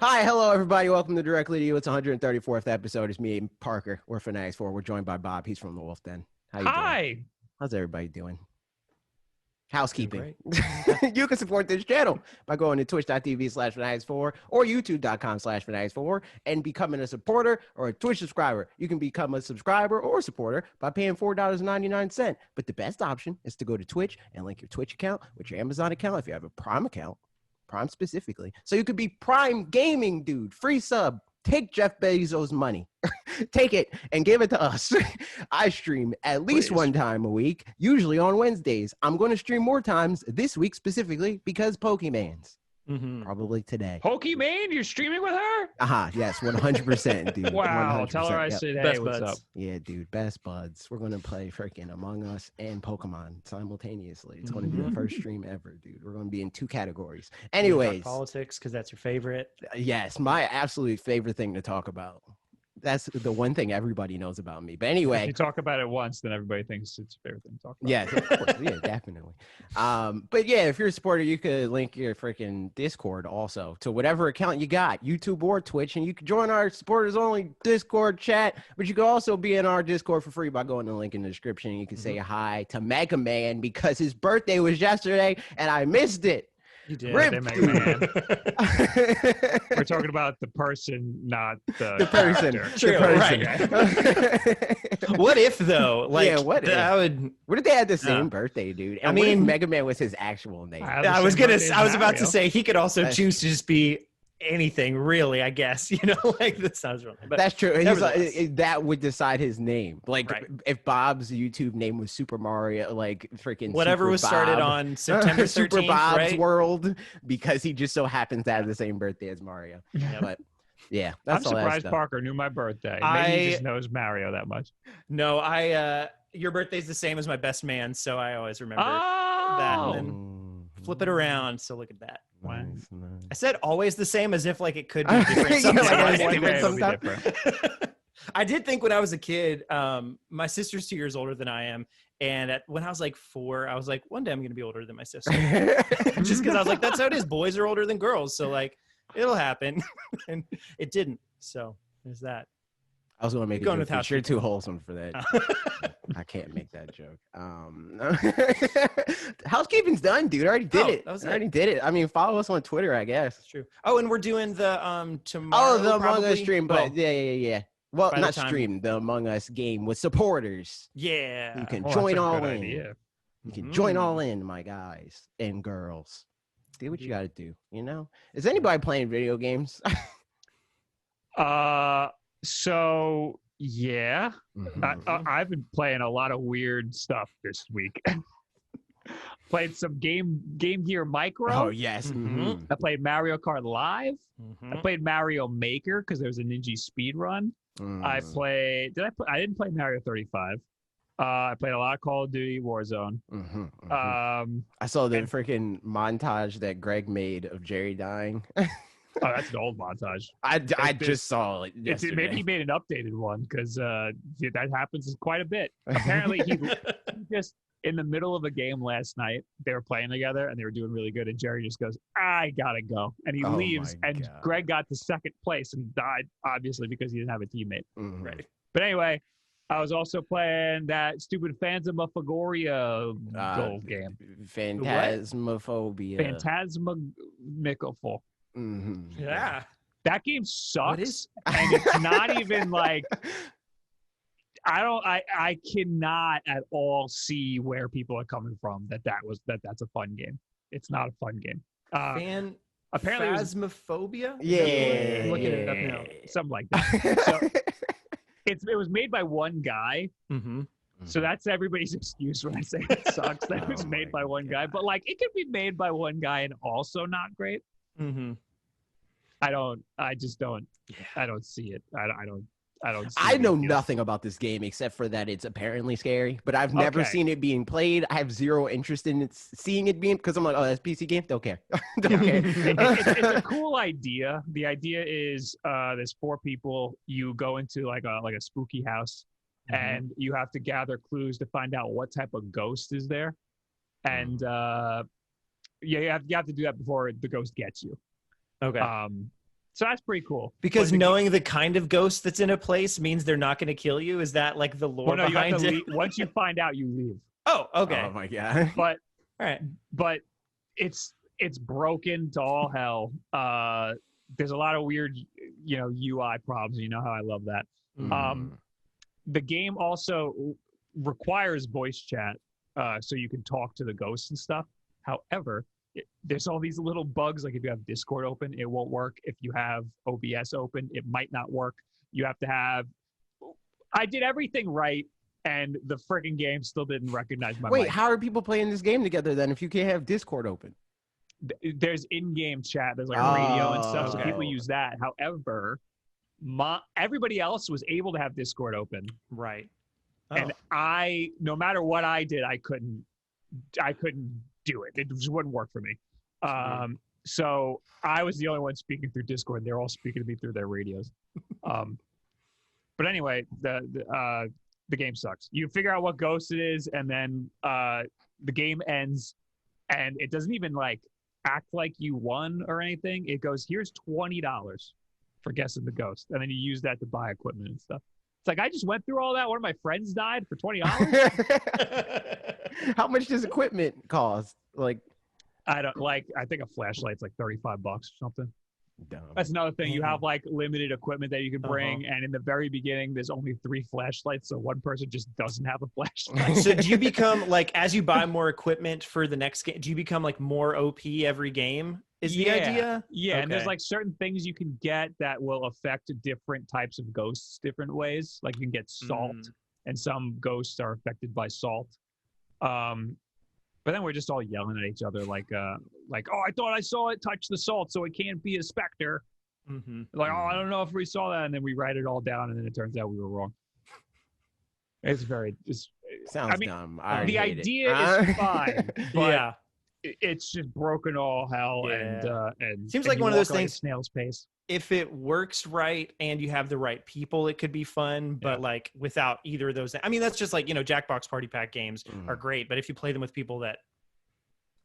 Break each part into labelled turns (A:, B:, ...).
A: Hi, hello, everybody. Welcome to Directly to You. It's 134th episode. It's me, Parker. We're Fanatics 4. We're joined by Bob. He's from the Wulff Den. How you doing? How's everybody doing? Housekeeping. You can support this channel by going to twitch.tv/Fanatics4 or youtube.com/Fanatics4 and becoming a supporter or a Twitch subscriber. You can become a subscriber or supporter by paying $4.99. But the best option is to go to Twitch and link your Twitch account with your Amazon account if you have a Prime account. Prime specifically, so you could be Prime Gaming, dude. Free sub. Take Jeff Bezos' money, take it and give it to us. I stream at least one time a week, usually on Wednesdays. I'm going to stream more times this week specifically because Pokemon's. Probably today.
B: Pokemon, you're streaming with her?
A: Yes, 100%, dude.
B: Wow,
A: 100%.
B: tell her I said, hey, what's up?
A: Yeah, dude, best buds. We're gonna play freaking Among Us and Pokemon simultaneously. It's gonna be the first stream ever, dude. We're gonna be in 2 categories. Anyways,
C: politics, because that's your favorite.
A: Yes, my absolute favorite thing to talk about. That's the one thing everybody knows about me. But anyway,
B: if you talk about it once, then everybody thinks it's your favorite thing to talk about.
A: Yes, of course. Yeah, definitely. But yeah, if you're a supporter, you could link your freaking Discord also to whatever account you got, YouTube or Twitch, and you can join our supporters only Discord chat. But you can also be in our Discord for free by going to the link in the description. You can say hi to Mega Man because his birthday was yesterday and I missed it.
C: You did.
B: Man. We're talking about the person, not the
A: person.
C: True,
A: the person.
C: Right. What if though? Like,
A: yeah, what if? What if they had the same birthday, dude? And
C: I mean,
A: what if Mega Man was his actual name?
C: I was about to say he could also choose to just be anything, really. I guess like that sounds wrong. But
A: that's true. That would decide his name. Like if Bob's YouTube name was Super Mario, like freaking
C: whatever
A: Super
C: was
A: Bob,
C: started on September 13th,
A: Super Bob's
C: right?
A: World, because he just so happens to have the same birthday as Mario.
C: Yeah.
A: But yeah,
B: I'm surprised Parker knew my birthday. Maybe he just knows Mario that much.
C: No, your birthday's the same as my best man, so I always remember that. And then flip it around. So look at that.
A: Nice.
C: I said always the same as if like it could be different sometimes. I did think when I was a kid, my sister's 2 years older than I am. And when I was like 4, I was like, one day I'm going to be older than my sister. Just because I was like, that's how it is. Boys are older than girls. So like, it'll happen. And it didn't. So there's that.
A: I was going to make
C: going
A: a
C: with
A: joke. You're too wholesome for that. I can't make that joke. Housekeeping's done, dude. I already did it. I mean, follow us on Twitter, I guess.
C: That's true. Oh, and we're doing the tomorrow.
A: Oh, the Among Us stream, but yeah. Well, not stream, the Among Us game with supporters.
C: Yeah.
A: You can join all in. You can join all in, my guys and girls. Do what you got to do, Is anybody playing video games?
B: So yeah, I've been playing a lot of weird stuff this week. Played some Game Gear Micro.
A: Oh yes.
B: I played Mario Kart Live. I played Mario Maker because there was a Ninja speed run. I didn't play Mario 35. I played a lot of Call of Duty Warzone.
A: I saw the freaking montage that Greg made of Jerry dying.
B: Oh, that's an old montage.
A: I just saw it yesterday.
B: Maybe he made an updated one because that happens quite a bit. Apparently, he just in the middle of a game last night, they were playing together and they were doing really good. And Jerry just goes, I gotta go. And he leaves. And Greg got to second place and died, obviously, because he didn't have a teammate. Right. But anyway, I was also playing that stupid Phantasmagoria gold game.
A: Phantasmophobia.
B: Phantasmagorical.
C: Yeah,
B: that game sucks, and it's not even like I cannot at all see where people are coming from. That's a fun game. It's not a fun game. Apparently,
C: Phasmophobia.
A: Yeah,
B: I'm looking it up now. Something like that. So it was made by one guy. So that's everybody's excuse when I say it sucks. That it was made by one guy, but like it could be made by one guy and also not great. I don't see it.
A: I know nothing about this game except for that it's apparently scary, but I've never seen it being played. I have zero interest in seeing it being, because I'm like, oh, that's PC game. Don't care.
B: It's a cool idea. The idea is there's 4 people. You go into like a spooky house, and you have to gather clues to find out what type of ghost is there, and you have to do that before the ghost gets you.
C: Okay.
B: So that's pretty cool.
C: Because knowing the kind of ghost that's in a place means they're not going to kill you. Is that like the lore behind it?
B: Once you find out, you leave.
C: Oh, okay.
A: Oh my god.
B: But
C: all right.
B: But it's broken to all hell. There's a lot of weird, UI problems. You know how I love that. The game also requires voice chat, so you can talk to the ghosts and stuff. However, there's all these little bugs. Like if you have Discord open, it won't work. If you have OBS open, it might not work. You have to have. I did everything right, and the freaking game still didn't recognize my.
A: Wait,
B: mic.
A: how are people playing this game together then if you can't have Discord open?
B: There's in-game chat. There's like radio and stuff, so people use that. However, everybody else was able to have Discord open.
C: Right.
B: And no matter what I did, I couldn't do it. It just wouldn't work for me. So I was the only one speaking through Discord. They're all speaking to me through their radios. But anyway, the game sucks. You figure out what ghost it is, and then the game ends, and it doesn't even like act like you won or anything. It goes, here's $20 for guessing the ghost, and then you use that to buy equipment and stuff. It's like, I just went through all that. One of my friends died for $20.
A: How much does equipment cost? Like,
B: I think a flashlight's like $35 or something.
A: Dumb.
B: That's another thing. You have like limited equipment that you can bring, and in the very beginning, there's only 3 flashlights, so one person just doesn't have a flashlight.
C: So do you become like, as you buy more equipment for the next game, do you become like more OP every game? Is the idea?
B: Yeah, okay. And there's like certain things you can get that will affect different types of ghosts different ways. Like you can get salt, and some ghosts are affected by salt. But then we're just all yelling at each other like, oh, I thought I saw it touch the salt, so it can't be a specter. Like, oh, I don't know if we saw that, and then we write it all down, and then it turns out we were wrong. It's
A: sounds dumb.
B: The idea is fine, but it's just broken all hell, and
C: seems like one of those things.
B: Snail's pace.
C: If it works right and you have the right people, it could be fun. But like without either of those, I mean, that's just like, Jackbox Party Pack games are great, but if you play them with people that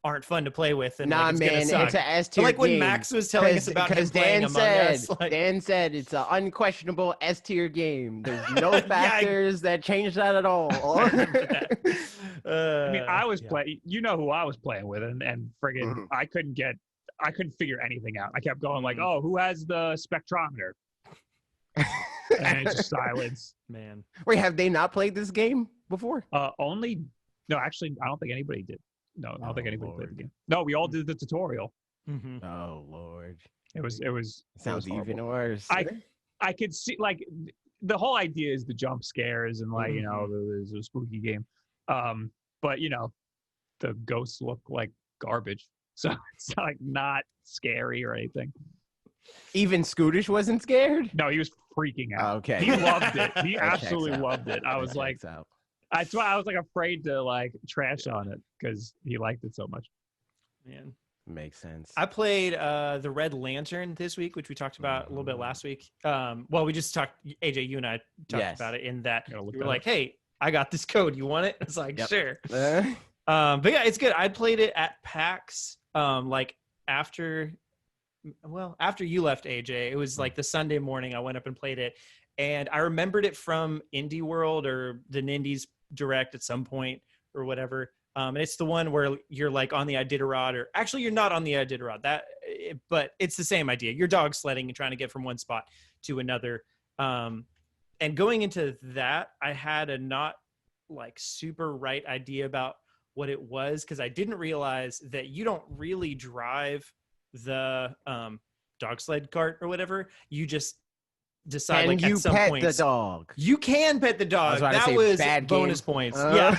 C: aren't fun to play with, and it's
A: man,
C: it's an
A: S tier.
C: Like when Max was telling us about him playing Among Us,
A: Dan said it's an unquestionable S tier game. There's no factors that change that at all.
B: I mean, I was playing. You know who I was playing with, and friggin', I couldn't figure anything out. I kept going like, oh, who has the spectrometer? And it's just silence.
C: Man.
A: Wait, have they not played this game before?
B: No, actually, I don't think anybody did. No, I don't think anybody played the game. No, we all did the tutorial.
A: Oh Lord.
B: It was
A: sounds even worse.
B: I could see, like, the whole idea is the jump scares and like, it's a spooky game. But the ghosts look like garbage. So it's like not scary or anything.
A: Even Scootish wasn't scared?
B: No, he was freaking out.
A: Okay.
B: He loved it. He absolutely loved it. I was like, that's why I was like afraid to like trash on it because he liked it so much.
C: Man.
A: Makes sense.
C: I played the Red Lantern this week, which we talked about a little bit last week. Well, we just talked, AJ, you and I talked about it in that you were like, hey, I got this code. You want it? It's like, sure. But yeah, it's good. I played it at PAX like after you left, AJ. It was like the Sunday morning I went up and played it. And I remembered it from Indie World or the Nindies Direct at some point or whatever. And it's the one where you're like on the Iditarod, or actually you're not on the Iditarod, but it's the same idea. You're dog sledding and trying to get from one spot to another. And going into that, I had a not like super right idea about what it was, because I didn't realize that you don't really drive the dog sled cart or whatever. You just decide like at some point
A: the dog.
C: You can pet the dog. That was bonus points. Yeah.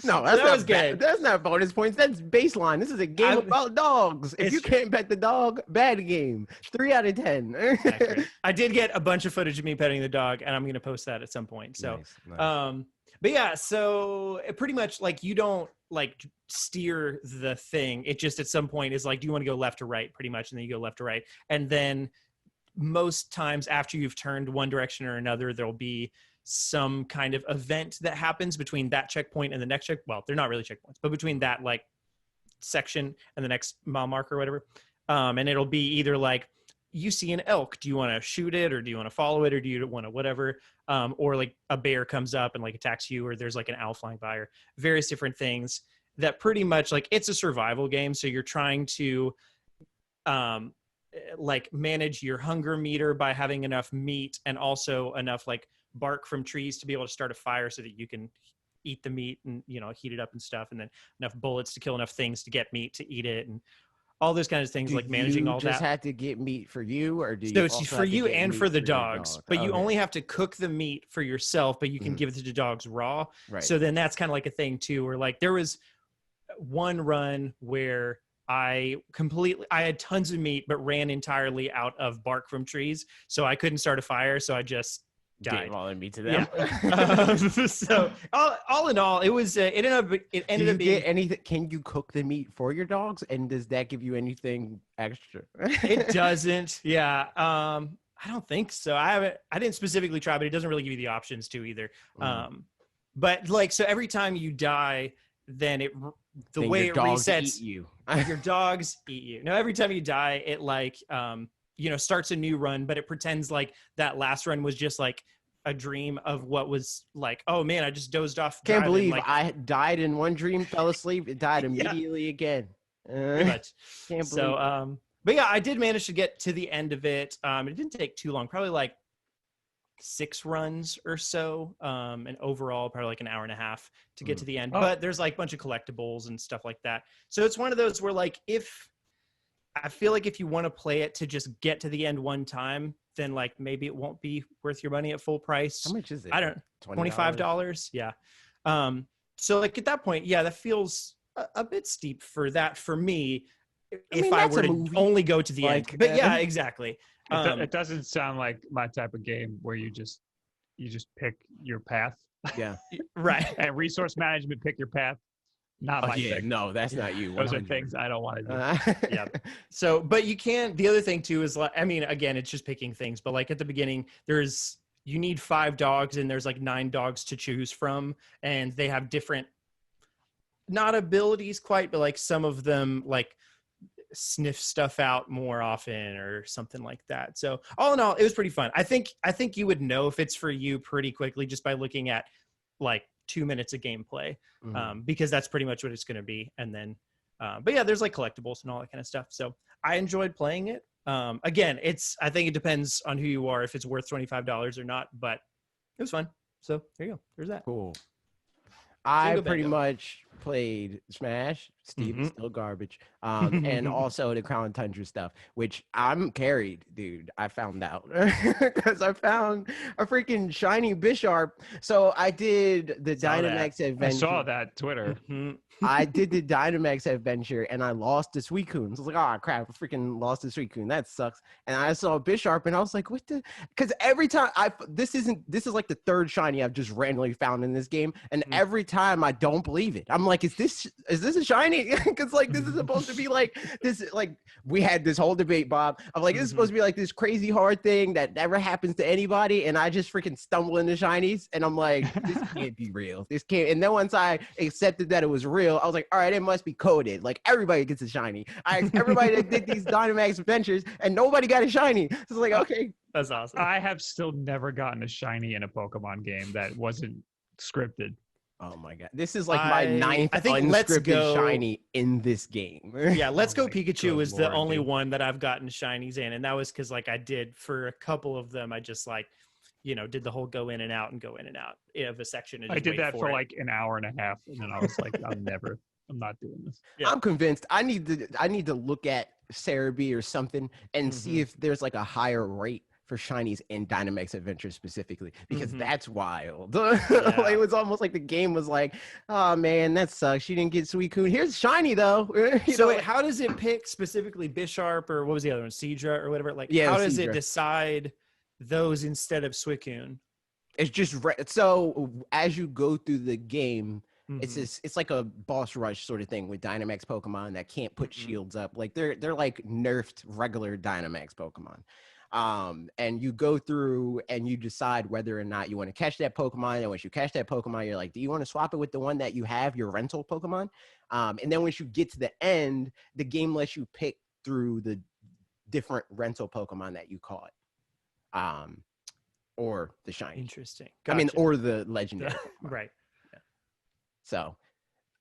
A: No, that's that was good. That's not bonus points. That's baseline. This is a game about dogs. If you can't pet the dog, bad game. 3 out of 10.
C: I did get a bunch of footage of me petting the dog, and I'm going to post that at some point. So, nice. But yeah, so it pretty much like you don't like steer the thing. It just at some point is like, do you want to go left or right? Pretty much, and then you go left or right, and then most times after you've turned one direction or another, there'll be some kind of event that happens between that checkpoint and the next check. Well, they're not really checkpoints, but between that like section and the next mile marker or whatever. And it'll be either like you see an elk. Do you want to shoot it, or do you want to follow it, or do you want to whatever? Or like a bear comes up and like attacks you, or there's like an owl flying by, or various different things that pretty much like it's a survival game. So you're trying to like manage your hunger meter by having enough meat and also enough like bark from trees to be able to start a fire so that you can eat the meat and, you know, heat it up and stuff, and then enough bullets to kill enough things to get meat to eat it, and all those kinds of things. Like managing all that.
A: Do you just have to get meat for you, or do you?
C: So it's for you and for the dogs, but you only have to cook the meat for yourself, but you can give it to the dogs raw.
A: Right.
C: So then that's kind of like a thing too, where like there was one run where I had tons of meat, but ran entirely out of bark from trees. So I couldn't start a fire. So I just died.
A: Gave all the meat to them.
C: Yeah. So all in all, it ended up being
A: get anything. Can you cook the meat for your dogs? And does that give you anything extra?
C: It doesn't. Yeah. I don't think so. I didn't specifically try, but it doesn't really give you the options to either. But like, so every time you die, then the way it resets,
A: you.
C: Your dogs eat you. Now, every time you die, it like, you know, starts a new run, but it pretends like that last run was just like a dream of what was like, oh man, I just dozed off.
A: Can't believe
C: like,
A: I died in one dream, fell asleep, it died immediately again.
C: Pretty much.
A: Can't believe.
C: So, but yeah, I did manage to get to the end of it. It didn't take too long, probably like 6 runs or so, and overall probably like an hour and a half to get to the end. But there's like a bunch of collectibles and stuff like that. So it's one of those where like, I feel like if you want to play it to just get to the end one time, then like maybe it won't be worth your money at full price.
A: How much is it?
C: I don't know. $25. Yeah. So like at that point, yeah, that feels a bit steep for that for me. If I were to only go to the end, but yeah, exactly.
B: It doesn't sound like my type of game where you just pick your path.
A: Yeah.
C: Right.
B: And resource management, pick your path. Not my thing.
A: No, that's not you.
B: 100. Those are things I don't want to do.
C: Yeah. So, but you can't. The other thing too is like, I mean, again, it's just picking things. But like at the beginning, you need 5 dogs, and there's like 9 dogs to choose from, and they have different, not abilities quite, but like some of them like sniff stuff out more often or something like that. So all in all, it was pretty fun. I think you would know if it's for you pretty quickly just by looking at like 2 minutes of gameplay, because that's pretty much what it's going to be. And then, but yeah, there's like collectibles and all that kind of stuff. So I enjoyed playing it. Again, I think it depends on who you are, if it's worth $25 or not, but it was fun. So there you go. There's that.
A: Cool. I pretty much played Smash. Steve is still garbage. And also the Crown Tundra stuff, which I'm carried, dude. I found out because I found a freaking shiny Bisharp. So I did the Dynamax adventure.
B: I saw that Twitter.
A: I did the Dynamax adventure and I lost the Suicune. So I was like, oh crap, I freaking lost the Suicune. That sucks. And I saw Bisharp and I was like, what the? Because every time this is like the 3rd shiny I've just randomly found in this game. And every time I don't believe it. I'm like, is this a shiny? Because like this is supposed to be like this. Like we had this whole debate, Bob, of like this is supposed to be like this crazy hard thing that never happens to anybody, and I just freaking stumble into shinies, and I'm like, this can't be real. This can't. And then once I accepted that it was real, I was like, all right, it must be coded. Like everybody gets a shiny. Everybody that did these Dynamax adventures, and nobody got a shiny. So it's like, okay,
C: that's awesome.
B: I have still never gotten a shiny in a Pokemon game that wasn't scripted.
A: Oh my god, this is like my 9th unscripted shiny in this game.
C: Yeah, Let's Go Pikachu is the only one that I've gotten shinies in, and that was because like I did for a couple of them. I just like, you know, did the whole go in and out of a section. And
B: I did that for like an hour and a half, and then I was like, I'm not doing this.
A: Yeah. I'm convinced. I need to look at Cerebi or something and see if there's like a higher rate for shinies in Dynamax Adventure specifically, because that's wild. Like, it was almost like the game was like, oh man, that sucks. She didn't get Suicune. Here's shiny though.
C: So how does it pick specifically Bisharp or what was the other one, Seadra or whatever? Like, how does it decide those instead of Suicune?
A: It's just so as you go through the game, it's like a boss rush sort of thing with Dynamax Pokemon that can't put shields up. Like they're like nerfed regular Dynamax Pokemon. And you go through and you decide whether or not you want to catch that Pokemon. And once you catch that Pokemon, you're like, do you want to swap it with the one that you have, your rental Pokemon? And then once you get to the end, the game lets you pick through different rental Pokemon that you caught. Or the shiny.
C: Interesting.
A: Gotcha. I mean, or the legendary.
C: Right.
A: Yeah. So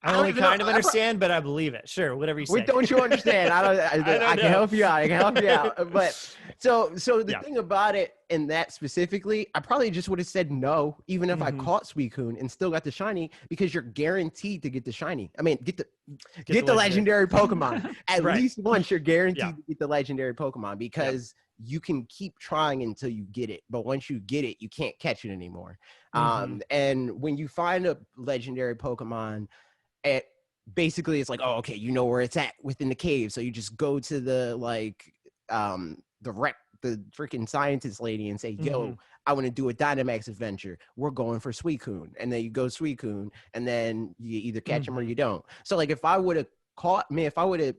C: I only kind of understand, but I believe it. Sure, whatever you say.
A: Don't you understand? I can help you out. I can help you out. But so the thing about it, and that specifically, I probably just would have said no, even if I caught Suicune and still got the shiny, because you're guaranteed to get the shiny. I mean, get the legendary Pokemon. At least once you're guaranteed to get the legendary Pokemon, because you can keep trying until you get it. But once you get it, you can't catch it anymore. And when you find a legendary Pokemon, basically it's like, oh, okay, you know where it's at within the cave, so you just go to the freaking scientist lady and say, yo, I want to do a Dynamax adventure, we're going for Suicune, and then you go Suicune, and then you either catch him or you don't. So like, if I would have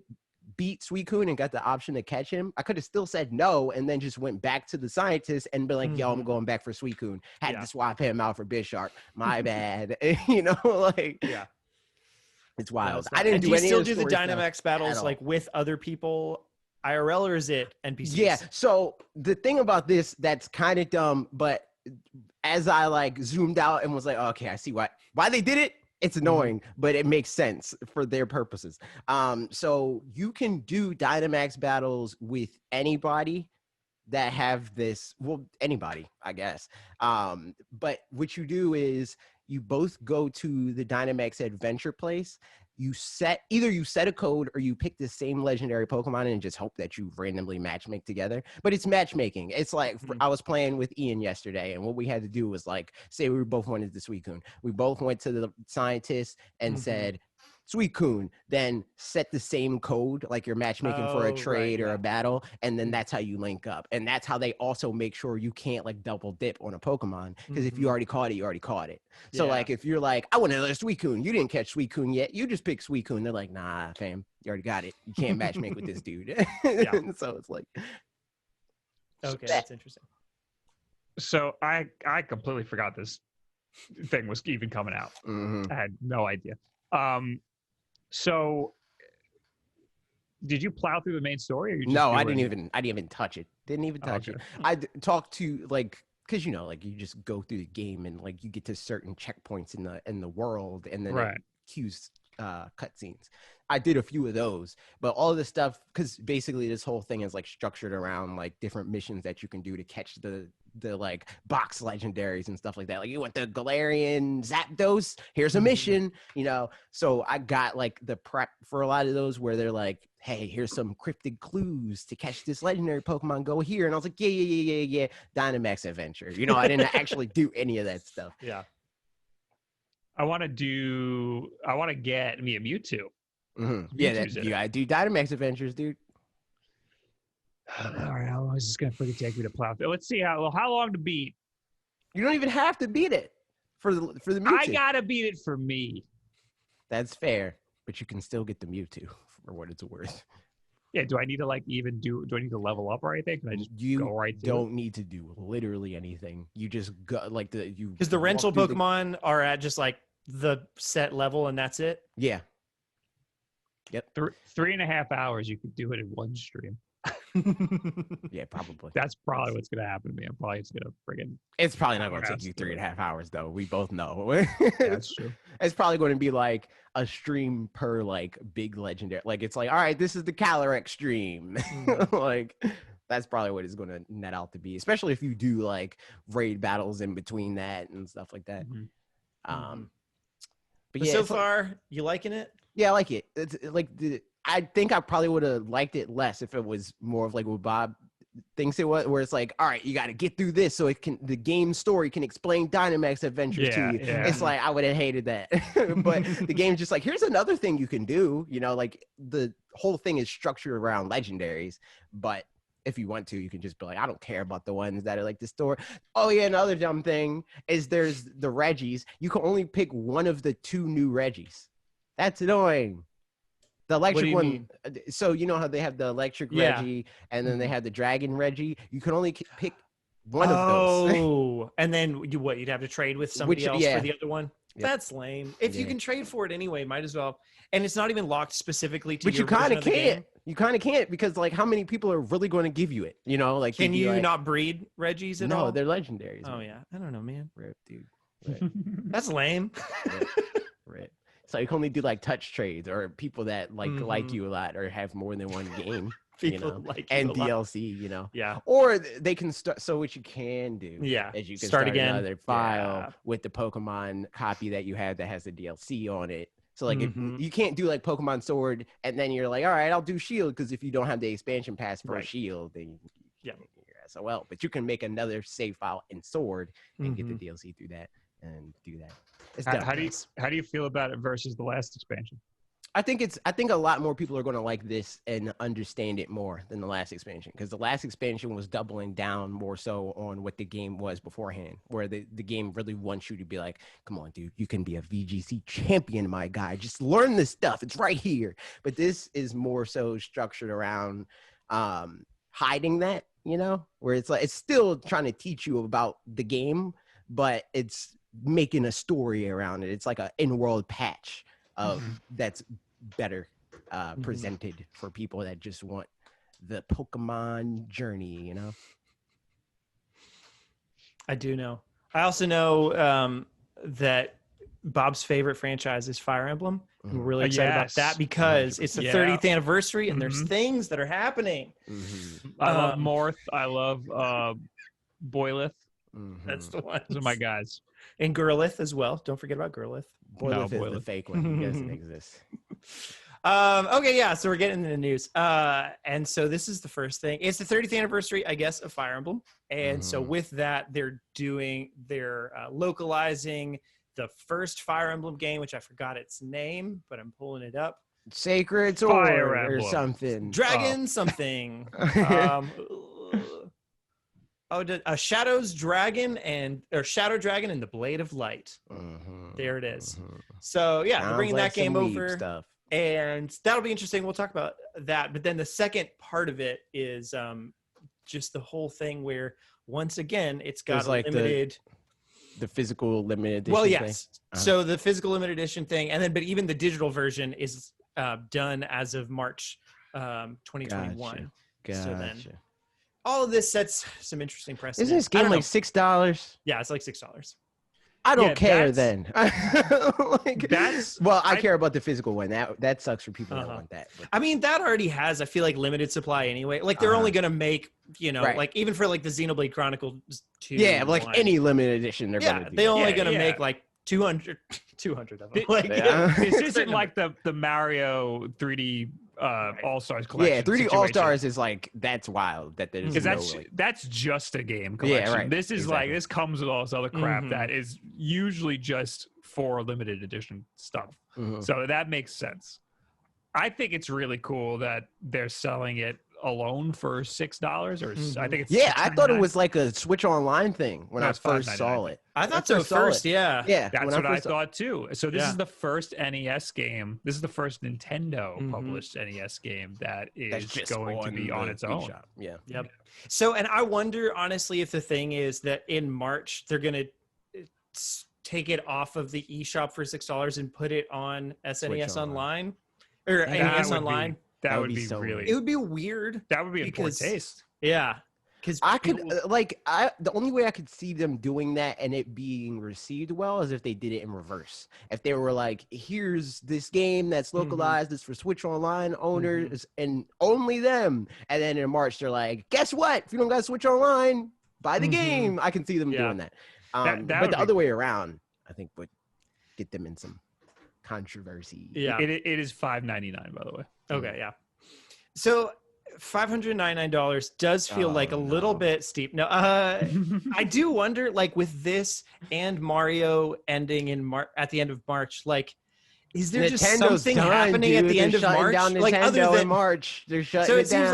A: beat Suicune and got the option to catch him, I could have still said no and then just went back to the scientist and be like, yo, I'm going back for Suicune, had to swap him out for Bisharp, my bad. You know, like, it's wild. I didn't do any.
C: Do you still do the Dynamax battles like with other people IRL, or is it NPCs?
A: Yeah. So the thing about this that's kind of dumb, but as I like zoomed out and was like, oh, okay, I see why they did it. It's annoying, but it makes sense for their purposes. So you can do Dynamax battles with anybody that have this. Well, anybody, I guess. But what you do is, you both go to the Dynamax adventure place. You set a code, or you pick the same legendary Pokemon and just hope that you randomly matchmake together. But it's matchmaking. It's like, I was playing with Ian yesterday, and what we had to do was like, say we both wanted the Suicune. We both went to the scientist and said, Suicune, then set the same code, like you're matchmaking for a trade or a battle, and then that's how you link up. And that's how they also make sure you can't like double dip on a Pokemon, because if you already caught it, you already caught it. So like, if you're like, I want another Suicune, you didn't catch Suicune yet, you just pick Suicune, they're like, nah, fam, you already got it. You can't matchmake with this dude. So it's like,
B: okay, that's interesting. So I completely forgot this thing was even coming out. I had no idea. So did you plow through the main story, or you just
A: no, I didn't even touch it. Didn't even touch it. I talked to like, because you know, like, you just go through the game and like you get to certain checkpoints in the world, and then it cues cutscenes. I did a few of those, but all of this stuff, because basically this whole thing is like structured around like different missions that you can do to catch the like box legendaries and stuff like that. Like, you want the Galarian Zapdos, here's a mission, you know. So I got like the prep for a lot of those, where they're like, hey, here's some cryptic clues to catch this legendary Pokemon, go here. And I was like, yeah, Dynamax adventure, you know. I didn't actually do any of that stuff.
B: I want to get me a Mewtwo.
A: Yeah, you gotta do Dynamax adventures, dude.
B: All right, how long is this gonna freaking take me to plow through? Let's see how long to beat.
A: You don't even have to beat it for the Mewtwo.
B: I gotta beat it for me.
A: That's fair, but you can still get the Mewtwo for what it's worth.
B: Yeah, do I need to do I need to level up or anything? Can I just go right through?
A: You don't need to do literally anything. You just go
C: because the rental Pokemon are at just like the set level, and that's it.
A: Yeah.
B: Yep. 3.5 hours, you could do it in one stream.
A: Yeah, probably.
B: That's probably what's gonna happen to me. I'm probably just gonna friggin'.
A: It's probably not gonna take you 3.5 hours, though. We both know.
B: That's true.
A: It's probably going to be like a stream per like big legendary. Like, it's like, all right, this is the Calyrex stream. Like, that's probably what it's going to net out to be, especially if you do like raid battles in between that and stuff like that.
C: But so far, you liking it?
A: Yeah, I like it. It's like I think I probably would have liked it less if it was more of like what Bob thinks it was, where it's like, all right, you got to get through this so the game story can explain Dynamax adventures to you. Yeah. It's like, I would have hated that. But the game's just like, here's another thing you can do. You know, like, the whole thing is structured around legendaries, but if you want to, you can just be like, I don't care about the ones that are like the store. Oh yeah, another dumb thing is there's the Reggies. You can only pick one of the 2 new Reggies. That's annoying. The electric one. Mean? So you know how they have the electric Reggie, and then they have the dragon Reggie. You can only pick one of those.
C: Oh, and then you'd have to trade with somebody else for the other one? Yep. That's lame. If you can trade for it anyway, might as well. And it's not even locked specifically to your version of the game.
A: You kind of can't because like how many people are really going to give you it? You know, like
C: can you
A: like,
C: not breed Reggies at all?
A: No, they're legendaries.
C: Oh yeah, I don't know, man.
A: Rip, dude. Right.
C: That's lame.
A: Right. So you can only do like touch trades or people that like you a lot or have more than one game.
C: People
A: you know,
C: like
A: and DLC, you know.
C: Yeah.
A: Or they can start. So what you can do, is you can start
C: again.
A: another file with the Pokemon copy that you have that has the DLC on it. So like if you can't do like Pokemon Sword and then you're like, all right, I'll do Shield because if you don't have the expansion pass for Shield, then you're SOL. But you can make another save file in Sword and get the DLC through that and do that.
B: How do you feel about it versus the last expansion?
A: I think a lot more people are going to like this and understand it more than the last expansion because the last expansion was doubling down more so on what the game was beforehand, where the game really wants you to be like, come on, dude, you can be a VGC champion, my guy. Just learn this stuff. It's right here. But this is more so structured around hiding that, you know, where it's like it's still trying to teach you about the game, but it's making a story around it. It's like an in-world patch of that's better presented for people that just want the Pokemon journey, you know.
C: I do know. I also know that Bob's favorite franchise is Fire Emblem. We're really excited about that because 100%. It's the 30th anniversary and there's things that are happening.
B: I love Morth. I love Boyleth.
C: That's the one.
B: Those are my guys.
C: And Gurlith as well. Don't forget about Gurlith.
A: Boyleth is the fake one. He doesn't exist.
C: Okay, yeah. So we're getting into the news. And so this is the first thing. It's the 30th anniversary, I guess, of Fire Emblem. And so with that, they're localizing the first Fire Emblem game, which I forgot its name, but I'm pulling it up.
A: Sacred Sword or something.
C: Dragon something. Shadow's Dragon Shadow Dragon and the Blade of Light. There it is. So yeah, they're bringing that game over, stuff. And that'll be interesting. We'll talk about that. But then the second part of it is just the whole thing where once again it's got like limited.
A: The physical limited edition.
C: Well, yes. Thing? So the physical limited edition thing, and then but even the digital version is done as of March 2021.
A: Gotcha.
C: So then. All of this sets some interesting precedent.
A: Isn't this game like $6?
C: Yeah, it's like $6.
A: I don't care then. I care about the physical one. That sucks for people that want that.
C: I mean, that already has, I feel like, limited supply anyway. Like they're only gonna make, like even for like the Xenoblade Chronicles 2.
A: Yeah, like any limited edition, they're gonna do.
C: They're only gonna make like 200 of them.
B: This isn't like the Mario 3D All-Stars collection.
A: Yeah, 3D All-Stars is like, that's wild that there's
B: that's just a game collection. Yeah, right. This is like, this comes with all this other crap that is usually just for limited edition stuff. So that makes sense. I think it's really cool that they're selling it alone for $6 or I think it's
A: I thought it was like a Switch Online thing when I first saw it.
C: I thought so first. Yeah,
B: that's what I thought too. So this is the first NES game. This is the first Nintendo published NES game that is going to be on its own.
C: Yep. So, and I wonder honestly if the thing is that in March they're gonna take it off of the eShop for $6 and put it on SNES Online or NES Online.
B: That would be so really.
C: It would be weird.
B: That would be in poor taste.
C: Yeah, because
A: I could the only way I could see them doing that and it being received well is if they did it in reverse. If they were like, "Here's this game that's localized. It's for Switch Online owners and only them," and then in March they're like, "Guess what? If you don't got Switch Online, buy the game." I can see them doing that. But the other way around, I think, would get them in some controversy.
B: Yeah, it is $5.99 by the way.
C: Okay, yeah. So $599 does feel like a little bit steep. No, I do wonder, like with this and Mario ending at the end of March, like, is there just something happening at the end of March?
A: Like other than March, they're shutting
C: so
A: it down.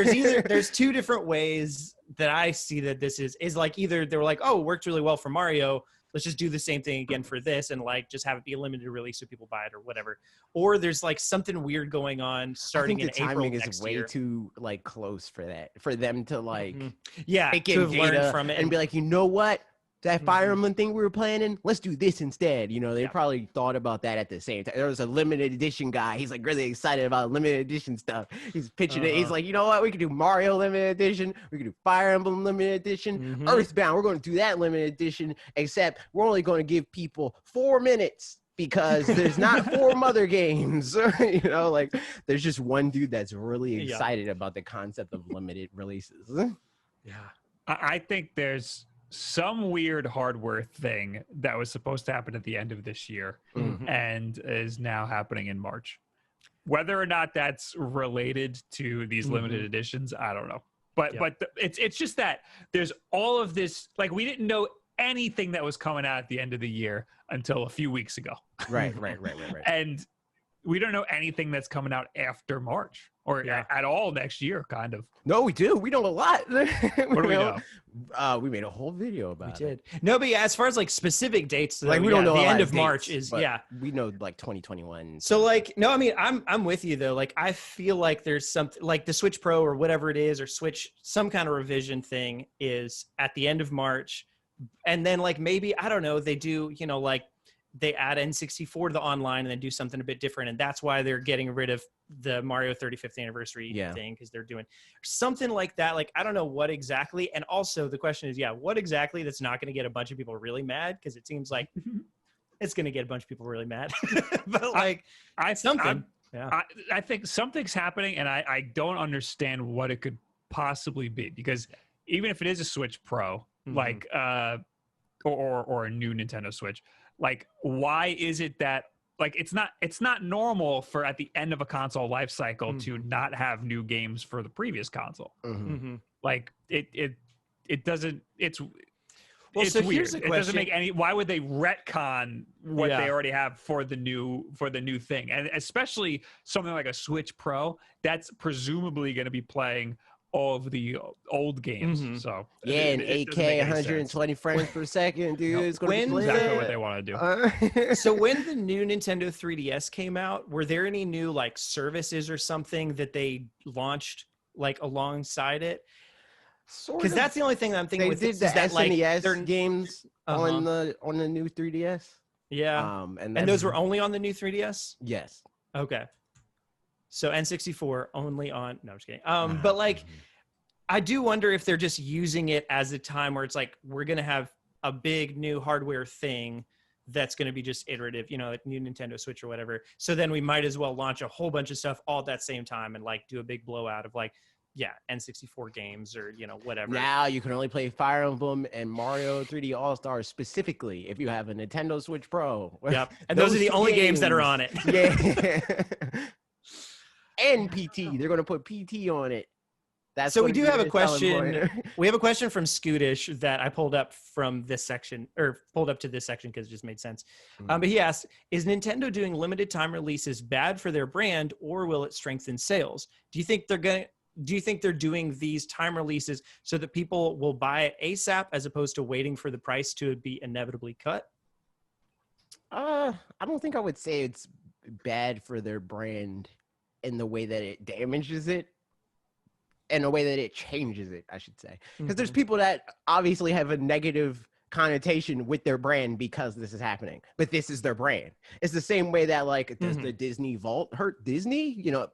C: Seems like there's two different ways that I see that this is like either they were like, oh, it worked really well for Mario. Let's just do the same thing again for this and like just have it be a limited release so people buy it or whatever. Or there's like something weird going on starting in April next year. I think the timing is way
A: too like close for that, for them to like
C: take in
A: learn from it
C: and
A: be like, you know what? that Fire Emblem thing we were planning, let's do this instead. You know, they probably thought about that at the same time. There was a limited edition guy. He's like really excited about limited edition stuff. He's pitching it. He's like, you know what? We could do Mario limited edition. We could do Fire Emblem limited edition. Earthbound, we're going to do that limited edition, except we're only going to give people 4 minutes because there's not 4 mother games. You know, like there's just one dude that's really excited about the concept of limited releases.
B: Yeah. I think there's some weird hardware thing that was supposed to happen at the end of this year and is now happening in March. Whether or not that's related to these limited editions, I don't know. But it's just that there's all of this, like we didn't know anything that was coming out at the end of the year until a few weeks ago.
A: Right.
B: And we don't know anything that's coming out after March or at all next year, kind of.
A: No, we do. We know a lot.
B: What do we know?
A: We made a whole video about it.
C: We did. No, but as far as like specific dates,
A: like we don't know
C: the end of
A: dates,
C: March is
A: we know like 2021.
C: So like no, I mean I'm with you though. Like I feel like there's something like the Switch Pro or whatever it is, or Switch some kind of revision thing is at the end of March, and then like maybe I don't know, they do, you know, like they add N64 to the online and then do something a bit different, and that's why they're getting rid of the Mario 35th anniversary thing, because they're doing something like that. Like I don't know what exactly, and also the question is, what exactly that's not going to get a bunch of people really mad, because it seems like it's going to get a bunch of people really mad. But like I
B: think something's happening, and I don't understand what it could possibly be, because even if it is a Switch Pro, like or a new Nintendo Switch, like why is it that like it's not normal for at the end of a console life cycle to not have new games for the previous console. Like it doesn't, it's
C: so
B: weird.
C: Here's a question.
B: It doesn't make any, why would they retcon what they already have for the new thing? And especially something like a Switch Pro that's presumably going to be playing all of the old games. So
A: in 8K 120 frames per second, dude. It's gonna be
B: exactly what they want to
C: do. So when the new Nintendo 3DS came out, were there any new like services or something that they launched like alongside it? Because that's the only thing that I'm thinking.
A: They did the SNES games on the new 3DS.
C: Yeah, and those were only on the new 3DS.
A: Yes.
C: Okay. So N64 only on, no, I'm just kidding. But like, I do wonder if they're just using it as a time where it's like, we're going to have a big new hardware thing that's going to be just iterative, you know, like new Nintendo Switch or whatever. So then we might as well launch a whole bunch of stuff all at that same time and like do a big blowout of like, N64 games or, you know, whatever.
A: Now you can only play Fire Emblem and Mario 3D All-Stars specifically if you have a Nintendo Switch Pro.
C: Yep. And those are the only games that are on it.
A: Yeah. And PT. They're going to put PT on it. That's
C: so we do have a question. We have a question from Scootish that I pulled up from this section, or pulled up to this section because it just made sense. But he asked, is Nintendo doing limited time releases bad for their brand, or will it strengthen sales? Do you think they're doing these time releases so that people will buy it ASAP as opposed to waiting for the price to be inevitably cut?
A: I don't think I would say it's bad for their brand in the way that it damages it, in a way that it changes it, I should say. Because there's people that obviously have a negative connotation with their brand because this is happening, but this is their brand. It's the same way that like, does the Disney vault hurt Disney? You know,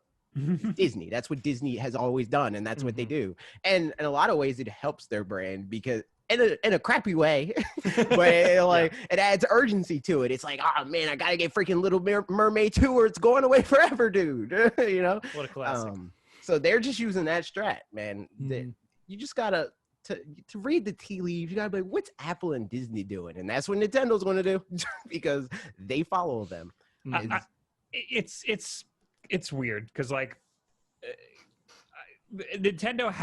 A: Disney, that's what Disney has always done, and that's what they do. And in a lot of ways it helps their brand, because in a crappy way, but it adds urgency to it. It's like, oh man, I gotta get freaking Little Mermaid 2 or it's going away forever, dude. You know,
C: what a classic.
A: So they're just using that strat, man. You just gotta to read the tea leaves. You gotta be like, what's Apple and Disney doing? And that's what Nintendo's going to do because they follow them.
B: It's weird because like Nintendo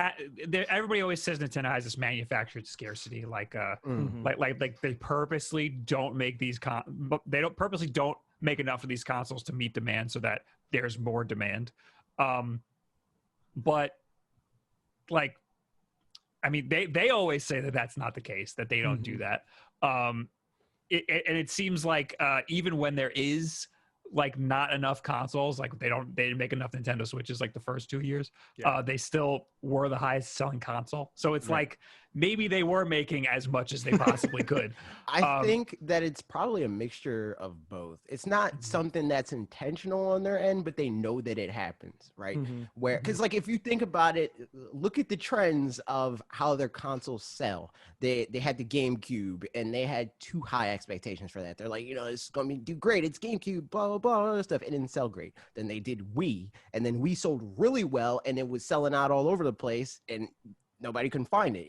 B: everybody always says Nintendo has this manufactured scarcity, like they purposely don't make purposely don't make enough of these consoles to meet demand so that there's more demand. But like, I mean, they always say that that's not the case, that they don't do that. And it seems like even when there is like not enough consoles, like they didn't make enough Nintendo Switches like the first 2 years, they still were the highest selling console. So it's like maybe they were making as much as they possibly could.
A: I think that it's probably a mixture of both. It's not something that's intentional on their end, but they know that it happens, right? Where, because like if you think about it, look at the trends of how their consoles sell. They had the GameCube, and they had too high expectations for that. They're like, it's gonna do great. It's GameCube, blah blah blah, all that stuff. It didn't sell great. Then they did Wii, and then Wii sold really well, and it was selling out all over the place, and nobody can find it,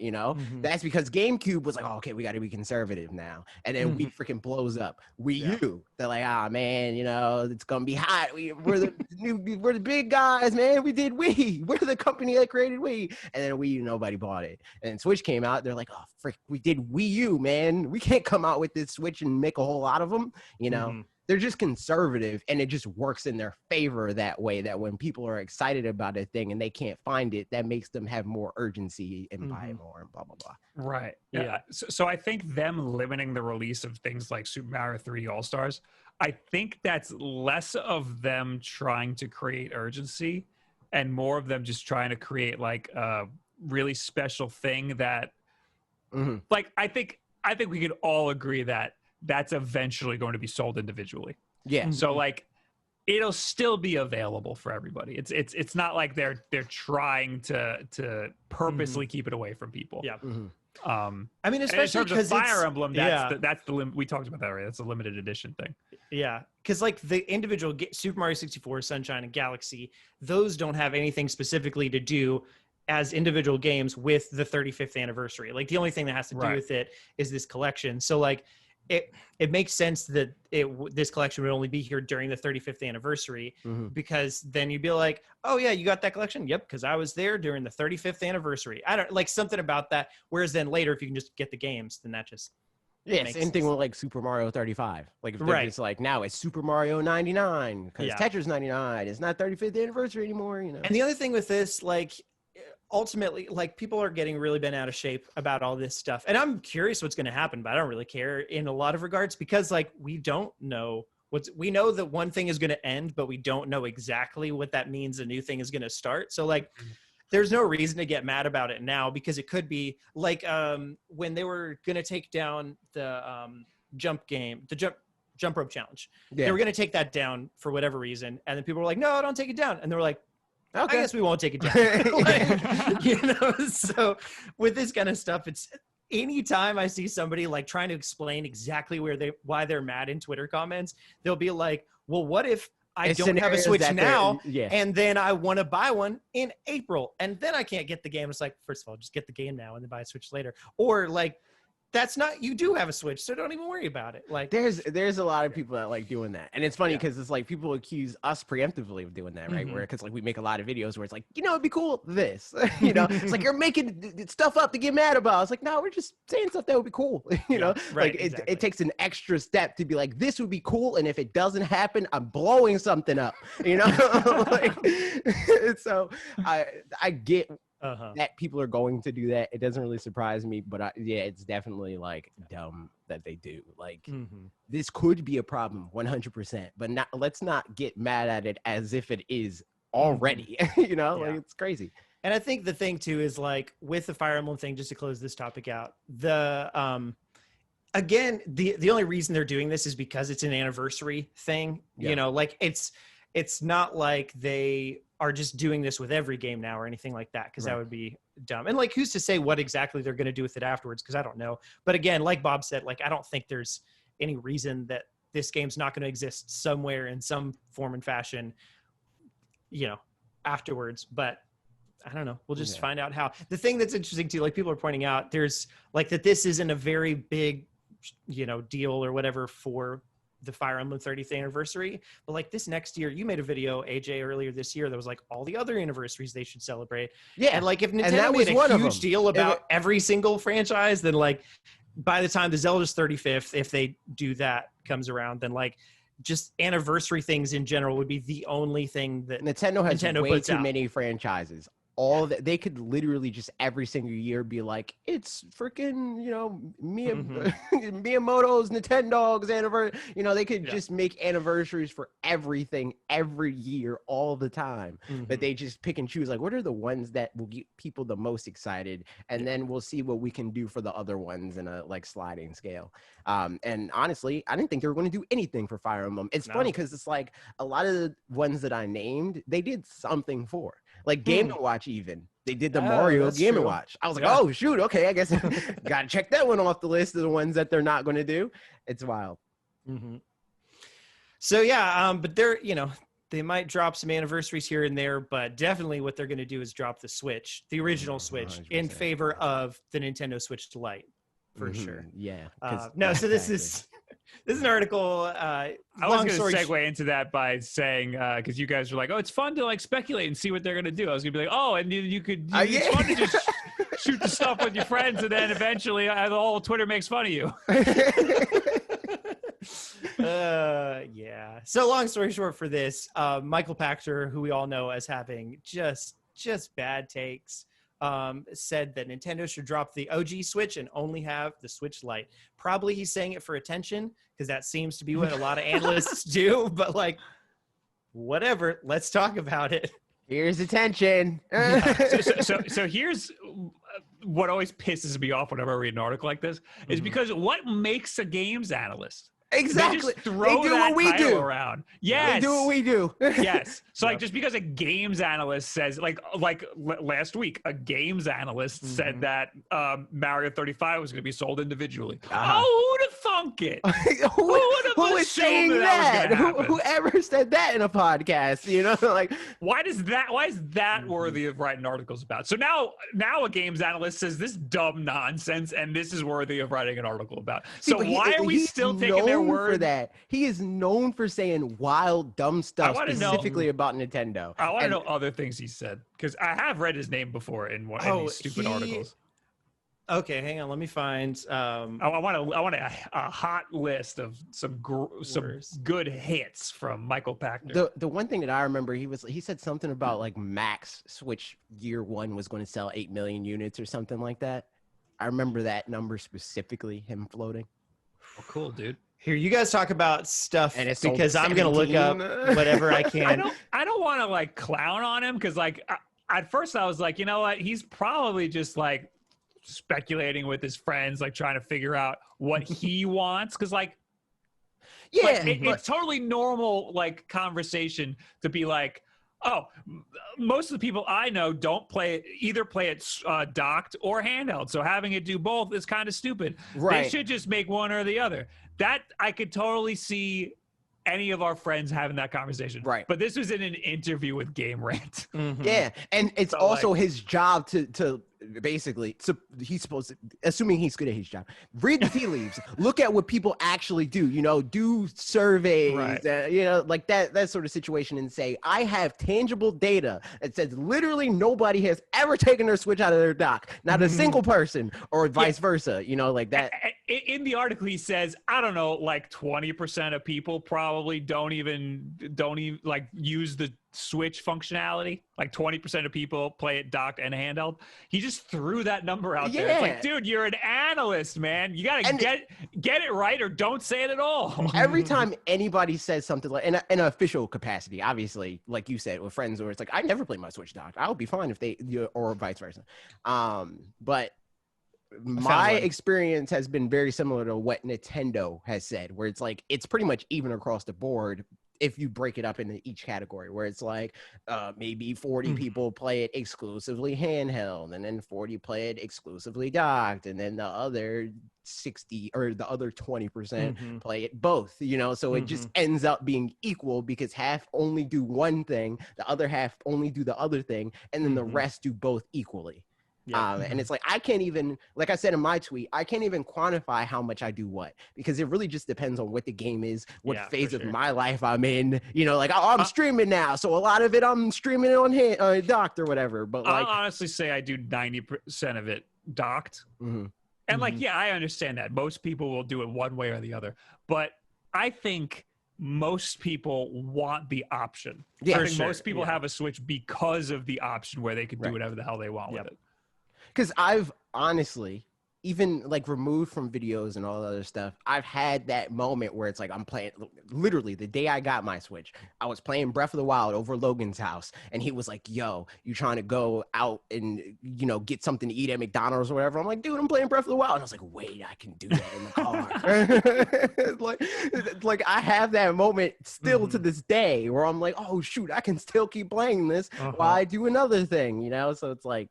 A: That's because GameCube was like, oh, okay, we got to be conservative now. And then Wii freaking blows up. Wii U, they're like, man, it's going to be hot. We're the big guys, man. We did Wii. We're the company that created Wii. And then Wii U, nobody bought it. And then Switch came out. They're like, oh, frick, we did Wii U, man. We can't come out with this Switch and make a whole lot of them, They're just conservative, and it just works in their favor that way, that when people are excited about a thing and they can't find it, that makes them have more urgency and buy it more and blah, blah, blah.
B: Right. Yeah. So I think them limiting the release of things like Super Mario 3 All-Stars, I think that's less of them trying to create urgency and more of them just trying to create like a really special thing that like, I think we could all agree that that's eventually going to be sold individually.
A: Yeah.
B: So like it'll still be available for everybody. It's not like they're trying to purposely keep it away from people.
C: Yeah.
B: I mean, especially because Fire Emblem, that's the we talked about that already. That's a limited edition thing.
C: Yeah, because like the individual Super Mario 64, Sunshine, and Galaxy, those don't have anything specifically to do as individual games with the 35th anniversary. Like the only thing that has to do with it is this collection. So like it makes sense that this collection would only be here during the 35th anniversary because then you'd be like, oh yeah, you got that collection? Yep, because I was there during the 35th anniversary. I don't like something about that. Whereas then later, if you can just get the games, then that just
A: same thing with like Super Mario 35. Like if it's like now it's Super Mario 99 because Tetris 99. It's not 35th anniversary anymore.
C: And the other thing with this, like, ultimately, like people are getting really bent out of shape about all this stuff, and I'm curious what's going to happen, but I don't really care in a lot of regards because like we don't know we know that one thing is going to end, but we don't know exactly what that means a new thing is going to start. So like there's no reason to get mad about it now because it could be like when they were going to take down the jump rope challenge. They were going to take that down for whatever reason, and then people were like, no, don't take it down, and they were like, okay, I guess we won't take it down. Like, so with this kind of stuff, it's anytime I see somebody like trying to explain exactly why they're mad in Twitter comments, they'll be like, well, what if I don't have a Switch now and then I want to buy one in April and then I can't get the game? It's like, first of all, just get the game now and then buy a Switch later. Or like, that's not, you do have a Switch, so don't even worry about it. Like
A: there's a lot of people that like doing that, and it's funny because it's like people accuse us preemptively of doing that, right? Where because like we make a lot of videos where it's like, it'd be cool this, it's like you're making stuff up to get mad about. It's like, no, we're just saying stuff that would be cool, like it takes an extra step to be like, this would be cool, and if it doesn't happen, I'm blowing something up, like, so I get. That people are going to do that. It doesn't really surprise me, but it's definitely like dumb that they do. Like this could be a problem 100%, but let's not get mad at it as if it is already, like it's crazy.
C: And I think the thing too is like with the Fire Emblem thing, just to close this topic out, the again, the only reason they're doing this is because it's an anniversary thing. Like it's not like they are just doing this with every game now or anything like that, because that would be dumb. And like, who's to say what exactly they're going to do with it afterwards? Because I don't know. But again, like Bob said, like I don't think there's any reason that this game's not going to exist somewhere in some form and fashion, afterwards. But I don't know. We'll just find out how. The thing that's interesting too, like people are pointing out, there's like that this isn't a very big, deal or whatever for the Fire Emblem 30th anniversary, but like this next year, you made a video, AJ, earlier this year that was like all the other anniversaries they should celebrate. And like if Nintendo made a huge deal about every single franchise, then like by the time the Zelda's 35th, if they do that comes around, then like just anniversary things in general would be the only thing that
A: Nintendo has way too many franchises all that. They could literally just every single year be like, it's freaking, you know, Miyamoto's Nintendo's anniversary. You know, they could just make anniversaries for everything every year, all the time. But they just pick and choose, like, what are the ones that will get people the most excited? And then we'll see what we can do for the other ones in a like sliding scale. And honestly, I didn't think they were going to do anything for Fire Emblem. It's funny because it's like a lot of the ones that I named, they did something for. Like Game & Watch even. They did the Mario Game & Watch. I was like, oh, shoot, okay, I guess got to check that one off the list of the ones that they're not going to do. It's wild.
C: So, yeah, but they're, you know, they might drop some anniversaries here and there, but definitely what they're going to do is drop the Switch, the original Switch, 100%. In favor of the Nintendo Switch Lite, for sure.
A: Yeah.
C: No, so this is an article. I
B: was going to segue into that by saying, because you guys were like, oh, it's fun to like speculate and see what they're going to do. I was going to be like, oh, and it's fun to just shoot the stuff with your friends, and then eventually the whole Twitter makes fun of you.
C: Yeah. So long story short for this, Michael Pachter, who we all know as having just bad takes, said that Nintendo should drop the OG Switch and only have the Switch Lite. Probably he's saying it for attention because that seems to be what a lot of analysts do, but like, whatever, let's talk about it.
A: Here's attention.
B: So here's what always pisses me off whenever I read an article like this is because what makes a games analyst?
A: Exactly.
B: They do what we do around. Yes.
A: They do what we do.
B: Yes. So like just because a games analyst says like last week, a games analyst said that Mario 35 was going to be sold individually. Oh, who'd have thunk it?
A: Who is saying that? Whoever said that in a podcast, you know, like
B: why is that worthy of writing articles about? So now a games analyst says this dumb nonsense and this is worthy of writing an article about. So why are we still taking their word
A: for that? He is known for saying wild, dumb stuff specifically about Nintendo.
B: I want to know other things he said because I have read his name before in one of these stupid articles.
C: Okay, hang on. Let me find.
B: I want a hot list of some good hits from Michael Pachter.
A: The one thing that I remember, he said something about like max Switch year one was going to sell 8 million units or something like that. I remember that number specifically, him floating.
B: Oh, cool, dude.
C: Here, you guys talk about stuff because I'm going to look up whatever I can.
B: I don't want to like clown on him because like at first I was like, you know what? He's probably just like speculating with his friends, like trying to figure out what he wants. Because like, it's totally normal like conversation to be like, oh, most of the people I know don't either play it docked or handheld. So having it do both is kind of stupid. Right. They should just make one or the other. That I could totally see any of our friends having that conversation. Right. But this was in an interview with Game Rant.
A: Yeah. And it's also his job to basically, so he's supposed to, assuming he's good at his job, read the tea leaves, look at what people actually do, you know, do surveys, you know, like that sort of situation, and say, I have tangible data that says literally nobody has ever taken their Switch out of their dock, not a single person, or vice versa, you know, like that.
B: In the article, he says, I don't know, like 20% of people probably don't even like use the Switch functionality. Like 20% of people play it docked and handheld. He just threw that number out there. It's like, dude, you're an analyst, man. You gotta get it right or don't say it at all.
A: Every time anybody says something like in an official capacity, obviously, like you said, with friends, where it's like, I never play my Switch docked. I'll be fine if or vice versa. But my experience has been very similar to what Nintendo has said, where it's like, it's pretty much even across the board if you break it up into each category, where it's like maybe 40 people play it exclusively handheld, and then 40 play it exclusively docked, and then the other 60 or the other 20% play it both, you know? So it just ends up being equal because half only do one thing, the other half only do the other thing, and then the rest do both equally. And it's like, I can't even, like I said in my tweet, I can't even quantify how much I do what, because it really just depends on what the game is, what phase of my life I'm in, you know, like, oh, I'm streaming now, so a lot of it I'm streaming on docked or whatever. But like,
B: I'll honestly say I do 90% of it docked. And like, yeah, I understand that most people will do it one way or the other, but I think most people want the option.
A: Yeah,
B: I think most people have a Switch because of the option where they can do whatever the hell they want with it.
A: Because I've honestly, even like removed from videos and all the other stuff, I've had that moment where it's like I'm playing, literally the day I got my Switch, I was playing Breath of the Wild over Logan's house, and he was like, yo, you trying to go out and, you know, get something to eat at McDonald's or whatever? I'm like, dude, I'm playing Breath of the Wild. And I was like, wait, I can do that in the car. like I have that moment still to this day where I'm like, oh shoot, I can still keep playing this while I do another thing, you know? So it's like,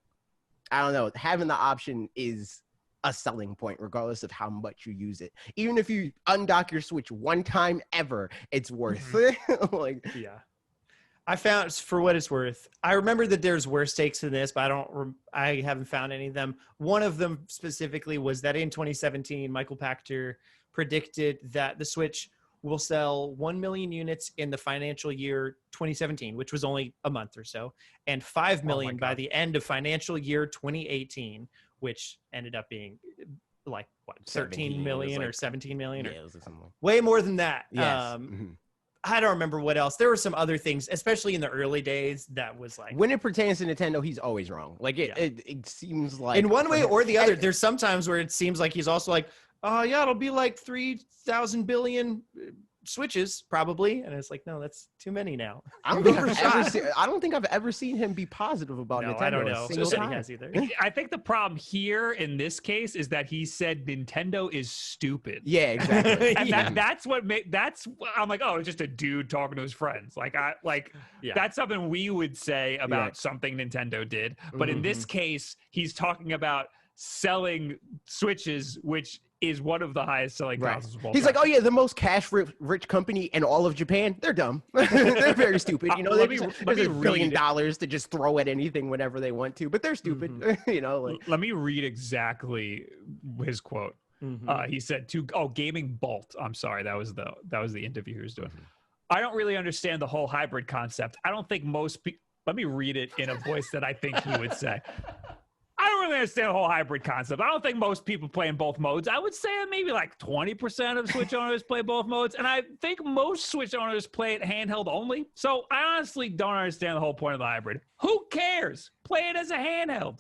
A: I don't know, having the option is a selling point regardless of how much you use it. Even if you undock your Switch one time ever, it's worth it. Like,
C: I found, for what it's worth, I remember that there's worse takes than this, but I haven't found any of them. One of them specifically was that in 2017, Michael Pachter predicted that the Switch will sell 1 million units in the financial year 2017, which was only a month or so, and 5 million by the end of financial year 2018, which ended up being like what, 13 million or 17 million or way more than that. I don't remember what else. There were some other things, especially in the early days, that was like,
A: when it pertains to Nintendo, he's always wrong. Like it seems like
C: in one way or the other. There's some times where it seems like he's also like, oh yeah, it'll be like 3,000 billion Switches probably, and it's like, no, that's too many now.
A: I don't think I've ever seen him be positive about Nintendo.
C: I don't know.
A: He
C: has either.
B: I think the problem here in this case is that he said Nintendo is stupid.
A: Yeah, exactly.
B: And that's what I'm like, oh, it's just a dude talking to his friends. That's something we would say about something Nintendo did. But in this case, he's talking about selling Switches, which is one of the highest selling consoles of all time.
A: He's like, oh yeah, the most cash rich company in all of Japan. They're dumb. They're very stupid. You know, there's $1 billion to just throw at anything whenever they want to, but they're stupid. You know, like,
B: let me read exactly his quote. He said Gaming Bolt. I'm sorry, that was the interview he was doing. I don't really understand the whole hybrid concept. I don't think most people. Let me read it in a voice that I think he would say. I don't really understand the whole hybrid concept. I don't think most people play in both modes. I would say maybe like 20% of Switch owners play both modes. And I think most Switch owners play it handheld only. So I honestly don't understand the whole point of the hybrid. Who cares? Play it as a handheld.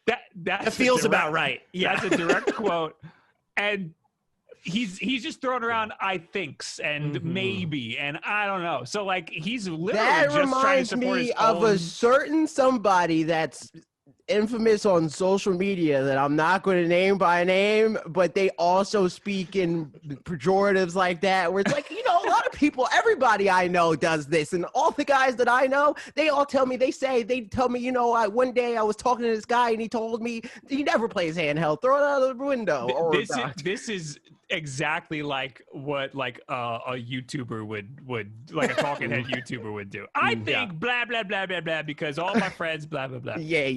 B: That
C: feels about right. Yeah.
B: That's a direct quote. And he's just throwing around I thinks and maybe and I don't know. So like he's literally just trying to support his own...
A: a certain somebody that's infamous on social media that I'm not going to name by name, but they also speak in pejoratives like that, where it's like, you know, a lot of people, everybody I know does this, and all the guys that I know, they all tell me, they tell me, you know, one day I was talking to this guy and he told me he never plays handheld, throw it out of the window.
B: This is exactly like what like a YouTuber would like a talking head YouTuber would do. I think blah blah blah blah blah because all my friends blah blah blah.
A: Yeah.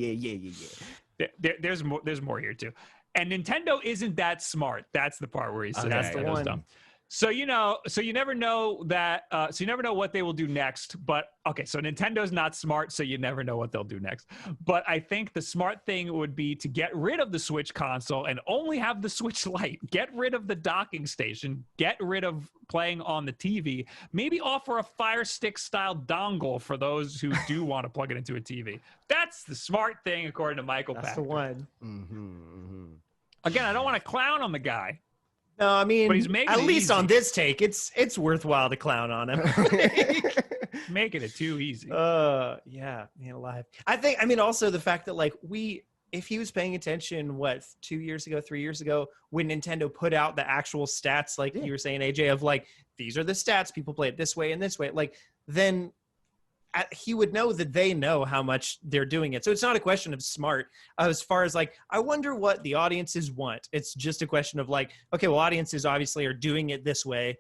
B: There's more here too, and Nintendo isn't that smart. That's the part where he says
C: that's the one.
B: Dumb. So you never know that. So you never know what they will do next. But okay, so Nintendo's not smart, so you never know what they'll do next. But I think the smart thing would be to get rid of the Switch console and only have the Switch Lite. Get rid of the docking station. Get rid of playing on the TV. Maybe offer a Fire Stick style dongle for those who do want to plug it into a TV. That's the smart thing, according to Michael Pachter.
C: That's the one.
B: Again, I don't want to clown on the guy.
C: No, I mean,
B: but he's making
C: at least
B: easy.
C: On this take, it's worthwhile to clown on him.
B: Making it too easy.
C: Yeah, man alive. I mean, also the fact that like if he was paying attention, 3 years ago, when Nintendo put out the actual stats, like you were saying, AJ, of like, these are the stats, people play it this way and this way, like, then he would know that they know how much they're doing it. So it's not a question of smart as far as like, I wonder what the audiences want. It's just a question of like, okay, well, audiences obviously are doing it this way.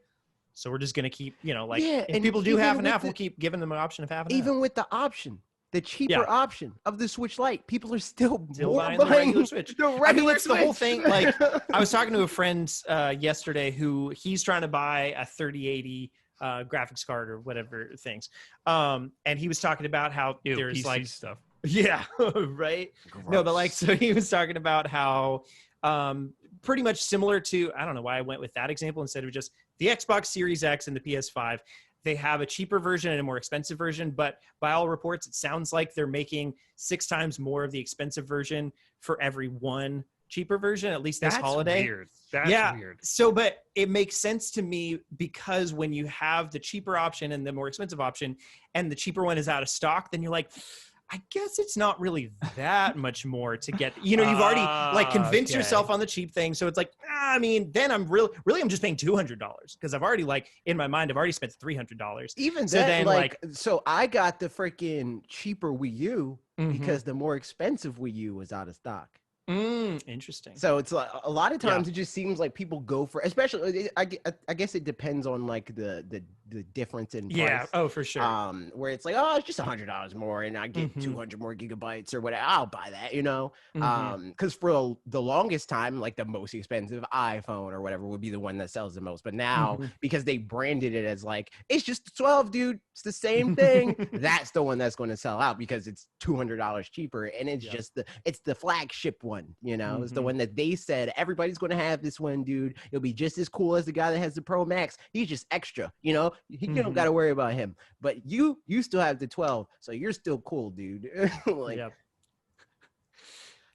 C: So we're just going to keep, you know, like if people do half and half, we'll keep giving them an option of half and half.
A: Even with the option, the cheaper option of the Switch Lite, people are still
C: buying the regular Switch.
A: Switch.
C: The whole thing. Like I was talking to a friend yesterday who he's trying to buy a 3080 graphics card or whatever things. And he was talking about how there's
B: PC
C: like
B: stuff.
C: Yeah, right. Gross. No, but like, so he was talking about how pretty much similar to, I don't know why I went with that example instead of just the Xbox Series X and the PS5. They have a cheaper version and a more expensive version, but by all reports, it sounds like they're making 6 times more of the expensive version for every one cheaper version, at least this holiday.
B: Weird. That's weird.
C: So, but it makes sense to me because when you have the cheaper option and the more expensive option, and the cheaper one is out of stock, then you're like, I guess it's not really that much more to get, you've already like convinced yourself on the cheap thing. So it's like, I mean, then I'm really, I'm just paying $200 because I've already in my mind, I've already spent $300.
A: Even so then so I got the freaking cheaper Wii U because the more expensive Wii U was out of stock.
C: Interesting.
A: So it's like a lot of times it just seems like people go for, especially I guess it depends on like the difference in price.
C: Yeah. Oh, for sure.
A: Where it's like, oh, it's just $100 more and I get 200 more gigabytes or whatever. I'll buy that, because for the longest time, like the most expensive iPhone or whatever would be the one that sells the most. But now because they branded it as like, it's just 12, dude, it's the same thing. That's the one that's going to sell out because it's $200 cheaper. And it's just it's the flagship one. It's the one that they said everybody's going to have this one, dude. It'll be just as cool as the guy that has the Pro Max. He's just extra, you don't got to worry about him. But you still have the 12, so you're still cool, dude.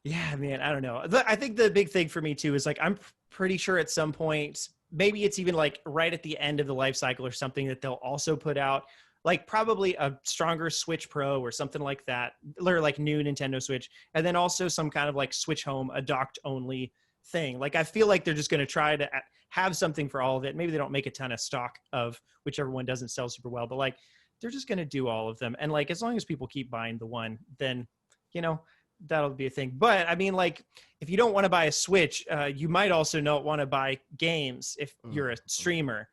C: Yeah, man, I don't know. I think the big thing for me too is like I'm pretty sure at some point, maybe it's even like right at the end of the life cycle or something, that they'll also put out like probably a stronger Switch Pro or something like that, or like new Nintendo Switch, and then also some kind of like Switch Home, a docked only thing. Like I feel like they're just going to try to have something for all of it. Maybe they don't make a ton of stock of whichever one doesn't sell super well, but like they're just going to do all of them. And like as long as people keep buying the one, then that'll be a thing. But I mean, like if you don't want to buy a Switch, you might also not want to buy games if you're a streamer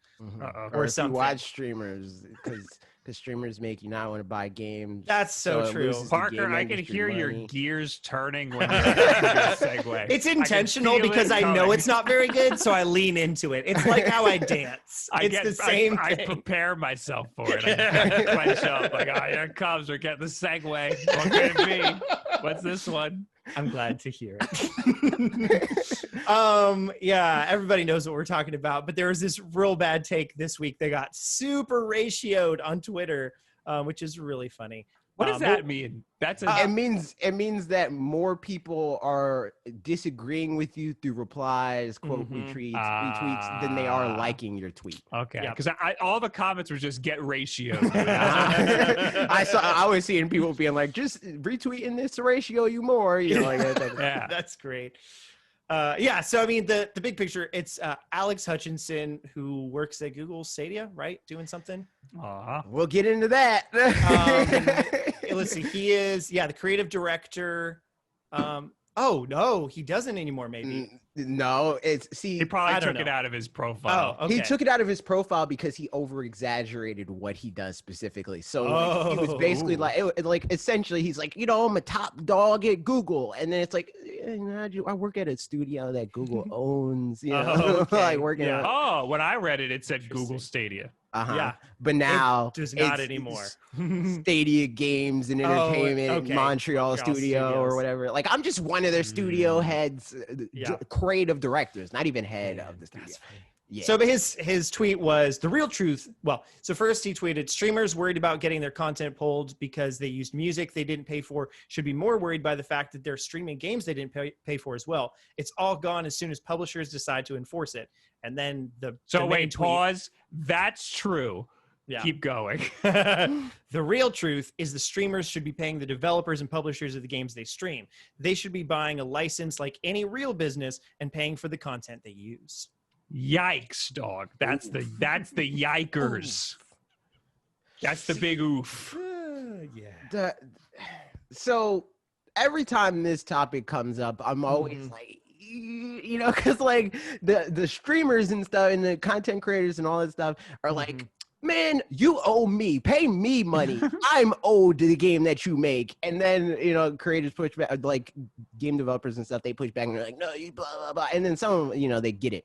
A: or
C: something.
A: You watch streamers because streamers make you not want to buy games.
C: That's so true.
B: Parker, I can hear your gears turning when you're segue.
C: It's intentional because I know it's not very good, so I lean into it. It's like how I dance. It's the same thing.
B: I prepare myself for it. I clench up like, here it comes. We're getting the segue. What could it be? What's this one?
C: I'm glad to hear it. Yeah, everybody knows what we're talking about, but there was this real bad take this week. They got super ratioed on Twitter, which is really funny.
B: What does that mean?
A: It means that more people are disagreeing with you through replies, quote retweets than they are liking your tweet.
B: Okay, because all the comments were just get ratio.
A: I was seeing people being like, just retweeting this to ratio you more. Like that.
C: Yeah, that's great. So I mean, the big picture, it's Alex Hutchinson, who works at Google Stadia, right? Doing something.
A: We'll get into that.
C: Let's see. He is, the creative director. Oh no, he doesn't anymore. Maybe
A: no.
B: He probably took it out of his profile.
C: Oh, okay.
A: He took it out of his profile because he over exaggerated what he does specifically. So he was basically like essentially he's like, I'm a top dog at Google, and then it's like, I work at a studio that Google owns. Like working.
B: Yeah. When I read it, it said Google Stadia.
C: Yeah,
A: but now
C: it does not anymore.
A: Stadia Games and Entertainment, Montreal Studios or whatever. Like I'm just one of their studio heads, creative directors, not even head of the studio. Yeah.
C: So, but his tweet was the real truth. Well, so first he tweeted, streamers worried about getting their content pulled because they used music they didn't pay for should be more worried by the fact that they're streaming games they didn't pay for as well. It's all gone as soon as publishers decide to enforce it. And then
B: pause. That's true. Yeah. Keep going.
C: The real truth is the streamers should be paying the developers and publishers of the games they stream. They should be buying a license like any real business and paying for the content they use.
B: Yikes, dog. That's the yikers. Oof. That's the big oof.
A: So every time this topic comes up, I'm always like, because like the streamers and stuff and the content creators and all that stuff are like, man, you owe me, pay me money. I'm owed the game that you make. And then, creators push back, like game developers and stuff, they push back and they're like, no, you blah, blah, blah. And then some, they get it.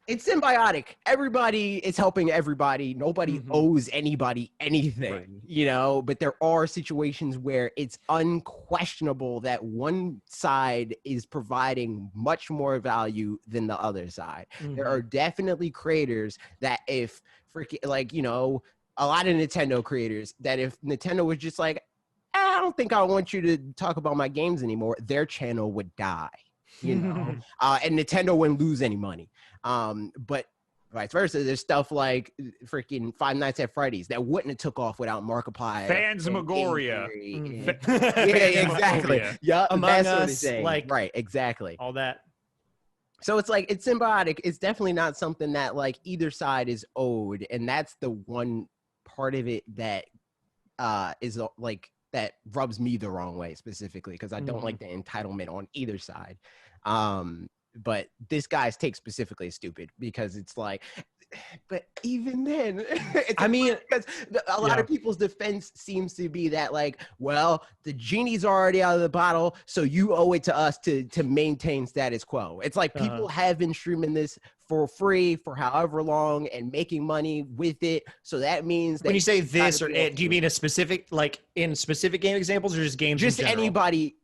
A: it's symbiotic. Everybody is helping everybody. Nobody owes anybody anything, you know, but there are situations where it's unquestionable that one side is providing much more value than the other side. There are definitely creators that if freaking, like, you know, a lot of Nintendo creators that if Nintendo was just like, I don't think I want you to talk about my games anymore, their channel would die, you know, and Nintendo wouldn't lose any money. But vice versa, there's stuff like freaking Five Nights at Freddy's that wouldn't have took off without Markiplier.
B: Phansmagoria.
A: Yeah, exactly. Yeah,
C: Among Us,
A: like right, exactly.
C: All that.
A: So it's like it's symbiotic. It's definitely not something that like either side is owed, and that's the one part of it that is like that rubs me the wrong way specifically because I don't like the entitlement on either side. But this guy's take specifically is stupid because it's like, but even then, I mean, because a lot of people's defense seems to be that like, well, the genie's already out of the bottle, so you owe it to us to maintain status quo. It's like people have been streaming this for free for however long and making money with it. So that means that
C: when you say this, or do you mean a specific, like in specific game examples, or just games?
A: Just
C: in general?
A: anybody,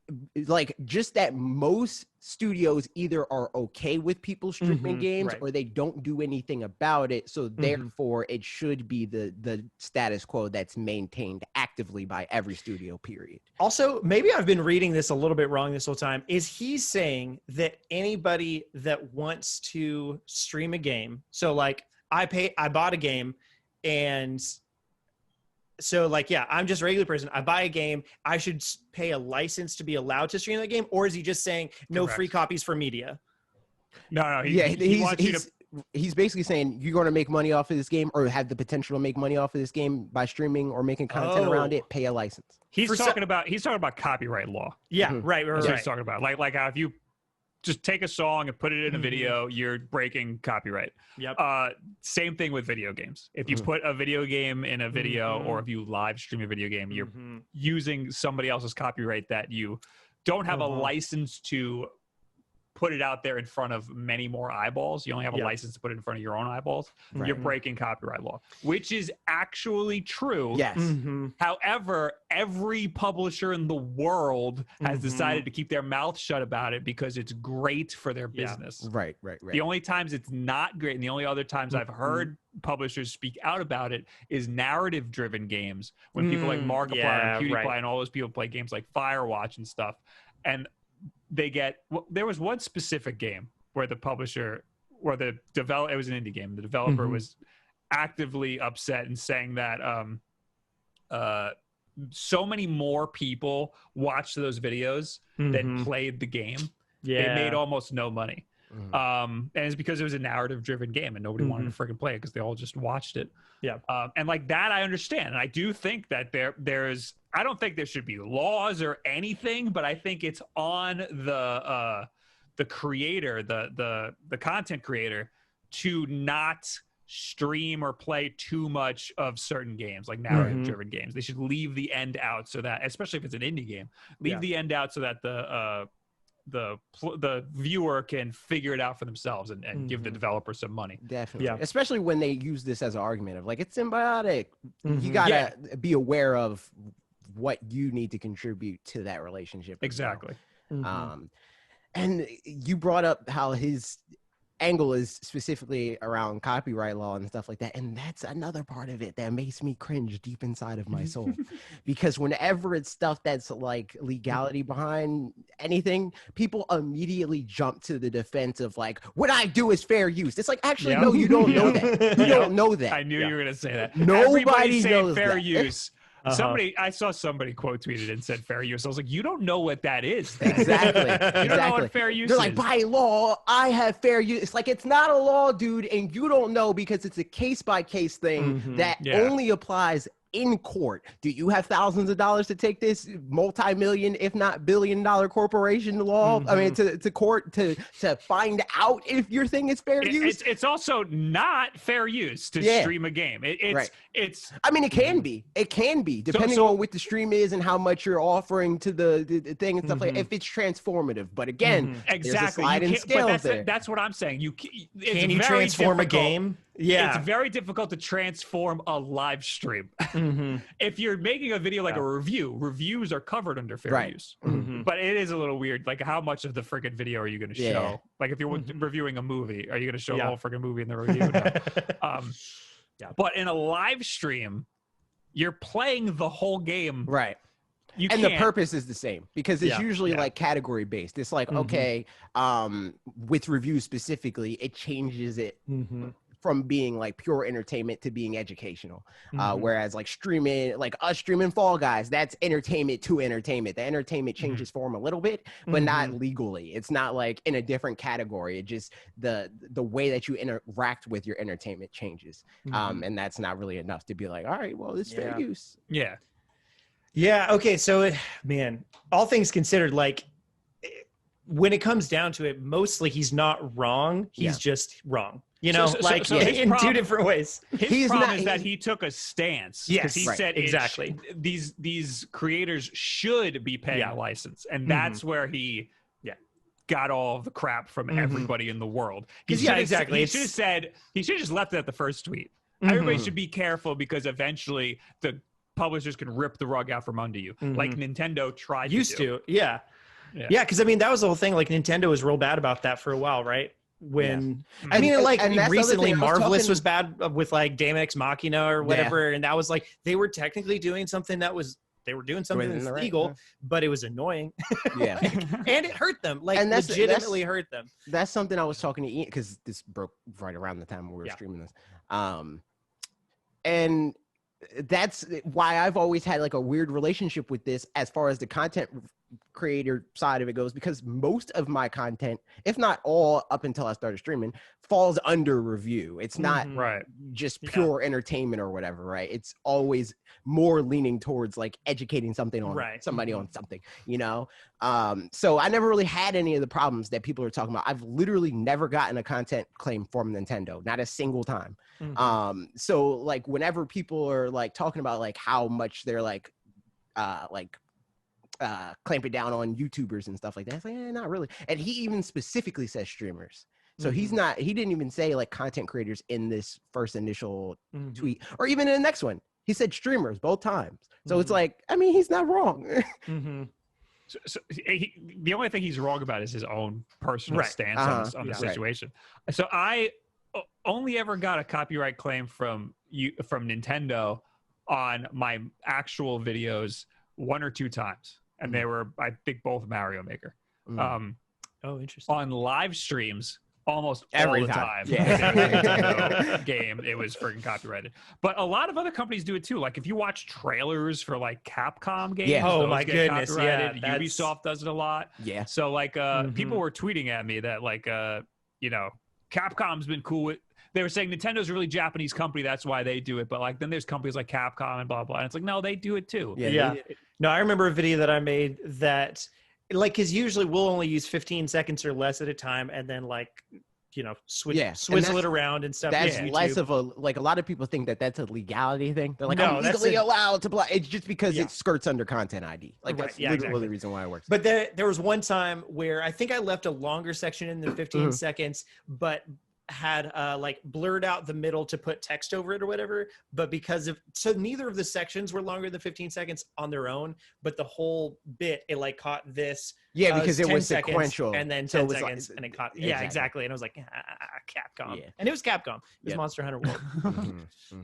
A: like just that most studios either are okay with people streaming games or they don't do anything about it. So therefore, it should be the status quo that's maintained actively by every studio. Period.
C: Also, maybe I've been reading this a little bit wrong this whole time. Is he saying that anybody that wants to stream a game, so like I bought a game, and so like, yeah, I'm just a regular person, I buy a game, I should pay a license to be allowed to stream that game? Or is he just saying no free copies for media?
B: No,
A: he's basically saying you're going to make money off of this game or have the potential to make money off of this game by streaming or making content around it, pay a license.
B: He's talking about copyright law.
C: Yeah, right.
B: That's what he's talking about. Like how if you just take a song and put it in a video, you're breaking copyright.
C: Yep.
B: Same thing with video games. If you put a video game in a video or if you live stream a video game, you're using somebody else's copyright that you don't have a license to put it out there in front of many more eyeballs. You only have a license to put it in front of your own eyeballs. Right. You're breaking copyright law, which is actually true.
A: Yes.
B: However, every publisher in the world has decided to keep their mouth shut about it because it's great for their business.
A: Right.
B: The only times it's not great and the only other times I've heard publishers speak out about it is narrative-driven games when people like Markiplier and PewDiePie and all those people play games like Firewatch and stuff. And there was one specific game where the publisher or the developer, it was an indie game, the developer was actively upset and saying that so many more people watched those videos than played the game. They made almost no money. And it's because it was a narrative driven game and nobody wanted to freaking play it because they all just watched it. And like that I understand, and I do think that there's I don't think there should be laws or anything, but I think it's on the creator, the content creator, to not stream or play too much of certain games, like narrative driven games. They should leave the end out so that, especially if it's an indie game, leave the end out so that the viewer can figure it out for themselves and give the developer some money.
A: Definitely. Especially when they use this as an argument of like, it's symbiotic. You gotta be aware of what you need to contribute to that relationship.
B: Exactly.
A: And you brought up how his angle is specifically around copyright law and stuff like that, and that's another part of it that makes me cringe deep inside of my soul. Because whenever it's stuff that's like legality behind anything, people immediately jump to the defense of like, what I do is fair use. It's like, actually no, you don't know that. You don't know that.
B: I knew you were gonna say that.
A: Nobody knows
B: fair
A: that.
B: Use. I saw somebody quote tweeted and said fair use. I was like, you don't know what that is.
A: Exactly.
B: You don't know what fair use
A: They're
B: is.
A: like, by law, I have fair use. It's like, it's not a law, dude, and you don't know because it's a case-by-case thing that only applies in court. Do you have thousands of dollars to take this multi-million, if not billion-dollar corporation to law? I mean, to court to find out if your thing is fair use?
B: It's also not fair use to stream a game. It's.
A: I mean, it can be. It can be depending on what the stream is and how much you're offering to the thing and stuff like. If it's transformative, but again,
B: exactly.
A: There's a sliding scale there.
B: That's what I'm saying.
C: Can you transform a game? Yeah,
B: it's very difficult to transform a live stream. If you're making a video like a review, reviews are covered under fair use. But it is a little weird. Like, how much of the freaking video are you going to show? Like, if you're reviewing a movie, are you going to show the whole freaking movie in the review? No. But in a live stream, you're playing the whole game.
A: Right. The purpose is the same because it's usually like category based. It's like, okay, with reviews specifically, it changes it from being like pure entertainment to being educational. Whereas like streaming, like us streaming Fall Guys, that's entertainment to entertainment. The entertainment changes form a little bit, but not legally. It's not like in a different category. It just, the way that you interact with your entertainment changes. And that's not really enough to be like, all right, well, it's fair use.
B: Yeah.
C: Yeah. Okay. So, man, all things considered, like when it comes down to it, mostly he's not wrong. He's just wrong. You know, in two different ways.
B: His problem is that he took a stance.
C: Yes,
B: he said
C: exactly.
B: These creators should be paying a license, and that's where he got all of the crap from everybody in the world.
C: Exactly.
B: He should have said. He should have just left it at the first tweet. Everybody should be careful because eventually the publishers can rip the rug out from under you, like Nintendo tried to.
C: Yeah. Because I mean, that was the whole thing. Like Nintendo was real bad about that for a while, right? When I mean, recently Marvelous was bad with like Daemon X Machina or whatever, and that was like they were technically doing something that's legal, but it was annoying. And it hurt them, like legitimately hurt them.
A: That's something I was talking to Ian, because this broke right around the time we were streaming this, and that's why I've always had like a weird relationship with this as far as the content creator side of it goes, because most of my content, if not all up until I started streaming, falls under review. It's not just pure entertainment or whatever, right? It's always more leaning towards like educating something on somebody on something, you know? So I never really had any of the problems that people are talking about. I've literally never gotten a content claim from Nintendo, not a single time. So like whenever people are like talking about like how much they're like clamping down on YouTubers and stuff like that, it's like, not really. And he even specifically says streamers. So he didn't even say like content creators in this first initial tweet, or even in the next one. He said streamers both times. So it's like, I mean, he's not wrong.
B: So the only thing he's wrong about is his own personal stance on the situation. So I only ever got a copyright claim from Nintendo on my actual videos 1 or 2 times. And they were, I think, both Mario Maker.
C: Interesting.
B: On live streams, almost
A: every
B: all the time. Nintendo game, it was freaking copyrighted. But a lot of other companies do it too. Like if you watch trailers for like Capcom games,
C: oh my goodness,
B: Ubisoft does it a lot. So like people were tweeting at me that like Capcom's been cool with. They were saying Nintendo's a really Japanese company, that's why they do it. But like then there's companies like Capcom and blah blah. And it's like no, they do it too.
C: No, I remember a video that I made that, like, because usually we'll only use 15 seconds or less at a time, and then like, swizzle it around and stuff.
A: That's less of a, like, a lot of people think that that's a legality thing. They're like, no, I'm legally allowed to play. It's just because it skirts under content ID. Like that's literally the reason why it works.
C: But there was one time where I think I left a longer section in the 15 seconds, but had like blurred out the middle to put text over it or whatever, but so neither of the sections were longer than 15 seconds on their own, but the whole bit, it like caught this
A: because it was sequential
C: and then 10 seconds and it caught exactly. And I was like, Capcom. And it was Capcom. It was Monster Hunter World.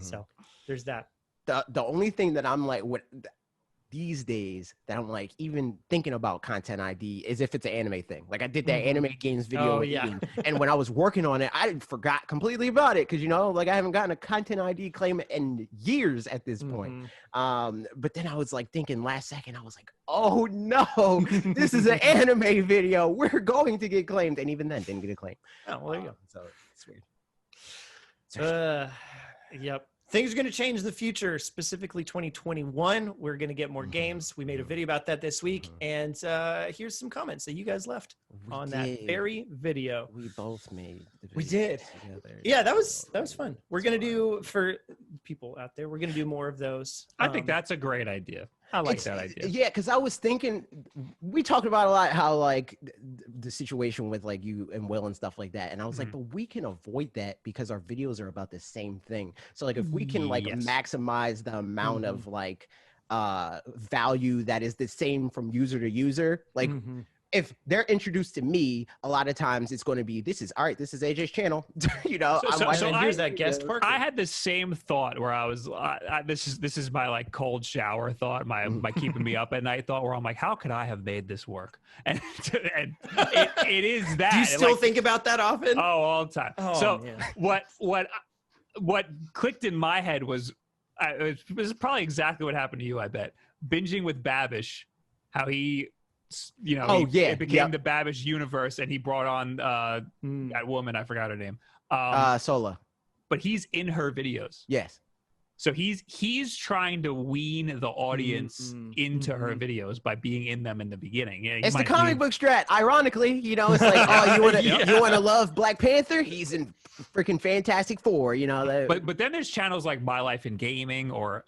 C: So there's that.
A: The only thing that I'm like, what these days that I'm like even thinking about content ID is if it's an anime thing. Like I did that anime games video with Ian, and when I was working on it, I forgot completely about it because like I haven't gotten a content ID claim in years at this point. But then I was like thinking last second, I was like, oh no, this is an anime video. We're going to get claimed, and even then didn't get a claim.
C: Oh, well, there you go.
A: So it's weird.
C: Yep. things are going to change in the future, specifically 2021. We're going to get more games. We made a video about that this week. And here's some comments that you guys left on that very video.
A: We both made the video.
C: We did. Together. Yeah, that was fun. We're going to do, for people out there, we're going to do more of those.
B: I think that's a great idea. I like that idea.
A: Yeah, because I was thinking, we talked about a lot how like the situation with like you and Will and stuff like that, and I was like, but we can avoid that because our videos are about the same thing. So like if we can like maximize the amount of like value that is the same from user to user, like if they're introduced to me, a lot of times it's going to be, this is AJ's channel. You know,
C: here's that guest part.
B: I had the same thought where I was, this is my like cold shower thought, my keeping me up at night thought, where I'm like, how could I have made this work? And it is that.
C: Do you still think about that often?
B: Oh, all the time. Oh, so what clicked in my head was, it was probably exactly what happened to you, I bet. Binging with Babish, how he, you know, it became the Babish universe, and he brought on that woman, I forgot her name,
A: Sola,
B: but he's in her videos.
A: Yes.
B: So he's trying to wean the audience into her videos by being in them in the beginning. Yeah,
A: it's the comic book strat. Ironically, you know, it's like, oh, you want to love Black Panther? He's in freaking Fantastic Four. You know.
B: But then there's channels like My Life in Gaming, or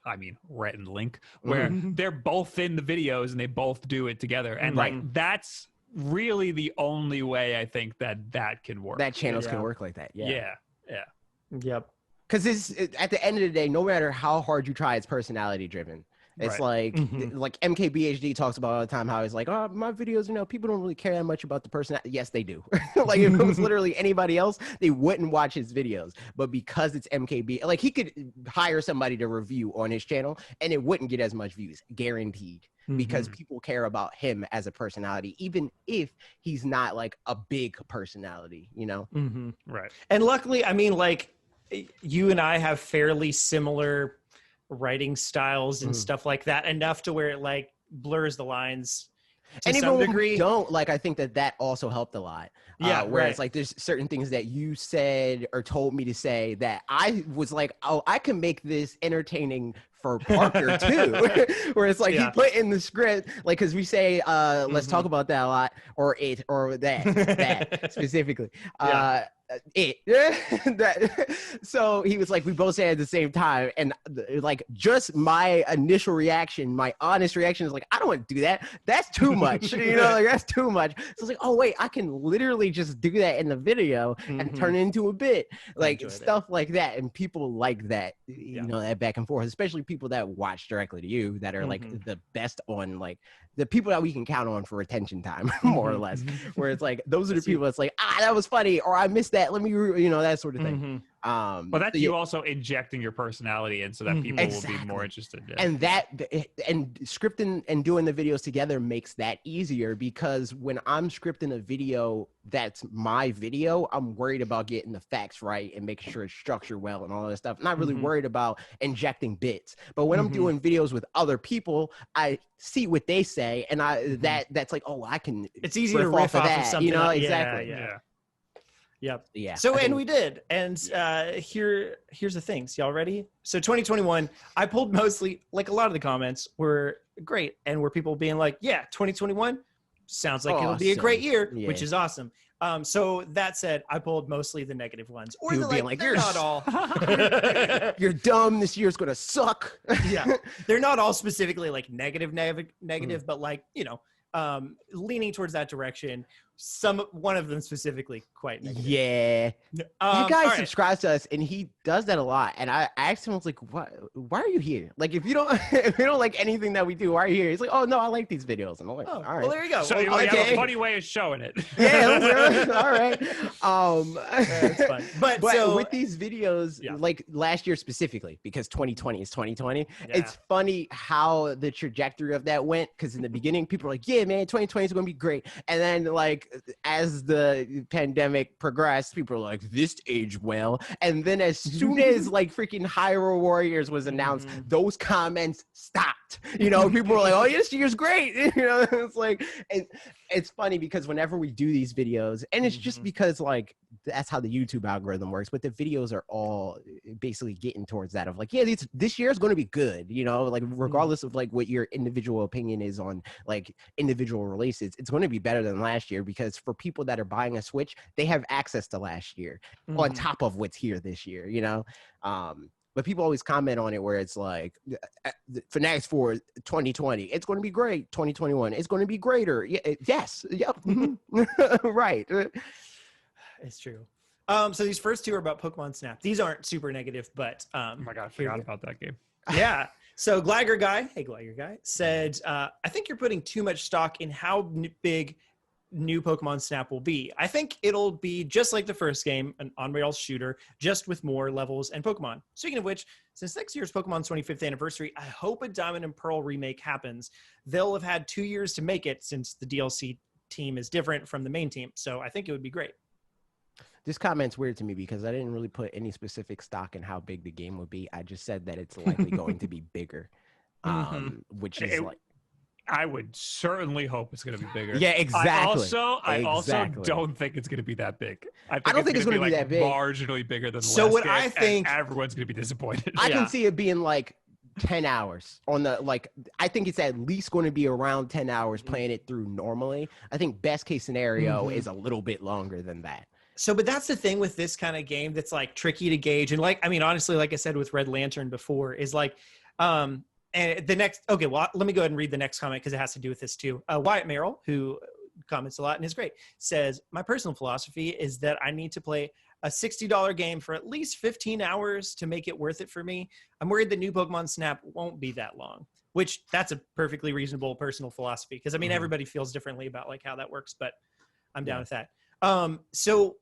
B: Rhett and Link, where they're both in the videos and they both do it together, and like that's really the only way I think that can work.
A: That channels can work like that.
B: Yeah.
C: Yep.
A: Because at the end of the day, no matter how hard you try, it's personality driven. It's like MKBHD talks about all the time how he's like, oh, my videos, you know, people don't really care that much about the personality. Yes, they do. Like if it was literally anybody else, they wouldn't watch his videos. But because it's MKB, like he could hire somebody to review on his channel and it wouldn't get as much views, guaranteed. Because people care about him as a personality, even if he's not like a big personality, you know?
B: Right.
C: And luckily, I mean, like, you and I have fairly similar writing styles and stuff like that, enough to where it like blurs the lines to some degree.
A: When we don't, like, I think that also helped a lot.
C: Yeah,
A: where it's like there's certain things that you said or told me to say that I was like, oh, I can make this entertaining for Parker too. Where it's like he put in the script, like, because we say let's talk about that a lot, or that specifically. So he was like, we both say it at the same time, and like just my initial reaction, my honest reaction is like, I don't want to do that. That's too much. You know, like that's too much. So it's like, oh wait, I can literally just do that in the video and turn it into a bit, like stuff like that. And people like that, you know, that back and forth, especially people that watch directly to you, that are like the best on, like the people that we can count on for attention time, more or less. Where it's like those are the people that's like, that was funny, or I missed that. Let me, you know, that sort of thing.
B: But that's you also injecting your personality in so that people will be more interested. Yeah.
A: And and scripting and doing the videos together makes that easier, because when I'm scripting a video that's my video, I'm worried about getting the facts right and making sure it's structured well and all that stuff. I'm not really worried about injecting bits. But when I'm doing videos with other people, I see what they say, and that's like, oh, I can.
C: It's easy to riff off of something.
A: You know, exactly.
C: Yep.
A: Yeah.
C: So, and we did. And here's the things. Y'all ready? So 2021, I pulled mostly, like a lot of the comments were great. And were people being like, yeah, 2021 sounds like it'll be a great year, which is awesome. So that said, I pulled mostly the negative ones. Or
A: people being
C: like, they're not all.
A: You're dumb. This year's going to suck.
C: Yeah. They're not all specifically like negative, but like, you know, leaning towards that direction. One of them specifically quite negative.
A: Yeah. That guy subscribes to us, and he does that a lot. And I asked him, I was like, why are you here? Like, if you don't like anything that we do, why are you here? He's like, oh no, I like these videos. And I'm like, all right.
C: Well, there you go.
B: So you have a funny way of showing it.
A: Yeah, all right.
C: That's fun. But so,
A: with these videos, like last year specifically, because 2020 is 2020, it's funny how the trajectory of that went. Because in the beginning, people were like, yeah, man, 2020 is going to be great. And then like, as the pandemic progressed, people were like, this aged well. And then as soon as like freaking Hyrule Warriors was announced, those comments stopped. You know, people were like, oh, this year's great. You know, it's like, and It's funny because whenever we do these videos, and it's just because like that's how the YouTube algorithm works, but the videos are all basically getting towards that of like, yeah, this year is going to be good, you know, like regardless of like what your individual opinion is on like individual releases, it's going to be better than last year because for people that are buying a Switch, they have access to last year on top of what's here this year, you know. But people always comment on it where it's like, Fanatics 4 2020, it's going to be great. 2021, it's going to be greater. Yes. Yep. Right.
C: It's true. So these first two are about Pokemon Snap. These aren't super negative, but
B: oh my God, I forgot about that game.
C: Yeah. So Gliger Guy, said, I think you're putting too much stock in how big new Pokemon Snap will be. I think it'll be just like the first game, an on-rails shooter, just with more levels and Pokemon. Speaking of which, since next year's Pokemon's 25th anniversary, I hope a Diamond and Pearl remake happens. They'll have had 2 years to make it since the DLC team is different from the main team. So I think it would be great.
A: This comment's weird to me because I didn't really put any specific stock in how big the game would be. I just said that it's likely going to be bigger, which is like,
B: I would certainly hope it's going to be bigger.
A: Yeah, exactly.
B: I also don't think it's going to be that big.
A: I don't think it's going to be that big.
B: Marginally bigger than the
C: so
B: last
C: what
B: game,
C: I think
B: everyone's going to be disappointed.
A: I can see it being like 10 hours on the, like, I think it's at least going to be around 10 hours playing it through normally. I think best case scenario is a little bit longer than that.
C: So, but that's the thing with this kind of game that's like tricky to gauge. And like, I mean, honestly, like I said with Red Lantern before, is like, and the next, okay, well, let me go ahead and read the next comment because it has to do with this too. Wyatt Merrill, who comments a lot and is great, says, my personal philosophy is that I need to play a $60 game for at least 15 hours to make it worth it for me. I'm worried that new Pokemon Snap won't be that long, which that's a perfectly reasonable personal philosophy. Because I mean, everybody feels differently about like how that works, but I'm down with that. So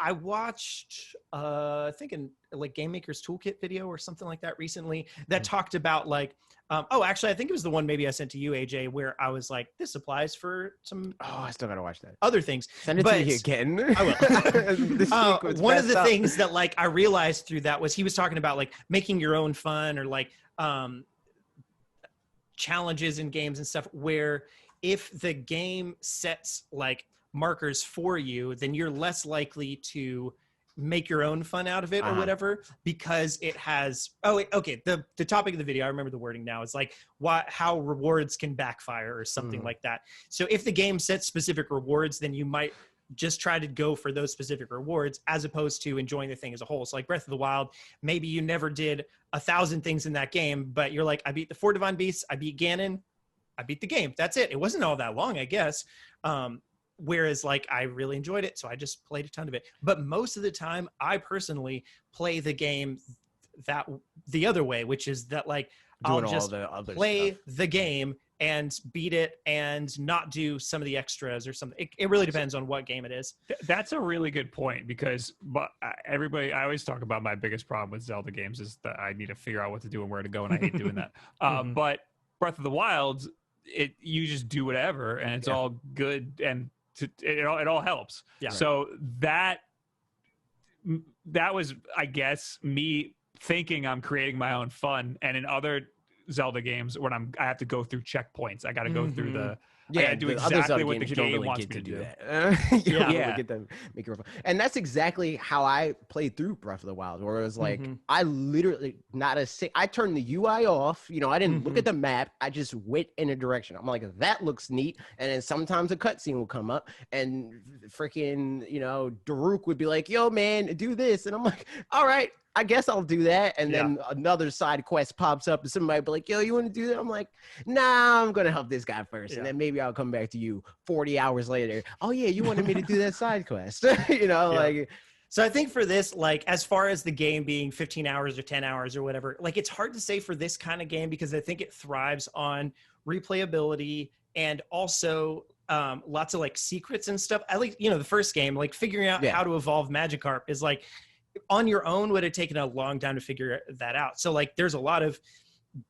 C: I watched, I think in like Game Maker's Toolkit video or something like that recently that talked about like, actually, I think it was the one maybe I sent to you, AJ, where I was like, this applies for some.
A: Oh, I still got to watch that.
C: Other things.
A: Send it to me again.
C: I will. One of the things that like I realized through that was he was talking about like making your own fun or like challenges in games and stuff where if the game sets like markers for you, then you're less likely to make your own fun out of it or whatever, because it has, the topic of the video, I remember the wording now, is like how rewards can backfire or something like that. So if the game sets specific rewards, then you might just try to go for those specific rewards as opposed to enjoying the thing as a whole. So like Breath of the Wild, maybe you never did 1,000 things in that game, but you're like, I beat the 4 Divine Beasts, I beat Ganon, I beat the game. That's it. It wasn't all that long, I guess. Whereas like I really enjoyed it, so I just played a ton of it. But most of the time, I personally play the game that the other way, which is that like I'll just play the game and beat it and not do some of the extras or something. It really depends on what game it is.
B: That's a really good point because everybody, I always talk about my biggest problem with Zelda games is that I need to figure out what to do and where to go, and I hate doing that. But Breath of the Wild, you just do whatever and it's all good and it all helps. Yeah. So that was, I guess, me thinking I'm creating my own fun. And in other Zelda games, when I have to go through checkpoints, I got to go through the. I gotta do exactly what the game wants me to do.
A: You don't really get to make it fun. And that's exactly how I played through Breath of the Wild, where it was like I literally I turned the UI off. You know, I didn't look at the map. I just went in a direction. I'm like, that looks neat. And then sometimes a cutscene will come up, and freaking, you know, Daruk would be like, "Yo, man, do this," and I'm like, "All right, I guess I'll do that." And then another side quest pops up and somebody be like, "Yo, you want to do that?" I'm like, "Nah, I'm going to help this guy first. And then maybe I'll come back to you 40 hours later. "Oh yeah, you wanted me to do that side quest." You know, like.
C: So I think for this, like, as far as the game being 15 hours or 10 hours or whatever, like, it's hard to say for this kind of game because I think it thrives on replayability and also lots of like secrets and stuff. At least, you know, the first game, like figuring out how to evolve Magikarp is like, on your own would have taken a long time to figure that out. So like there's a lot of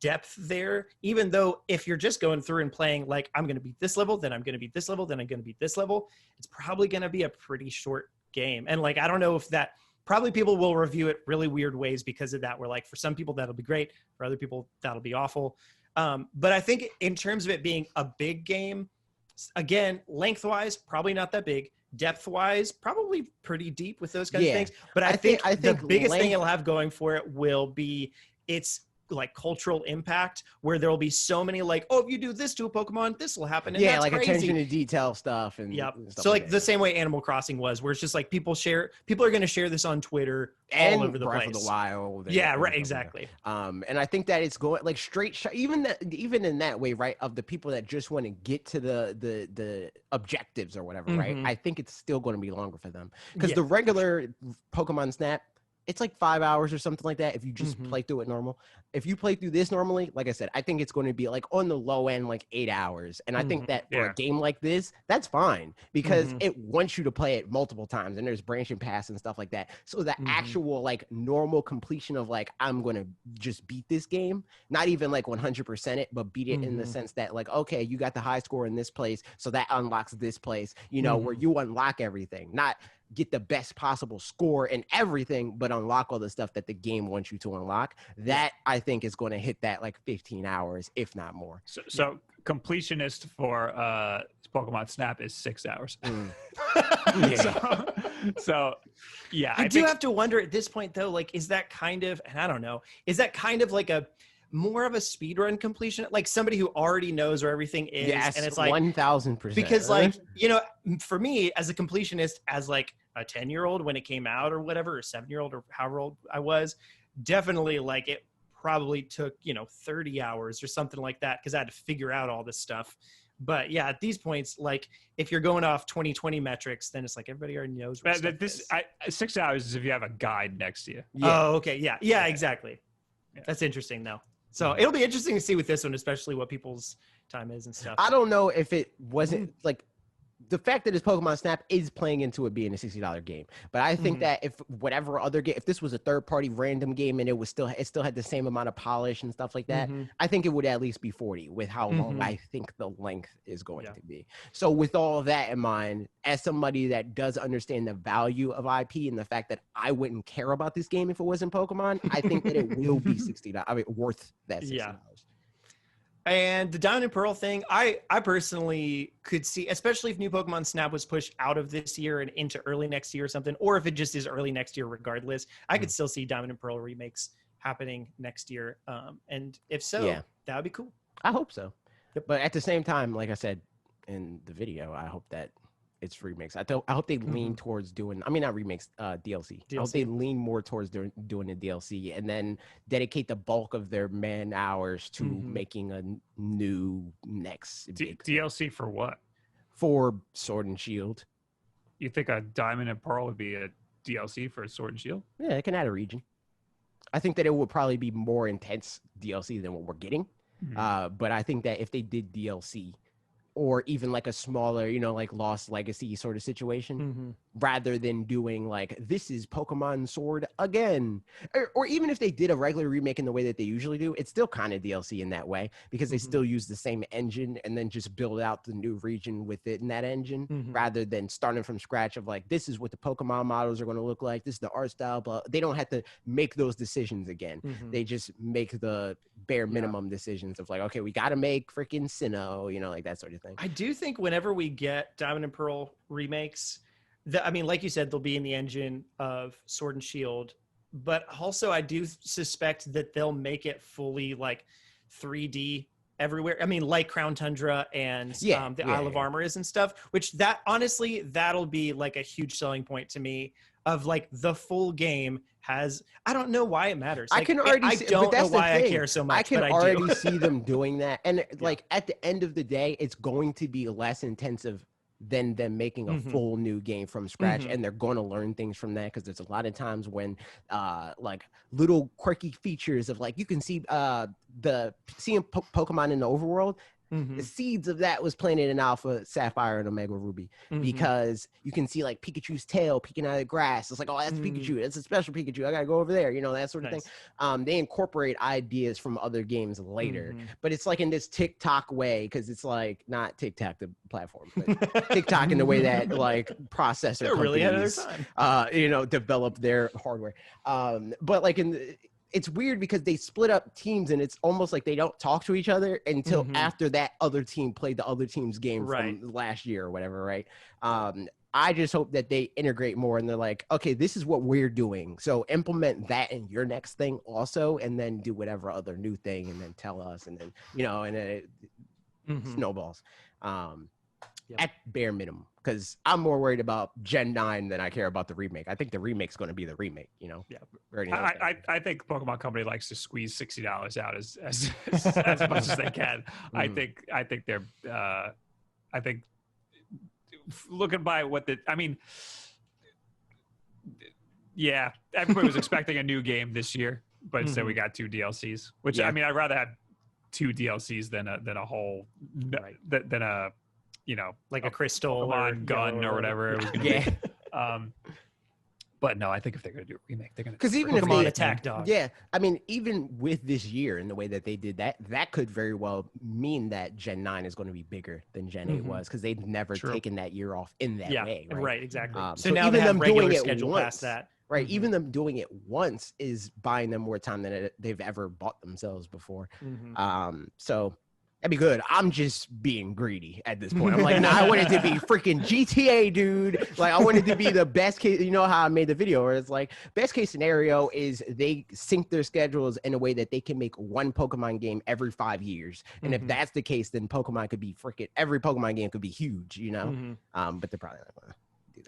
C: depth there, even though if you're just going through and playing like I'm going to beat this level, then I'm going to beat this level, then I'm going to beat this level, it's probably going to be a pretty short game. And like I don't know if that, probably people will review it really weird ways because of that, where like for some people that'll be great, for other people that'll be awful. But I think in terms of it being a big game, again, lengthwise, probably not that big. Depth-wise, probably pretty deep with those kinds of things. But I think the biggest thing it'll have going for it will be its like cultural impact, where there will be so many like, oh, if you do this to a Pokemon, this will happen. And that's like crazy.
A: Attention to detail stuff. And stuff
C: so like the same way Animal Crossing was, where it's just like people are going to share this on Twitter all over the
A: Breath
C: place.
A: of the Wild.
C: Right, exactly.
A: And I think that it's going like straight shot, even in that way, right? Of the people that just want to get to the objectives or whatever, right? I think it's still going to be longer for them, because the regular Pokemon Snap, it's like 5 hours or something like that if you just play through it normal. If you play through this normally, like I said, I think it's going to be like on the low end, like 8 hours. And I think that for a game like this, that's fine, because it wants you to play it multiple times, and there's branching paths and stuff like that. So the actual like normal completion of like, I'm going to just beat this game, not even like 100% it, but beat it in the sense that like, okay, you got the high score in this place, so that unlocks this place, you know, where you unlock everything, not get the best possible score and everything, but unlock all the stuff that the game wants you to unlock. That I think is going to hit that like 15 hours, if not more.
B: So completionist for Pokemon Snap is 6 hours. So yeah,
C: I do have to wonder at this point though, like, is that kind of, and I don't know, is that kind of like a more of a speedrun completion, like somebody who already knows where everything is?
A: Yes,
C: and it's like
A: 1000%.
C: Because like, you know, for me as a completionist, as like a 10-year-old when it came out or whatever, or 7-year-old or however old I was, definitely like it probably took, 30 hours or something like that, because I had to figure out all this stuff. But yeah, at these points, like if you're going off 2020 metrics, then it's like everybody already knows where stuff is.
B: 6 hours is if you have a guide next to you.
C: Oh, okay. Yeah, exactly. Yeah. That's interesting though. So it'll be interesting to see with this one, especially what people's time is and stuff.
A: I don't know if it wasn't like the fact that it's Pokemon Snap is playing into it being a $60 game. But I think that if whatever other game, if this was a third-party random game and it still had the same amount of polish and stuff like that, I think it would at least be 40 with how long I think the length is going to be. So with all of that in mind, as somebody that does understand the value of IP and the fact that I wouldn't care about this game if it wasn't Pokemon, I think that it will be $60. I mean, worth that $60.
C: Yeah. And the Diamond and Pearl thing, I personally could see, especially if new Pokemon Snap was pushed out of this year and into early next year or something, or if it just is early next year regardless, I could still see Diamond and Pearl remakes happening next year. And if so, that would be cool.
A: I hope so. Yep. But at the same time, like I said in the video, I hope that it's remakes. I hope they lean towards doing, I mean, not remakes, DLC. I hope they lean more towards doing the DLC and then dedicate the bulk of their man hours to making a new next
B: DLC for what?
A: For Sword and Shield.
B: You think a Diamond and Pearl would be a DLC for Sword and Shield?
A: Yeah, it can add a region. I think that it would probably be more intense DLC than what we're getting. But I think that if they did DLC, or even like a smaller, like Lost Legacy sort of situation, rather than doing like, this is Pokemon Sword again. Or even if they did a regular remake in the way that they usually do, it's still kind of DLC in that way, because they still use the same engine and then just build out the new region within that engine, rather than starting from scratch of like, this is what the Pokemon models are going to look like, this is the art style, but they don't have to make those decisions again. They just make the bare minimum decisions of like, okay, we got to make freaking Sinnoh, like that sort of thing.
C: I do think whenever we get Diamond and Pearl remakes, I mean, like you said, they'll be in the engine of Sword and Shield, but also I do suspect that they'll make it fully like 3D everywhere. I mean, like Crown Tundra and the Isle of Armor is and stuff, which honestly, that'll be like a huge selling point to me of like the full game has, I don't know why it matters. Like,
A: I can already
C: I don't know why I care so much.
A: I can
C: but
A: already see them doing that. And like at the end of the day, it's going to be less intensive than them making a full new game from scratch. And they're going to learn things from that, because there's a lot of times when like little quirky features of like, you can see seeing Pokemon in the overworld. The seeds of that was planted in Alpha Sapphire and Omega Ruby, because you can see like Pikachu's tail peeking out of the grass. It's like, oh, that's Pikachu. That's a special Pikachu. I gotta go over there. That sort of thing. They incorporate ideas from other games later, but it's like in this TikTok way, because it's like not TikTok the platform, but TikTok in the way that like processor companies,
C: really ahead of their time.
A: Develop their hardware. But like it's weird because they split up teams and it's almost like they don't talk to each other until after that other team played the other team's game from last year or whatever, right? I just hope that they integrate more and they're like, okay, this is what we're doing. So implement that in your next thing also, and then do whatever other new thing and then tell us, and then, and then it snowballs. At bare minimum, because I'm more worried about Gen 9 than I care about the remake. I think the remake's going to be the remake, Yeah.
B: I think Pokemon Company likes to squeeze $60 out as much as they can. I think they're I think looking by what everybody was expecting a new game this year, but instead we got 2 DLCs, which I'd rather have 2 DLCs than a whole than a
C: like a crystal
B: Pokemon or gun or whatever it was going to be. But no, I think if they're going to do a remake, they're going to,
A: because even
C: Pokemon
A: if they
C: Attack Dog.
A: Even with this year and the way that they did that could very well mean that Gen 9 is going to be bigger than Gen 8 was, because they've never taken that year off in that way.
C: Right, exactly.
A: So
C: now
A: even
C: they have
A: them
C: regular
A: doing it
C: schedule
A: once,
C: past that.
A: Right, even them doing it once is buying them more time than they've ever bought themselves before. So that'd be good. I'm just being greedy at this point. I'm like, I want it to be freaking GTA, dude. Like, I want it to be the best case. You know how I made the video where it's like, best case scenario is they sync their schedules in a way that they can make one Pokemon game every 5 years. And if that's the case, then Pokemon could be every Pokemon game could be huge, But they're probably not going to do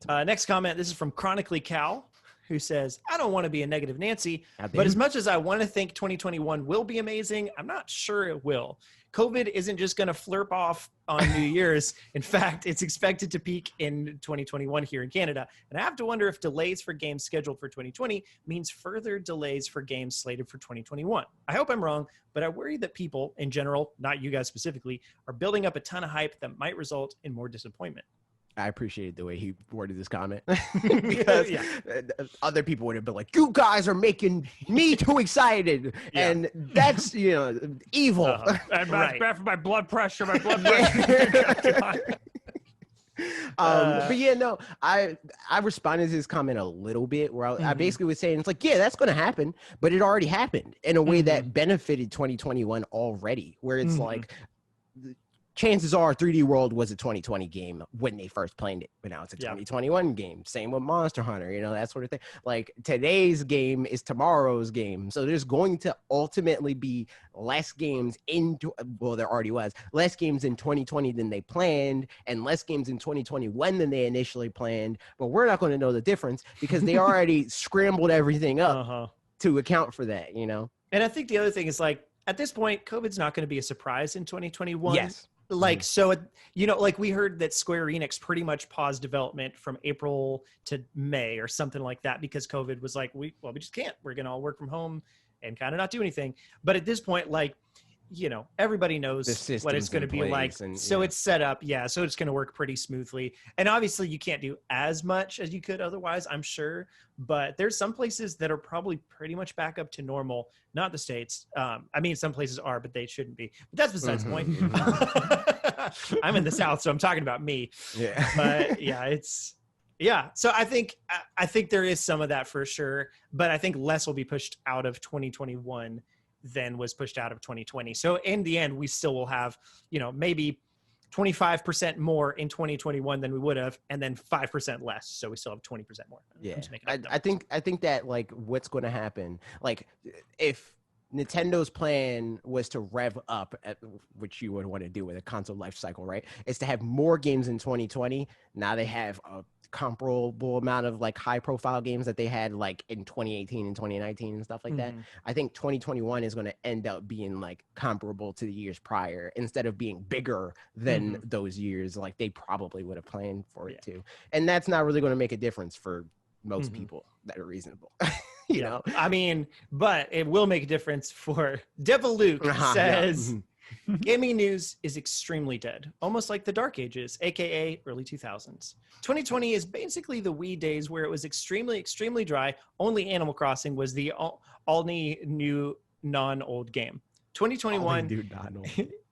A: that.
C: Next comment. This is from Chronically Cal, who says, I don't want to be a negative Nancy, but as much as I want to think 2021 will be amazing, I'm not sure it will. COVID isn't just going to flirp off on New Year's. In fact, it's expected to peak in 2021 here in Canada. And I have to wonder if delays for games scheduled for 2020 means further delays for games slated for 2021. I hope I'm wrong, but I worry that people in general, not you guys specifically, are building up a ton of hype that might result in more disappointment.
A: I appreciated the way he worded this comment because other people would have been like, you guys are making me too excited. And that's, evil.
B: And that's bad for my blood pressure. But
A: I responded to his comment a little bit where I basically was saying, it's like, that's going to happen, but it already happened in a way that benefited 2021 already, where it's like, chances are 3D World was a 2020 game when they first played it, but now it's a 2021 game. Same with Monster Hunter, that sort of thing. Like, today's game is tomorrow's game. So there's going to ultimately be less games there already was less games in 2020 than they planned, and less games in 2021 than they initially planned. But we're not going to know the difference because they already scrambled everything up to account for that, And
C: I think the other thing is, like, at this point, COVID's not going to be a surprise in 2021.
A: Yes.
C: Like, so, like we heard that Square Enix pretty much paused development from April to May or something like that because COVID was like, we just can't. We're going to all work from home and kind of not do anything. But at this point, like, everybody knows what it's going to be like. So it's set up. So it's going to work pretty smoothly. And obviously you can't do as much as you could otherwise, I'm sure. But there's some places that are probably pretty much back up to normal. Not the States. Some places are, but they shouldn't be. But that's besides the point. I'm in the South, so I'm talking about me.
A: Yeah.
C: But so I think there is some of that for sure. But I think less will be pushed out of 2021 than was pushed out of 2020. So in the end, we still will have, maybe 25% more in 2021 than we would have, and then 5% less. So we still have 20% more.
A: Yeah. I think that, like, what's going to happen, like, if Nintendo's plan was to rev up, which you would want to do with a console life cycle, right, is to have more games in 2020. Now they have a comparable amount of, like, high profile games that they had, like, in 2018 and 2019 and stuff like that. I think 2021 is going to end up being, like, comparable to the years prior instead of being bigger than those years, like they probably would have planned for it to. And that's not really going to make a difference for most people that are reasonable. you know,
C: but it will make a difference for Devil Luke says gaming news is extremely dead, almost like the Dark Ages, aka early 2000s. 2020 is basically the Wii days where it was extremely dry. Only Animal Crossing was the only new non-old game. 2021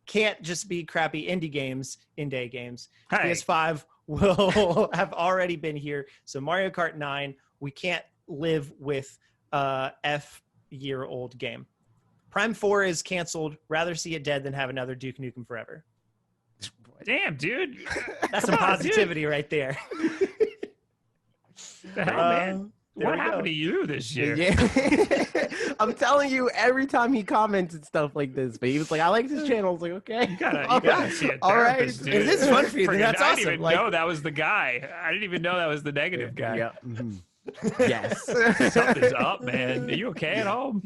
C: can't just be crappy indie games. PS5 will have already been here. So Mario Kart 9, we can't live with F-year-old game. Prime 4 is canceled. Rather see it dead than have another Duke Nukem Forever.
B: Damn, dude.
C: That's some positivity right there.
B: The hell, man? What happened to you this year?
A: Yeah. I'm telling you, every time he commented stuff like this, but he was like, I like this channel. I was like, okay.
B: You gotta see a therapist,
A: all right.
B: dude.
C: If this is fun for you, then that's
B: I
C: awesome.
B: didn't even know that was the guy. I didn't even know that was the negative guy.
A: Yeah. Mm-hmm. Yes.
B: Something's up, man. Are you okay at home?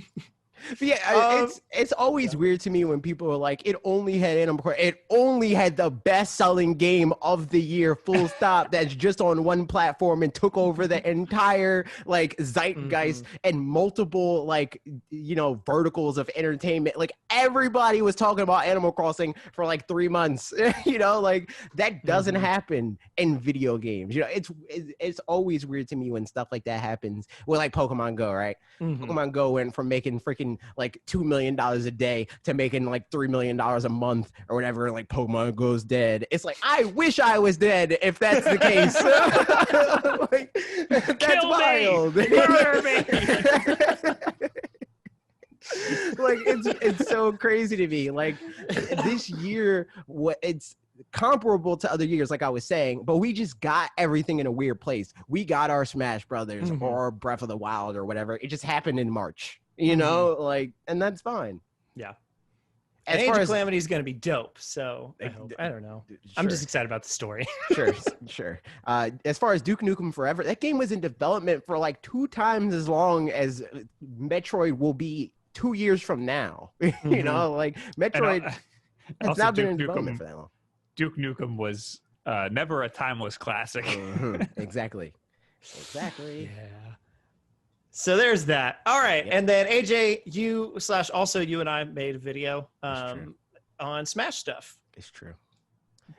A: But yeah, it's always weird to me when people are like, it only had Animal Crossing. It only had the best-selling game of the year, full stop, that's just on one platform and took over the entire, like, zeitgeist and multiple, like, you know, verticals of entertainment. Like, everybody was talking about Animal Crossing for, like, 3 months. You know, like, that doesn't happen in video games. You know, it's always weird to me when stuff like that happens. With, like, Pokemon Go, right? Pokemon Go went from making freaking like $2 million a day to making like $3 million a month or whatever. Like Pokemon Go's dead. It's like, I wish I was dead if that's the case. Like, that's
B: Kill
A: wild.
B: Me. Murder me.
A: Like it's so crazy to me. Like this year, it's comparable to other years, like I was saying, but we just got everything in a weird place. We got our Smash Brothers or Breath of the Wild or whatever. It just happened in March. You know, like, and that's fine.
C: Yeah.
A: As
C: Age
A: far
C: of
A: as
C: Calamity is going to be dope. So I don't know.
A: Sure.
C: I'm just excited about the story.
A: Sure. As far as Duke Nukem Forever, that game was in development for like 2 times as long as Metroid will be 2 years from now. You know, like Metroid has not been in development for that long.
B: Duke Nukem was never a timeless classic.
A: Exactly.
B: Yeah.
C: So there's that. All right. Yeah. And then AJ, you and I made a video on Smash stuff.
A: It's true.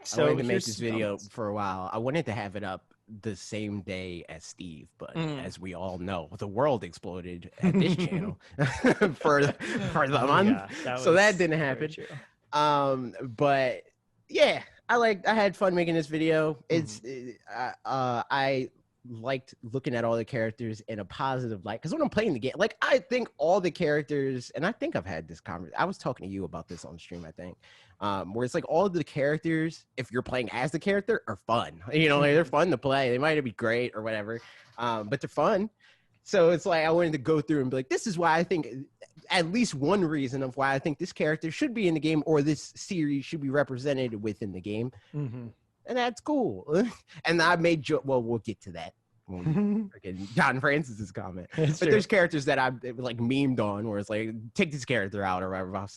C: So
A: I wanted to make this video for a while. I wanted to have it up the same day as Steve, but as we all know, the world exploded at this channel for the month. Yeah, so that didn't happen. But yeah, I had fun making this video. I liked looking at all the characters in a positive light, because when I'm playing the game, like, I think all the characters, and I think I've had this conversation, I was talking to you about this on stream, I think, where it's like all of the characters, if you're playing as the character, are fun. You know, like, they're fun to play. They might not be great or whatever, but they're fun. So it's like I wanted to go through and be like, this is why I think, at least one reason of why I think this character should be in the game, or this series should be represented within the game. And that's cool. And I made well, we'll get to that when John Francis's comment. But there's characters that I like memed on, where it's like, take this character out or whatever.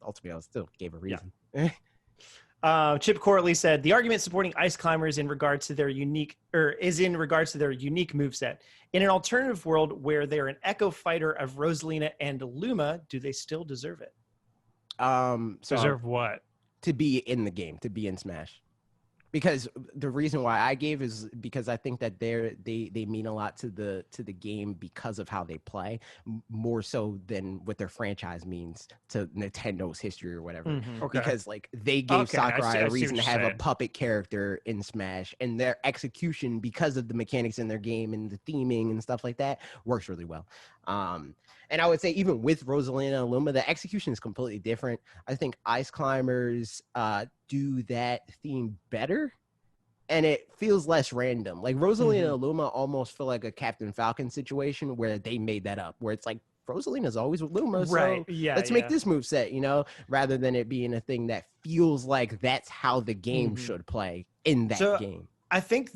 A: Ultimately, I still gave a reason.
C: Yeah. Chip Corley said the argument supporting Ice Climbers in regards to their unique moveset. In an alternative world where they're an echo fighter of Rosalina and Luma, do they still deserve it?
B: Deserve what?
A: To be in the game, to be in Smash. Because the reason why I gave is because I think that they mean a lot to the game because of how they play, more so than what their franchise means to Nintendo's history or whatever. Okay. Because like they gave Sakurai a reason to have a puppet character in Smash, and their execution, because of the mechanics in their game and the theming and stuff like that, works really well. And I would say even with Rosalina and Luma, the execution is completely different. I think Ice Climbers do that theme better, and it feels less random. Like Rosalina and Luma almost feel like a Captain Falcon situation where they made that up, where it's like Rosalina's always with Luma, so let's make this moveset, you know, rather than it being a thing that feels like that's how the game should play in that game.
C: I think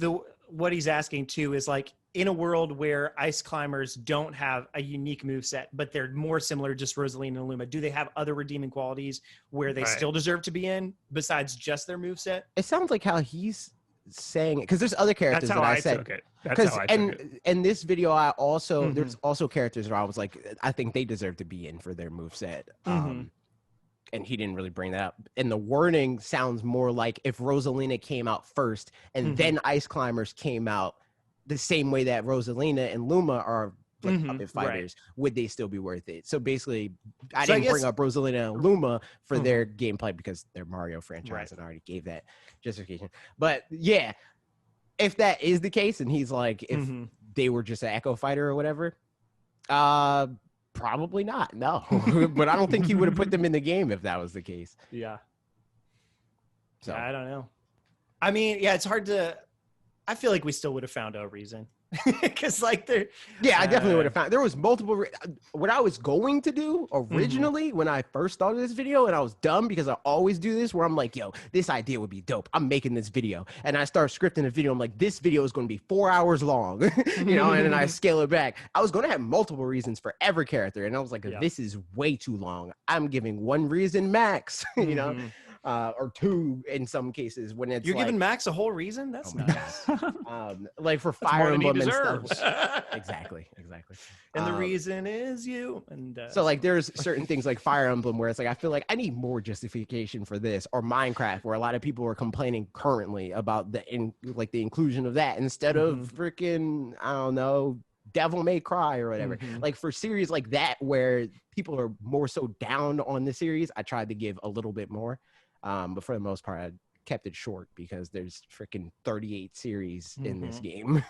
C: what he's asking too is like, in a world where Ice Climbers don't have a unique moveset, but they're more similar to just Rosalina and Luma, do they have other redeeming qualities where they still deserve to be in besides just their moveset?
A: It sounds like how he's saying it, because there's other characters that I said.
B: That's how I took it.
A: In this video, I also there's also characters where I was like, I think they deserve to be in for their moveset. And he didn't really bring that up. And the wording sounds more like if Rosalina came out first and then Ice Climbers came out the same way that Rosalina and Luma are like puppet fighters, would they still be worth it? So basically, I didn't bring up Rosalina and Luma for their gameplay because they're Mario franchise, and I already gave that justification. But yeah, if that is the case, and he's like, if they were just an echo fighter or whatever, Probably not. No, but I don't think he would have put them in the game if that was the case.
C: Yeah.
A: So
C: I don't know. I mean, yeah, it's hard to. I feel like we still would have found a reason. Because like there,
A: yeah, I definitely would have found. There was multiple. What I was going to do originally when I first started this video, and I was dumb because I always do this, where I'm like, "Yo, this idea would be dope. I'm making this video," and I start scripting a video. I'm like, "This video is going to be 4 hours long," and then I scale it back. I was going to have multiple reasons for every character, and I was like, "This is way too long. I'm giving one reason max," or two in some cases when it's
C: you're giving Max a whole reason. That's nice.
A: Like for Fire Emblem and stuff. Exactly.
C: And the reason is you. And
A: so like there's certain things like Fire Emblem where it's like I feel like I need more justification for this, or Minecraft where a lot of people are complaining currently about the inclusion of that instead of freaking I don't know Devil May Cry or whatever. Like for series like that where people are more so down on the series, I tried to give a little bit more. But for the most part, I kept it short because there's freaking 38 series in this game.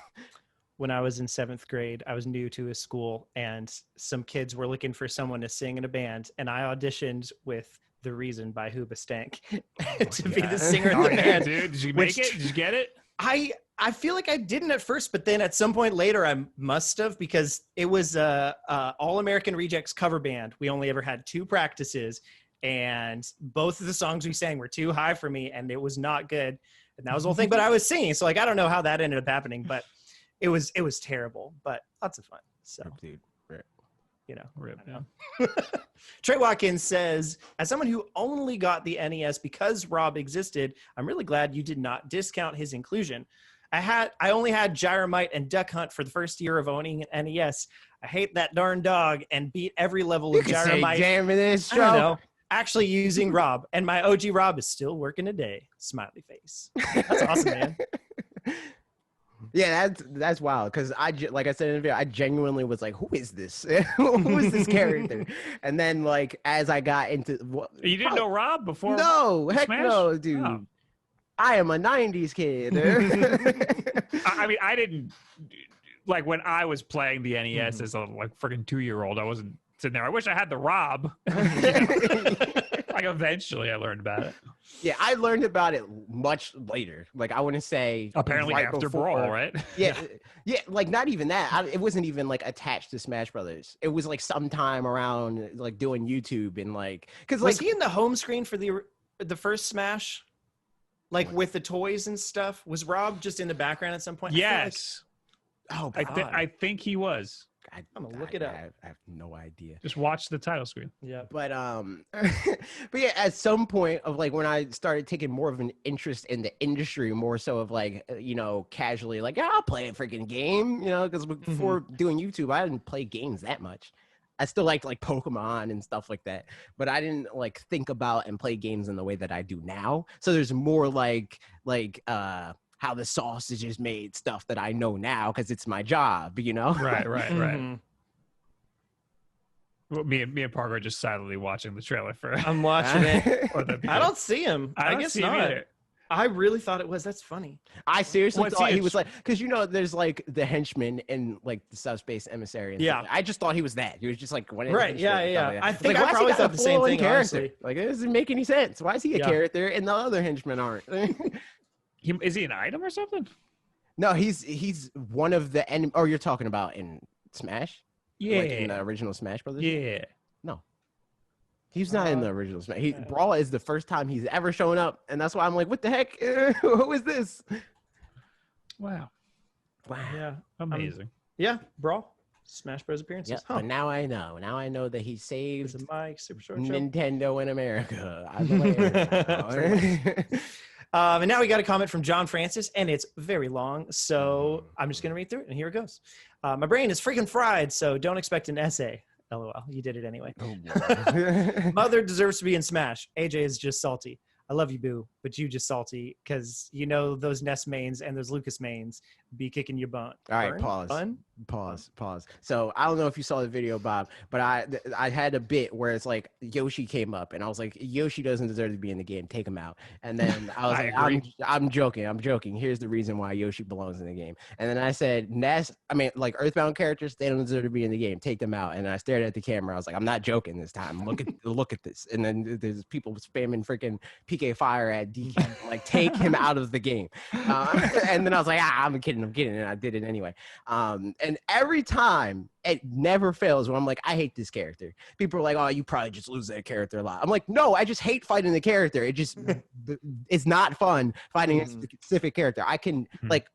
C: When I was in 7th grade, I was new to a school and some kids were looking for someone to sing in a band. And I auditioned with The Reason by Hoobastank to be the singer in the band.
B: Dude, did you make it? Did you get it?
C: I feel like I didn't at first, but then at some point later I must have, because it was a All American Rejects cover band. We only ever had 2 practices. And both of the songs we sang were too high for me, and it was not good. And that was the whole thing. But I was singing, so like I don't know how that ended up happening, but it was terrible, but lots of fun. So,
A: dude,
B: rip.
C: Trey Watkins says, as someone who only got the NES because Rob existed, I'm really glad you did not discount his inclusion. I only had Gyromite and Duck Hunt for the first year of owning an NES. I hate that darn dog and beat every level of Gyromite.
A: Damn it, is
C: I don't know. Actually using Rob, and my OG Rob is still working today. Smiley face. That's awesome, man.
A: Yeah, that's wild. Because like I said in the video, I genuinely was like, "Who is this? Who is this character?" And then like as I got into,
B: you didn't know Rob before?
A: No, heck
B: Smash?
A: no, dude. Oh. I am a '90s kid.
B: I mean, I didn't like when I was playing the NES as a like freaking 2-year-old. I wasn't sitting there. I wish I had the Rob. Like eventually I learned about it.
A: Yeah, I learned about it much later. Like I want to say
B: apparently right after before, Brawl, right?
A: Yeah, like not even that. It wasn't even like attached to Smash Brothers. It was like sometime around like doing YouTube and like because
C: was he in the home screen for the first Smash? Like with the toys and stuff? Was Rob just in the background at some point?
B: Yes.
C: Oh,
B: I think he was.
C: I'm gonna look it up.
A: I have no idea.
B: Just watch the title screen.
C: Yeah.
A: But but yeah, at some point of like when I started taking more of an interest in the industry, more so of like casually like I'll play a freaking game, because before doing YouTube, I didn't play games that much. I still liked like Pokemon and stuff like that, but I didn't like think about and play games in the way that I do now. So there's more like how the sausage is made stuff that I know now because it's my job,
B: Right. Well, me and Parker are just silently watching the trailer for.
C: I'm watching it. I don't see him. I guess not. Either. I really thought it was. That's funny.
A: I seriously thought he was like, because there's like the henchman and like the subspace emissary. And stuff. I just thought he was that. He was just like one.
C: Right. Yeah. I think I probably thought the same thing.
A: Character.
C: Honestly.
A: Like it doesn't make any sense. Why is he a character and the other henchmen aren't?
B: Is he an item or something?
A: No, he's one of the enemy. Oh, you're talking about in Smash?
B: Yeah.
A: Like in the original Smash Brothers?
B: Yeah.
A: No. He's not in the original Smash. Brawl is the first time he's ever shown up, and that's why I'm like, what the heck? Who is this?
B: Wow.
C: Yeah.
B: Amazing.
C: Yeah, Brawl. Smash Bros. Appearances.
A: Yeah, but now I know. Now I know that he saved
C: Nintendo
A: in America.
C: And now we got a comment from John Francis, and it's very long, so I'm just going to read through it, and here it goes. My brain is freaking fried, so don't expect an essay. LOL. You did it anyway. Mother deserves to be in Smash. AJ is just salty. I love you, Boo, but you just salty because those Ness mains and those Lucas mains. be kicking your butt.
A: All right, pause. So I don't know if you saw the video, Bob, but I had a bit where it's like Yoshi came up, and I was like, Yoshi doesn't deserve to be in the game. Take him out. And then I was I'm joking. Here's the reason why Yoshi belongs in the game. And then I said, Earthbound characters, they don't deserve to be in the game. Take them out. And I stared at the camera. I was like, I'm not joking this time. Look at this. And then there's people spamming freaking PK Fire at DK, like take him out of the game. And then I was like, I'm kidding, and I did it anyway. And every time, it never fails when I'm like, I hate this character. People are like, oh, you probably just lose that character a lot. I'm like, no, I just hate fighting the character. It's not fun fighting a specific character. I can like,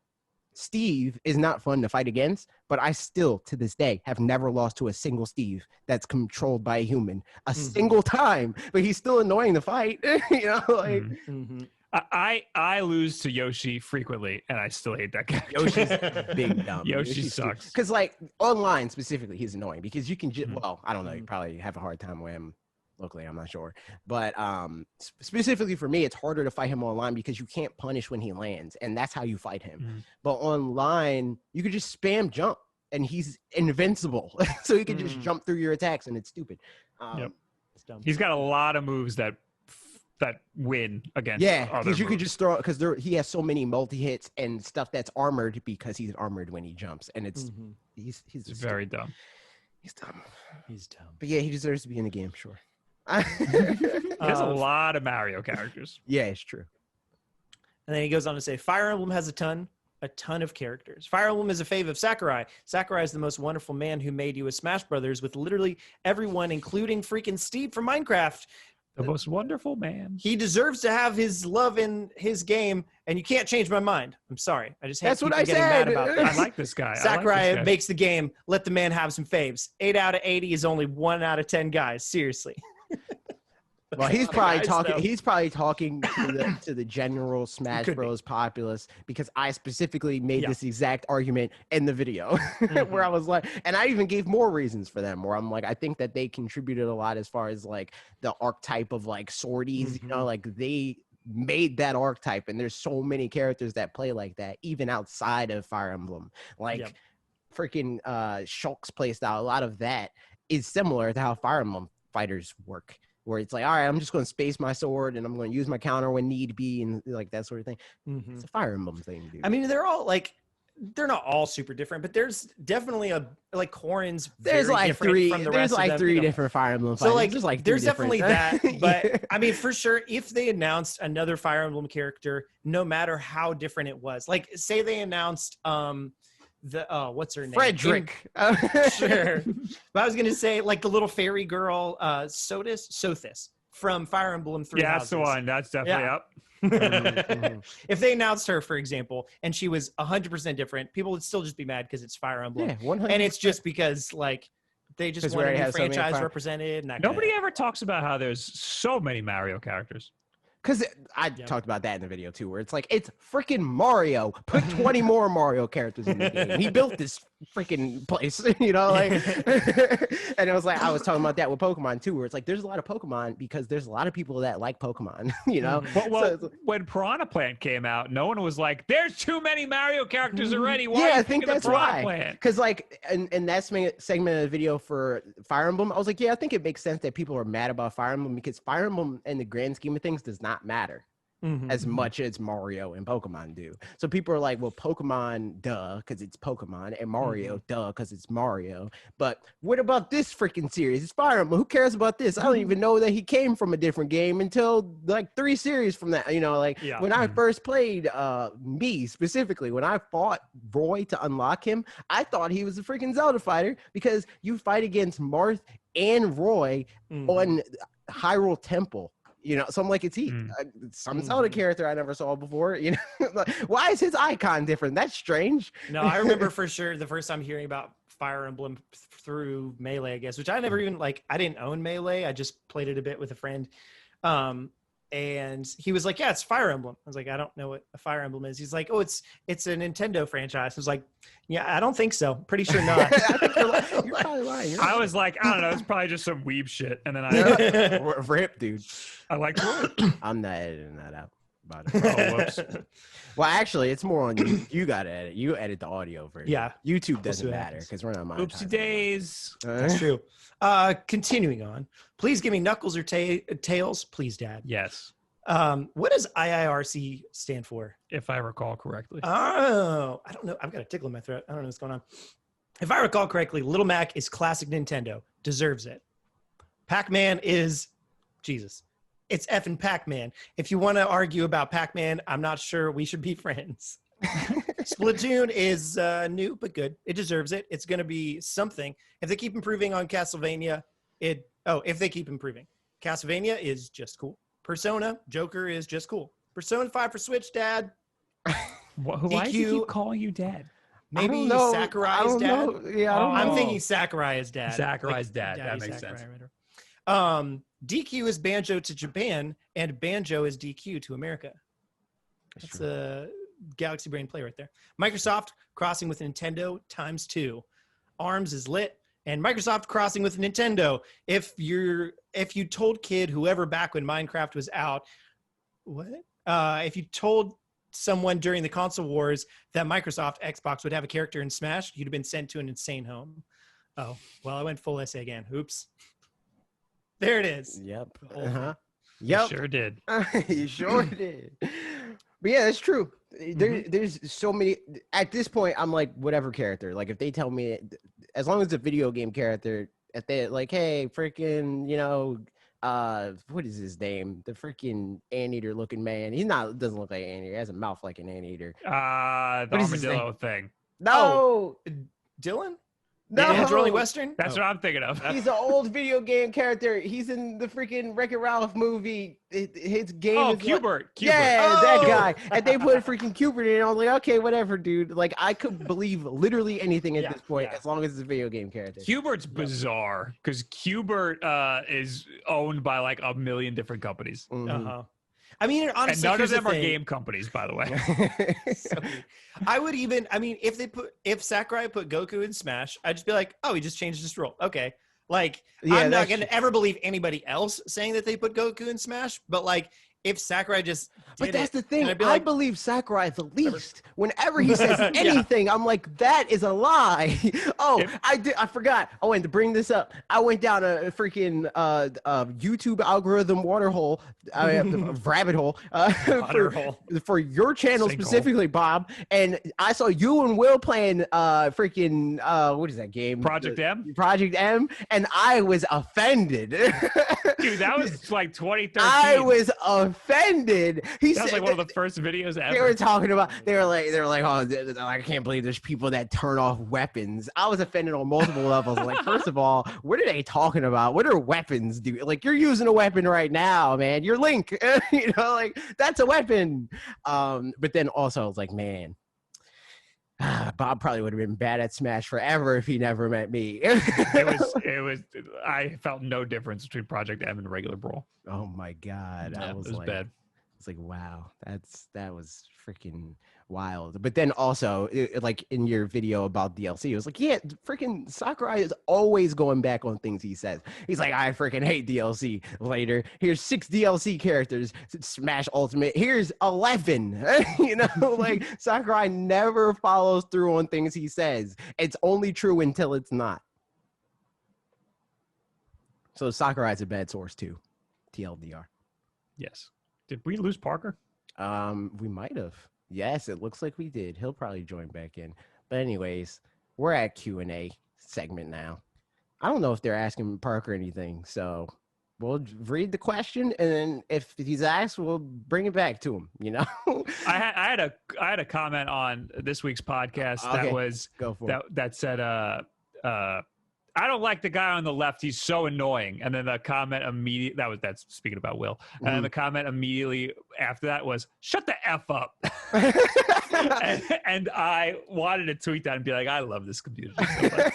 A: Steve is not fun to fight against, but I still, to this day, have never lost to a single Steve that's controlled by a human a single time. But he's still annoying to fight. You know, like.
B: I lose to Yoshi frequently, and I still hate that guy.
A: Yoshi's big dumb.
B: Yoshi sucks.
A: Because like online specifically, he's annoying because you can just well, I don't know, you probably have a hard time with him locally. I'm not sure, but specifically for me, it's harder to fight him online because you can't punish when he lands, and that's how you fight him. But online, you could just spam jump, and he's invincible, so he can just jump through your attacks, and it's stupid.
B: It's dumb. He's got a lot of moves that win against
A: because you could just throw because he has so many multi-hits and stuff that's armored because he's armored when he jumps, and it's he's
B: very dumb.
A: He's dumb. But yeah, he deserves to be in the game, sure.
B: There's a lot of Mario characters.
A: Yeah, it's true.
C: And then he goes on to say, Fire Emblem has a ton of characters. Fire Emblem is a fave of Sakurai. Sakurai is the most wonderful man who made you a Smash Brothers with literally everyone, including freaking Steve from Minecraft.
B: The most wonderful man.
C: He deserves to have his love in his game, and you can't change my mind. I'm sorry. I just hate
A: That's what I
C: getting
A: said.
C: mad about this.
B: I like this guy.
C: Sakurai makes the game. Let the man have some faves. 8 out of 80 is only 1 out of 10 guys. Seriously.
A: Well, he's probably talking. He's probably talking to the general Smash Bros. Populace because I specifically made this exact argument in the video where I was like, and I even gave more reasons for them. Where I'm like, I think that they contributed a lot as far as like the archetype of like swordies. You know, like they made that archetype, and there's so many characters that play like that, even outside of Fire Emblem. Like freaking Shulk's playstyle. A lot of that is similar to how Fire Emblem fighters work. Where it's like, all right, I'm just going to space my sword and I'm going to use my counter when need be and like that sort of thing. It's a Fire Emblem thing, dude.
C: I mean, they're not all super different, but there's definitely like Corrin's
A: there's like three different Fire Emblem fighters.
C: So like there's definitely that. But I mean, for sure, if they announced another Fire Emblem character, no matter how different it was, like say they announced what's her name?
A: Frederick.
C: Sure. But I was gonna say like the little fairy girl, Sothis from Fire Emblem 3
B: Yeah, that's the one. That's definitely up.
C: If they announced her, for example, and she was 100% different, people would still just be mad because it's Fire Emblem.
A: Yeah, 100%.
C: And it's just because like they just want a new franchise represented. And
B: nobody ever talks about how there's so many Mario characters.
A: Because I talked about that in the video too, where it's like, it's freaking Mario. Put 20 more Mario characters in the game. He built this freaking place, you know, like, and it was like, I was talking about that with Pokemon too, where it's like, there's a lot of Pokemon because there's a lot of people that like Pokemon, you know?
B: Well, when Piranha Plant came out, no one was like, there's too many Mario characters already. Why
A: I think that's why. Because like, in that segment of the video for Fire Emblem, I was like, yeah, I think it makes sense that people are mad about Fire Emblem because Fire Emblem in the grand scheme of things does not matter as much as Mario and Pokemon do. So people are like, well, Pokemon, duh, because it's Pokemon, and Mario, duh, because it's Mario. But what about this freaking series? It's Fire Emblem. Who cares about this? I don't even know that he came from a different game until like 3 series from that. You know, like when I first played me specifically, when I fought Roy to unlock him, I thought he was a freaking Zelda fighter because you fight against Marth and Roy on Hyrule Temple. You know, so I'm like, it's some Zelda character I never saw before. You know, like, why is his icon different? That's strange.
C: No, I remember for sure the first time hearing about Fire Emblem through Melee, I guess, which I never even like. I didn't own Melee. I just played it a bit with a friend. And he was like, yeah, it's Fire Emblem. I was like, I don't know what a Fire Emblem is. He's like, oh, it's a Nintendo franchise. I was like, yeah, I don't think so. Pretty sure not.
A: I think you're probably lying.
B: I was like, I don't know. It's probably just some weeb shit. And then I
A: rip, dude.
B: I like
A: I'm not editing that out. about it.
B: Oh, whoops.
A: Well, actually, it's more on you. You got to edit. You edit the audio version.
C: Yeah.
A: YouTube doesn't matter because we're not monetizing.
B: Oopsie days.
C: That's true. Continuing on. Please give me Knuckles or Tails. Please, Dad.
B: Yes.
C: What does IIRC stand for?
B: If I recall correctly.
C: Oh, I don't know. I've got a tickle in my throat. I don't know what's going on. If I recall correctly, Little Mac is classic Nintendo. Deserves it. Pac-Man is Jesus. It's effing Pac-Man. If you want to argue about Pac-Man, I'm not sure we should be friends. Splatoon is new but good. It deserves it. It's going to be something. If they keep improving on Castlevania, if they keep improving. Castlevania is just cool. Persona, Joker is just cool. Persona 5 for Switch, Dad.
B: Why does he keep calling you Dad?
C: Maybe Sakurai's dad.
A: Yeah,
C: I'm thinking Sakurai is dad.
B: Sakurai's dad. That makes sense.
C: DQ is Banjo to Japan, and Banjo is DQ to America. That's a Galaxy Brain play right there. Microsoft crossing with Nintendo ×2. ARMS is lit, and Microsoft crossing with Nintendo. If you told whoever back when Minecraft was out, if you told someone during the console wars that Microsoft Xbox would have a character in Smash, you'd have been sent to an insane home. Oh, well, I went full essay again. Oops. There it is.
A: Yep.
B: Yep. You sure did.
A: You sure did. But yeah, that's true. There's so many. At this point, I'm like, whatever character. Like, if they tell me, as long as it's a video game character, if they're like, hey, freaking, what is his name? The freaking anteater looking man. Doesn't look like an anteater. He has a mouth like an anteater.
B: The armadillo thing.
A: No.
C: Dylan?
A: No.
C: Androli Western?
B: That's what I'm thinking of.
A: He's an old video game character. He's in the freaking Wreck-It Ralph movie. His game is
B: Cubert.
A: Yeah, that guy. And they put freaking Cubert in. I was like, okay, whatever, dude. Like, I could believe literally anything at this point, as long as it's a video game character.
B: Cubert's bizarre because Cubert is owned by like a million different companies.
C: I mean, honestly,
B: and none of them are game companies, by the way.
C: I would even, if Sakurai put Goku in Smash, I'd just be like, oh, he just changed his role. Okay. Like, I'm not going to ever believe anybody else saying that they put Goku in Smash, but like, if Sakurai just did
A: that's the thing.
C: I'd be like,
A: I believe Sakurai the least. Whenever he says anything, I'm like, that is a lie. I forgot. Oh, and to bring this up, I went down a freaking YouTube algorithm waterhole, rabbit hole, for your channel specifically, Bob. And I saw you and Will playing freaking what is that game?
B: Project M.
A: Project M, and I was offended.
B: Dude, that was like 2013.
A: I was offended. He
B: That was
A: said,
B: like one of the first videos ever.
A: They were talking about. They were like, oh, I can't believe there's people that turn off weapons. I was offended on multiple levels. Like, first of all, what are they talking about? What are weapons? Like, you're using a weapon right now, man. You're Link. Like, that's a weapon. But then also, I was like, man. Bob probably would have been bad at Smash forever if he never met me.
B: it was. I felt no difference between Project M and regular Brawl.
A: Oh my god,
B: it was
A: like,
B: bad.
A: It's like, wow, that was freaking wild. But then also, like in your video about DLC, it was like, yeah, freaking Sakurai is always going back on things he says. He's like, I freaking hate DLC. Later, here's 6 DLC characters. Smash Ultimate. Here's 11. Like Sakurai never follows through on things he says. It's only true until it's not. So Sakurai's a bad source too. TLDR.
B: Yes. Did we lose Parker?
A: We might have. Yes, it looks like we did. He'll probably join back in. But anyways, we're at Q&A segment now. I don't know if they're asking Parker anything, so we'll read the question, and then if he's asked, we'll bring it back to him.
B: I had a comment on this week's podcast that said I don't like the guy on the left. He's so annoying. And then the comment immediately, that's speaking about Will. And then the comment immediately after that was, shut the F up. and I wanted to tweet that and be like, I love this community so much.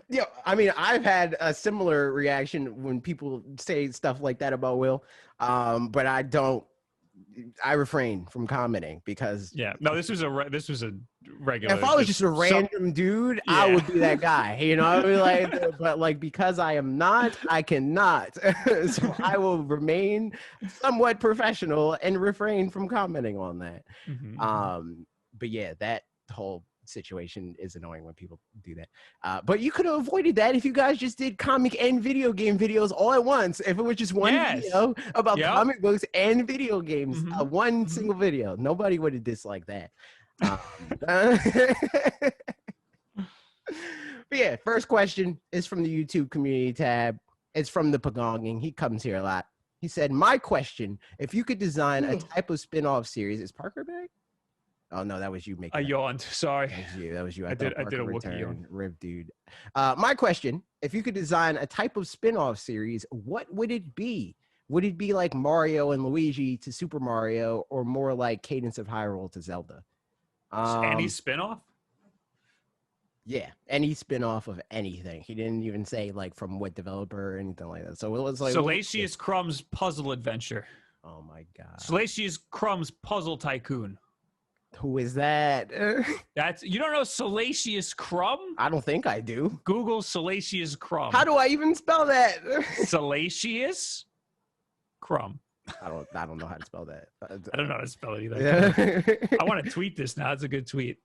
A: Yeah, I mean, I've had a similar reaction when people say stuff like that about Will. But I refrain from commenting because
B: this was a regular.
A: If I was just a random dude, I would be that guy. You know, I mean, like, but like because I am not, I cannot. So I will remain somewhat professional and refrain from commenting on that. But yeah, that whole situation is annoying when people do that. But you could have avoided that if you guys just did comic and video game videos all at once. If it was just one video about comic books and video games, one single video, nobody would have disliked that. But yeah, first question is from the YouTube community tab. It's from the Pagonging. He comes here a lot. He said, my question, if you could design a type of spin-off series, is Parker back? Oh no, that was you making.
B: I yawned. Sorry.
A: That was you. I
B: did a Wookiee yawn.
A: Rib dude. My question, if you could design a type of spin-off series, what would it be? Would it be like Mario and Luigi to Super Mario, or more like Cadence of Hyrule to Zelda?
B: Any spin-off?
A: Yeah, any spin-off of anything. He didn't even say like from what developer or anything like that. So it was like
B: Salacious Crumb's Puzzle Adventure.
A: Oh my god.
B: Salacious Crumb's Puzzle Tycoon.
A: Who is that?
B: You don't know Salacious Crumb?
A: I don't think I do.
B: Google Salacious Crumb.
A: How do I even spell that?
B: Salacious Crumb.
A: I don't know how to spell that.
B: I don't know how to spell it either. I want to tweet this now. It's a good tweet.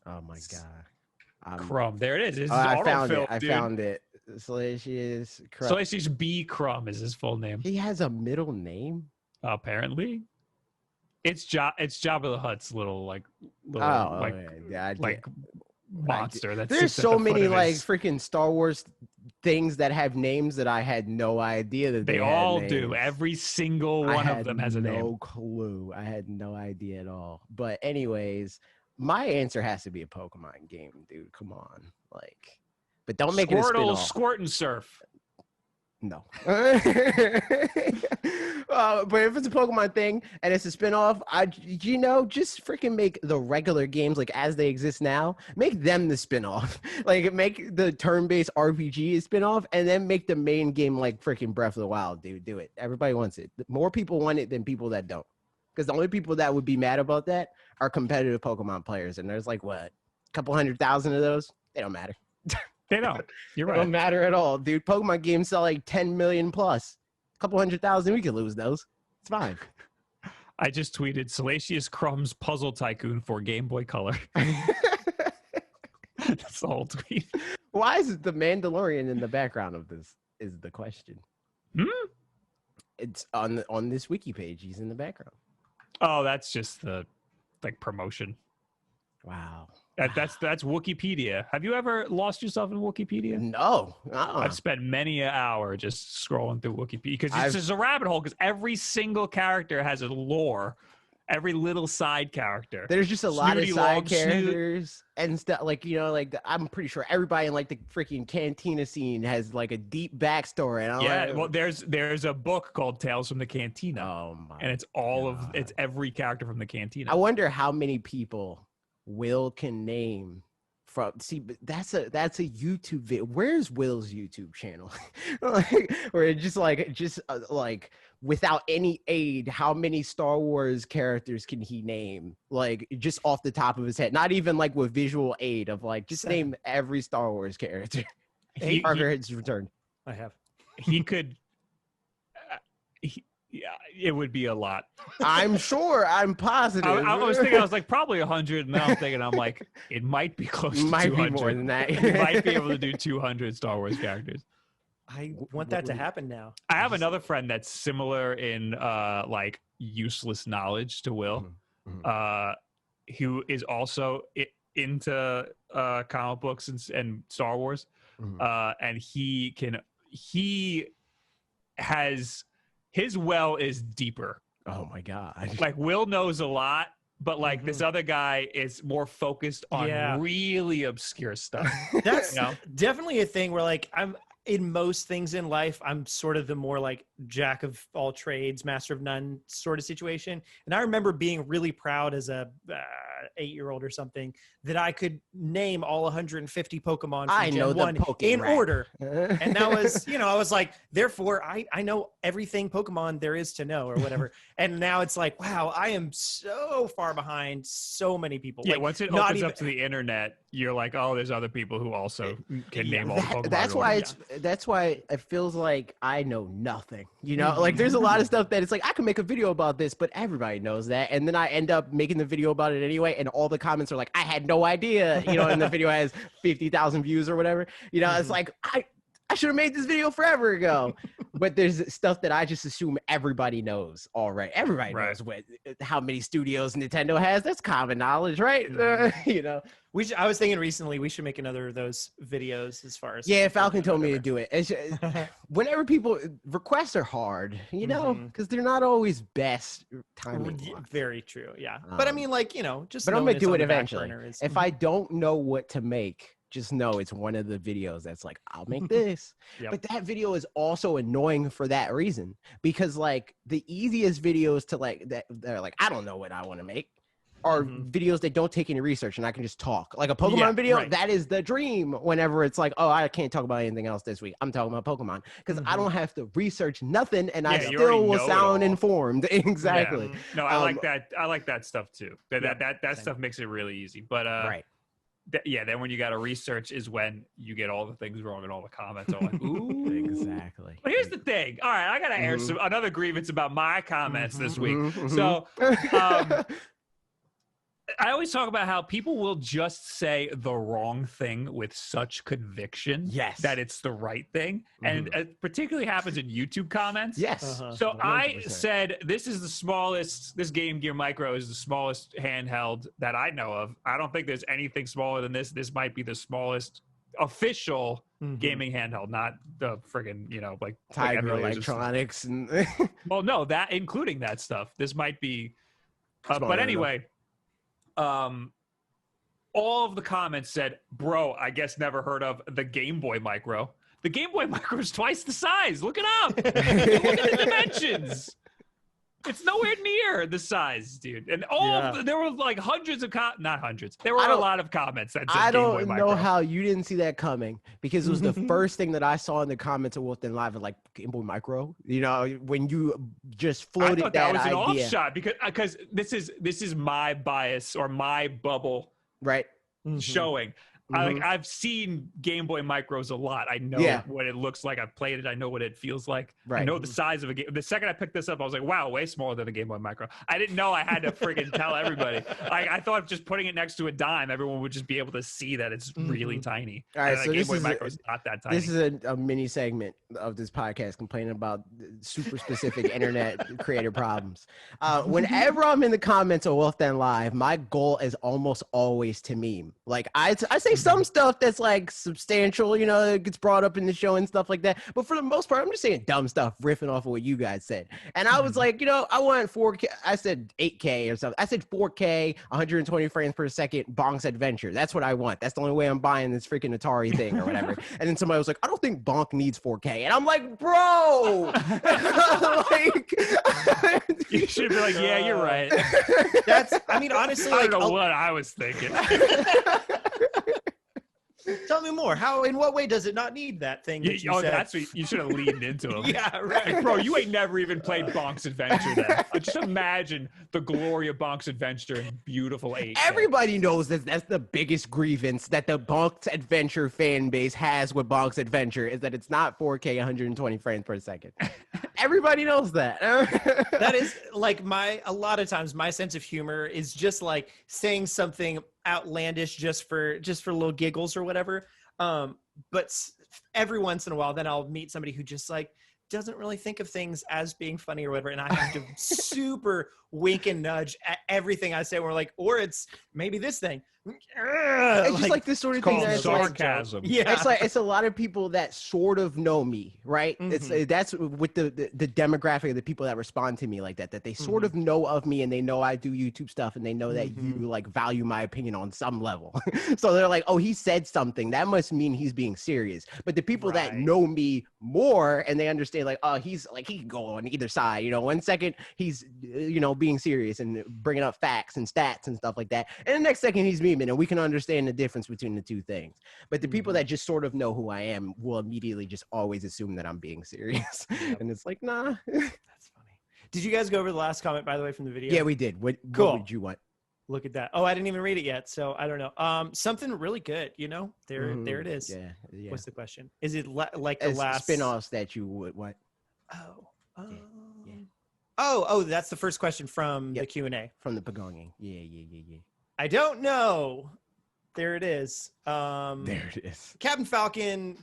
A: Oh my god.
B: Crumb. There it is.
A: I found it. Salacious Crumb.
B: Salacious B. Crumb is his full name.
A: He has a middle name?
B: Apparently. It's Jabba the Hutt's little monster.
A: There's so many like freaking Star Wars things that have names that I had no idea that
B: they all do. Every single one of them has a name.
A: No clue. I had no idea at all. But anyways, my answer has to be a Pokemon game, dude. Come on, like, but don't make it a spin-off.
B: Squirt and Surf.
A: No. But if it's a Pokemon thing and it's a spinoff, just freaking make the regular games like as they exist now, make them the spinoff. Like make the turn-based RPG a spinoff and then make the main game like freaking Breath of the Wild, dude. Do it. Everybody wants it. More people want it than people that don't. Because the only people that would be mad about that are competitive Pokemon players. And there's like, what, a couple 100,000 of those? They don't matter.
B: They don't. You're right.
A: They don't matter at all, dude. Pokemon games sell like 10 million plus. A couple 100,000, we could lose those. It's fine.
B: I just tweeted Salacious Crumb's Puzzle Tycoon for Game Boy Color. That's the whole tweet.
A: Why is it the Mandalorian in the background of this is the question. It's on this wiki page. He's in the background.
B: Oh, that's just the promotion.
A: Wow.
B: That's Wikipedia. Have you ever lost yourself in Wikipedia?
A: No.
B: I've spent many an hour just scrolling through Wikipedia because it's just a rabbit hole. Because every single character has a lore. Every little side character.
A: There's just a lot of side characters and stuff. Like I'm pretty sure everybody in like the freaking Cantina scene has like a deep backstory. And
B: well, there's a book called Tales from the Cantina.
A: Oh my!
B: And it's it's every character from the Cantina.
A: I wonder how many people Will can name from. See, but that's a YouTube video. Where's Will's YouTube channel? Where it's just like without any aid, how many Star Wars characters can he name? Like just off the top of his head, not even like with visual aid of like just name every Star Wars character. Parker has returned.
C: I have.
B: He could. It would be a lot.
A: I'm sure. I'm positive.
B: I was thinking, I was like, probably 100. And now I'm thinking, I'm like, it might be close to 200.
A: Might be more than that.
B: You might be able to do 200 Star Wars characters.
C: I want that to happen now.
B: I have another friend that's similar in like useless knowledge to Will, who is also into comic books and Star Wars. And he has... His well is deeper.
A: Oh my God.
B: Like Will knows a lot, but like this other guy is more focused on really obscure stuff.
C: That's definitely a thing where like I'm in most things in life, I'm sort of the more like jack of all trades, master of none sort of situation. And I remember being really proud as a 8-year-old or something that I could name all 150 Pokemon from Gen 1 in order. And that was, I was like, therefore I know everything Pokemon there is to know or whatever. And now it's like, wow, I am so far behind so many people.
B: Yeah,
C: like,
B: once it opens up to the internet, you're like, oh, there's other people who also can name all the Pokemon.
A: That's why it feels like I know nothing. Like there's a lot of stuff that it's like I can make a video about this, but everybody knows that, and then I end up making the video about it anyway, and all the comments are like, I had no idea, and the video has 50,000 views or whatever. It's like I should have made this video forever ago. But there's stuff that I just assume everybody knows already. Everybody knows how many studios Nintendo has. That's common knowledge, right?
C: I was thinking recently we should make another of those videos as far as.
A: Yeah, Falcon told me to do it. Whenever people requests are hard, because they're not always best timing.
C: Very true. Yeah. But I mean, just.
A: But I'm going to do it eventually. If I don't know what to make, just know it's one of the videos that's like, I'll make this. But that video is also annoying for that reason, because like the easiest videos to like that they're like, I don't know what I want to make, are videos that don't take any research and I can just talk. Like a Pokemon video, that is the dream whenever it's like, oh, I can't talk about anything else this week. I'm talking about Pokemon because I don't have to research nothing and I still will sound informed. Exactly.
B: Yeah. No, I like that. I like that stuff too. That stuff makes it really easy. But then when you got to research is when you get all the things wrong and all the comments are like, ooh.
A: Exactly.
B: But here's the thing. All right, I got to air another grievance about my comments this week. So I always talk about how people will just say the wrong thing with such conviction that it's the right thing. And it particularly happens in YouTube comments.
A: Yes.
B: So 100%. I said, this Game Gear Micro is the smallest handheld that I know of. I don't think there's anything smaller than this. This might be the smallest official gaming handheld, not the friggin', like
A: Tiger Electronics.
B: Well, no, that including that stuff. This might be, but anyway. All of the comments said, bro, I guess never heard of the Game Boy Micro. The Game Boy Micro is twice the size. Look it up. Look at the dimensions. It's nowhere near the size, dude. And there were like hundreds of not hundreds. There were a lot of comments that said Game Boy Micro.
A: I don't know how you didn't see that coming, because it was the first thing that I saw in the comments of Wulff Den Live, like Game Boy Micro. When you just floated that
B: was
A: idea.
B: An offshot because this is my bias or my bubble,
A: right?
B: Showing. I've seen Game Boy Micros a lot. I know what it looks like. I've played it. I know what it feels like. I know the size of a game. The second I picked this up, I was like, wow, way smaller than a Game Boy Micro. I didn't know I had to friggin' tell everybody. I thought just putting it next to a dime, everyone would just be able to see that it's really tiny.
A: All right, so
B: Game Boy Micro is not that tiny.
A: This is a mini segment of this podcast complaining about super specific internet creator problems. Whenever I'm in the comments of Wulff Den Live, my goal is almost always to meme. Like I say some stuff that's like substantial, it gets brought up in the show and stuff like that. But for the most part, I'm just saying dumb stuff, riffing off of what you guys said. And I was like, I want 4K. I said 8K or something. I said 4K, 120 frames per second, Bonk's Adventure. That's what I want. That's the only way I'm buying this freaking Atari thing or whatever. And then somebody was like, I don't think Bonk needs 4K. And I'm like, bro.
B: You should be like, yeah, you're right.
C: Honestly,
B: I don't know what I was thinking.
C: Tell me more. In what way does it not need that thing? That you said?
B: That's what you should have leaned into him.
C: Yeah, right.
B: Like, bro, you ain't never even played Bonk's Adventure then. Just imagine the glory of Bonk's Adventure in beautiful 8K.
A: Everybody knows that's the biggest grievance that the Bonk's Adventure fan base has with Bonk's Adventure, is that it's not 4K 120 frames per second. Everybody knows that.
C: That is like a lot of times my sense of humor is just like saying something outlandish just for little giggles or whatever. But every once in a while, then I'll meet somebody who just like doesn't really think of things as being funny or whatever, and I have to super wink and nudge at everything I say. We're like, or it's maybe this thing.
A: It's just like this sort of thing that's
B: sarcasm.
C: Yeah,
A: it's a lot of people that sort of know me, right? That's with the demographic of the people that respond to me like that they sort of know of me, and they know I do YouTube stuff, and they know that you like value my opinion on some level. So they're like, oh, he said something, that must mean he's being serious. But the people that know me more, and they understand like, oh, he's like, he can go on either side, 1 second he's being serious and bringing up facts and stats and stuff like that, and the next second he's memeing, and we can understand the difference between the two things. But the people that just sort of know who I am will immediately just always assume that I'm being serious. And it's like, nah.
C: That's funny. Did you guys go over the last comment, by the way, from the video?
A: Yeah, we did. What would you want?
C: Look at that. Oh, I didn't even read it yet, so I don't know. Something really good, there it is.
A: Yeah.
C: What's the question? Is it like the last
A: spin-offs that you would what?
C: Oh, that's the first question from the Q&A.
A: From the Pagonging. Yeah.
C: I don't know. There it is.
A: There it is.
C: Captain Falcon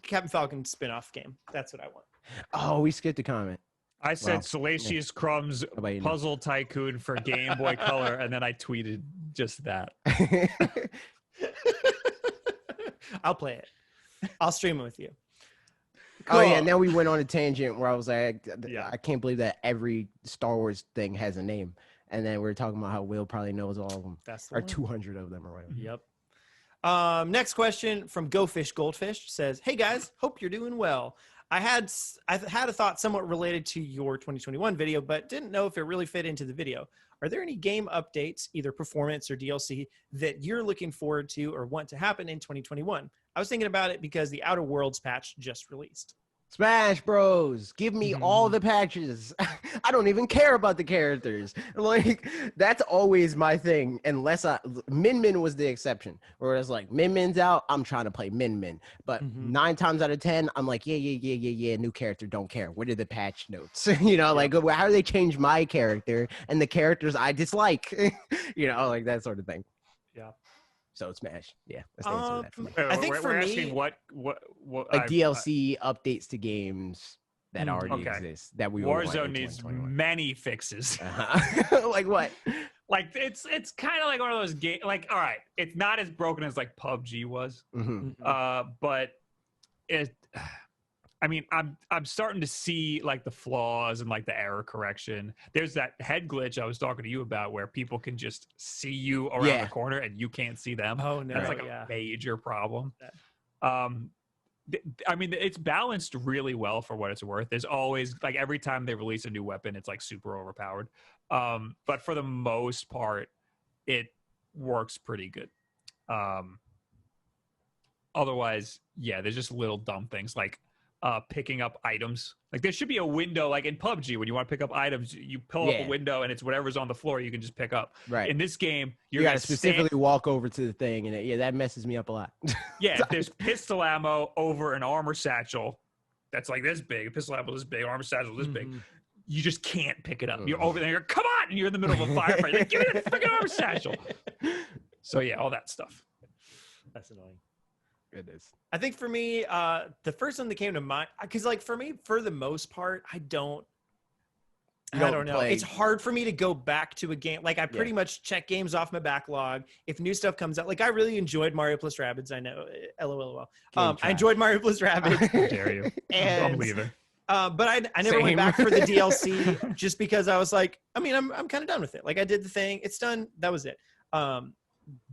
C: spin-off game. That's what I want.
A: Oh, we skipped a comment.
B: I said Salacious Crumbs Puzzle Tycoon for Game Boy Color, and then I tweeted just that.
C: I'll play it. I'll stream it with you.
A: Cool. Oh yeah, now we went on a tangent where I was like, I can't believe that every Star Wars thing has a name. And then we were talking about how Will probably knows all of them.
C: That's
A: or 200 of them or whatever.
C: Yep. Next question from Goldfish says, "Hey guys, hope you're doing well. I had a thought somewhat related to your 2021 video, but didn't know if it really fit into the video. Are there any game updates, either performance or DLC, that you're looking forward to or want to happen in 2021? I was thinking about it because the Outer Worlds patch just released."
A: Smash Bros. Give me all the patches. I don't even care about the characters. Like, that's always my thing. Unless Min Min was the exception. Where it's like, Min Min's out, I'm trying to play Min Min. But 9 times out of 10, I'm like, yeah, new character, don't care. What are the patch notes? Like, how do they change my character and the characters I dislike? Like that sort of thing.
C: Yeah.
A: So Smash, yeah. That's the answer to that for me.
C: I think
B: we're asking what
A: like DLC updates to games that already exist that we
B: Warzone needs many fixes.
A: Like what?
B: Like it's kind of like one of those games. Like, all right, it's not as broken as like PUBG was, but it. I mean, I'm starting to see like the flaws and like the error correction. There's that head glitch I was talking to you about where people can just see you around the corner and you can't see them.
C: Oh no,
B: that's like a major problem. I mean, it's balanced really well for what it's worth. There's always like every time they release a new weapon, it's like super overpowered. But for the most part, it works pretty good. Otherwise, there's just little dumb things like picking up items. Like there should be a window, like in PUBG, when you want to pick up items, you pull up a window and it's whatever's on the floor you can just pick up.
A: Right.
B: In this game,
A: you got to specifically walk over to the thing, and that messes me up a lot.
B: There's pistol ammo over an armor satchel that's like this big, pistol ammo this big, armor satchel this big. You just can't pick it up. You're over there, come on, and you're in the middle of a firefight. Like, give me that freaking armor satchel. So all that stuff.
C: That's annoying.
A: It is.
C: I think for me, the first one that came to mind, because like for me, for the most part, I don't know. It's hard for me to go back to a game. Like I pretty much check games off my backlog. If new stuff comes out, like I really enjoyed Mario plus Rabbids. I know, LOL. I enjoyed Mario plus Rabbids.
B: How dare you?
C: And,
B: I'm leaving.
C: But I never went back for the DLC just because I was like, I mean, I'm kind of done with it. Like I did the thing, it's done. That was it.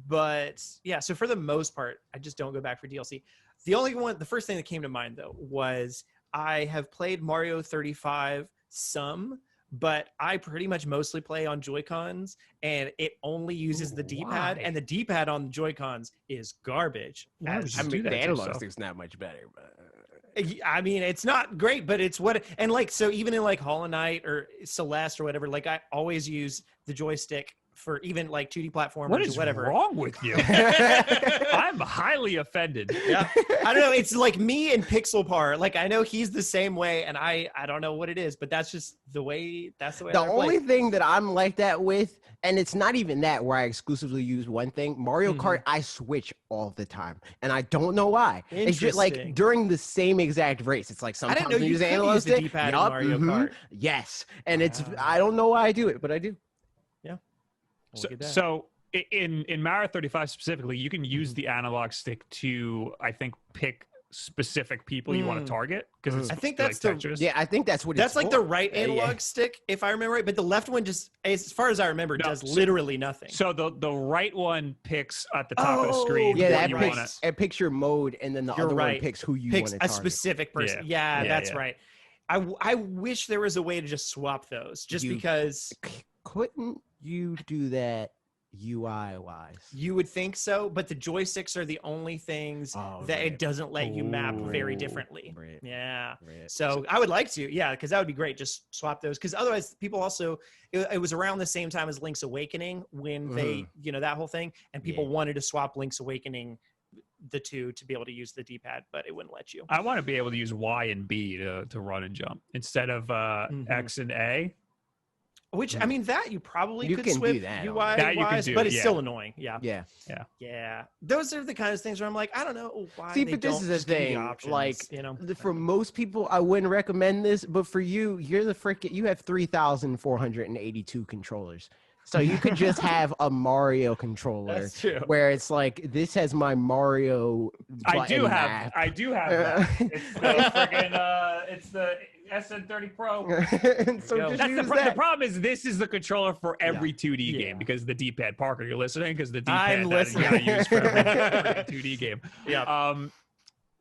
C: But yeah, so for the most part, I just don't go back for DLC. The first thing that came to mind though was I have played Mario 35 some, but I pretty much mostly play on Joy-Cons, and it only uses the D-pad, and the D-pad on the Joy-Cons is garbage.
A: I mean, the analog stick's not much better, but
C: I mean, it's not great, but it's and like, so even in like Hollow Knight or Celeste or whatever, like I always use the joystick for even like 2D platformers
B: what is
C: or whatever.
B: Wrong with you? I'm highly offended.
C: Yeah, I don't know. It's like me and Pixelpar. Like I know he's the same way, and I don't know what it is, but that's just the way. That's the way.
A: The only thing that I'm like that with, and it's not even that where I exclusively use one thing. Mario Kart, I switch all the time, and I don't know why. It's just like during the same exact race. It's like sometimes I use analog stick.
C: D-pad in Mario Kart.
A: Yes, and it's I don't know why I do it, but I do.
B: So in Mario 35 specifically, you can use the analog stick to, I think, pick specific people you want to target, because
C: I think that's
B: textures.
A: Yeah, I think that's what
C: that's
A: it's
C: like
A: for.
C: the right analog stick, if I remember right. But the left one just, as far as I remember, does literally nothing.
B: So the right one picks at the top of the screen.
A: Yeah,
B: that
A: it picks your mode, and then the other one picks who you want to target.
C: A specific person. Yeah, that's right. I wish there was a way to just swap those, because
A: couldn't you do that UI wise?
C: You would think so, but the joysticks are the only things that it doesn't let you map very differently. So I would like to, because that would be great. Just swap those, because otherwise people also, it was around the same time as Link's Awakening when they, that whole thing, and people wanted to swap Link's Awakening, the two, to be able to use the D-pad, but it wouldn't let you.
B: I want to be able to use Y and B to run and jump instead of X and A.
C: Which, I mean, that you probably could
A: do
C: switch
A: that
C: UI-wise, but it's still annoying.
A: Yeah.
C: Those are the kind of things where I'm like, I don't know why.
A: See, but this is the thing. Like, for most people, I wouldn't recommend this, but for you, you have 3,482 controllers. So you could just have a Mario controller.
C: That's true.
A: Where it's like, this has my Mario
B: I do have that. It's the friggin' it's the SN30 Pro.
A: So
B: the problem is, this is the controller for every 2D game, because the D-pad. Parker, you're listening? Because the D-pad that you gotta use for every 2D game.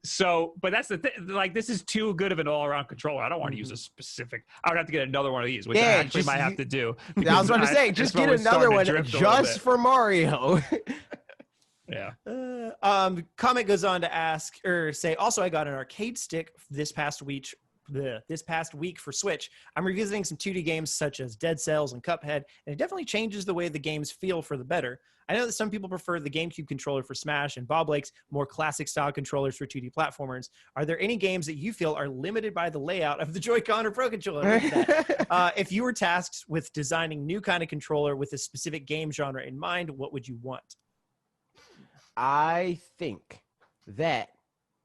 B: So, but that's the thing. Like, this is too good of an all-around controller. I don't want to use a specific. I would have to get another one of these, which I actually might have to do.
A: I was about to say, just get another one just for Mario.
C: Comment goes on to ask, or say, also, I got an arcade stick this past week for Switch. I'm revisiting some 2D games such as Dead Cells and Cuphead, and it definitely changes the way the games feel for the better. I know that some people prefer the GameCube controller for Smash, and Bob likes more classic style controllers for 2D platformers. Are there any games that you feel are limited by the layout of the Joy-Con or Pro Controller? If you were tasked with designing new kind of controller with a specific game genre in mind, what would you want?
A: I think that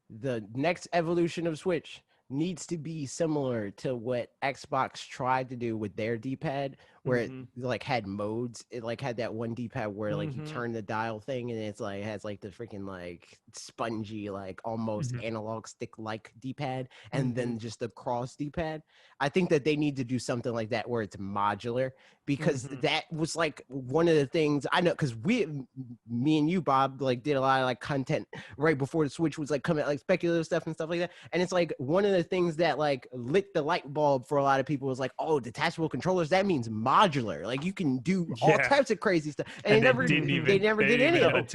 A: the next evolution of Switch needs to be similar to what Xbox tried to do with their D-pad, where it like had modes. It like had that one D-pad where like you turn the dial thing, and it's like has like the freaking like spongy, like almost analog stick like D-pad, and then just the cross D-pad. I think that they need to do something like that where it's modular, because that was like one of the things I know, because me and you, Bob, like did a lot of like content right before the Switch was like coming out, like speculative stuff and stuff like that. And it's like one of the things that like lit the light bulb for a lot of people was like, oh, detachable controllers, that means modular. Like you can do all types of crazy stuff. And they never did any of it.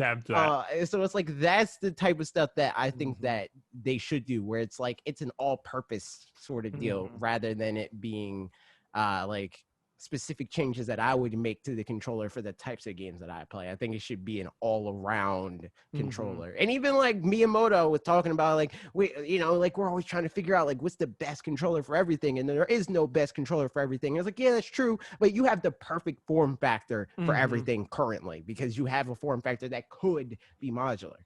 A: So it's like, that's the type of stuff that I think that they should do, where it's like, it's an all-purpose sort of deal, rather than it being like specific changes that I would make to the controller for the types of games that I play. I think it should be an all-around controller. And even like Miyamoto was talking about, like, we're always trying to figure out like what's the best controller for everything, and there is no best controller for everything. I was like, yeah, that's true, but you have the perfect form factor for everything currently, because you have a form factor that could be modular.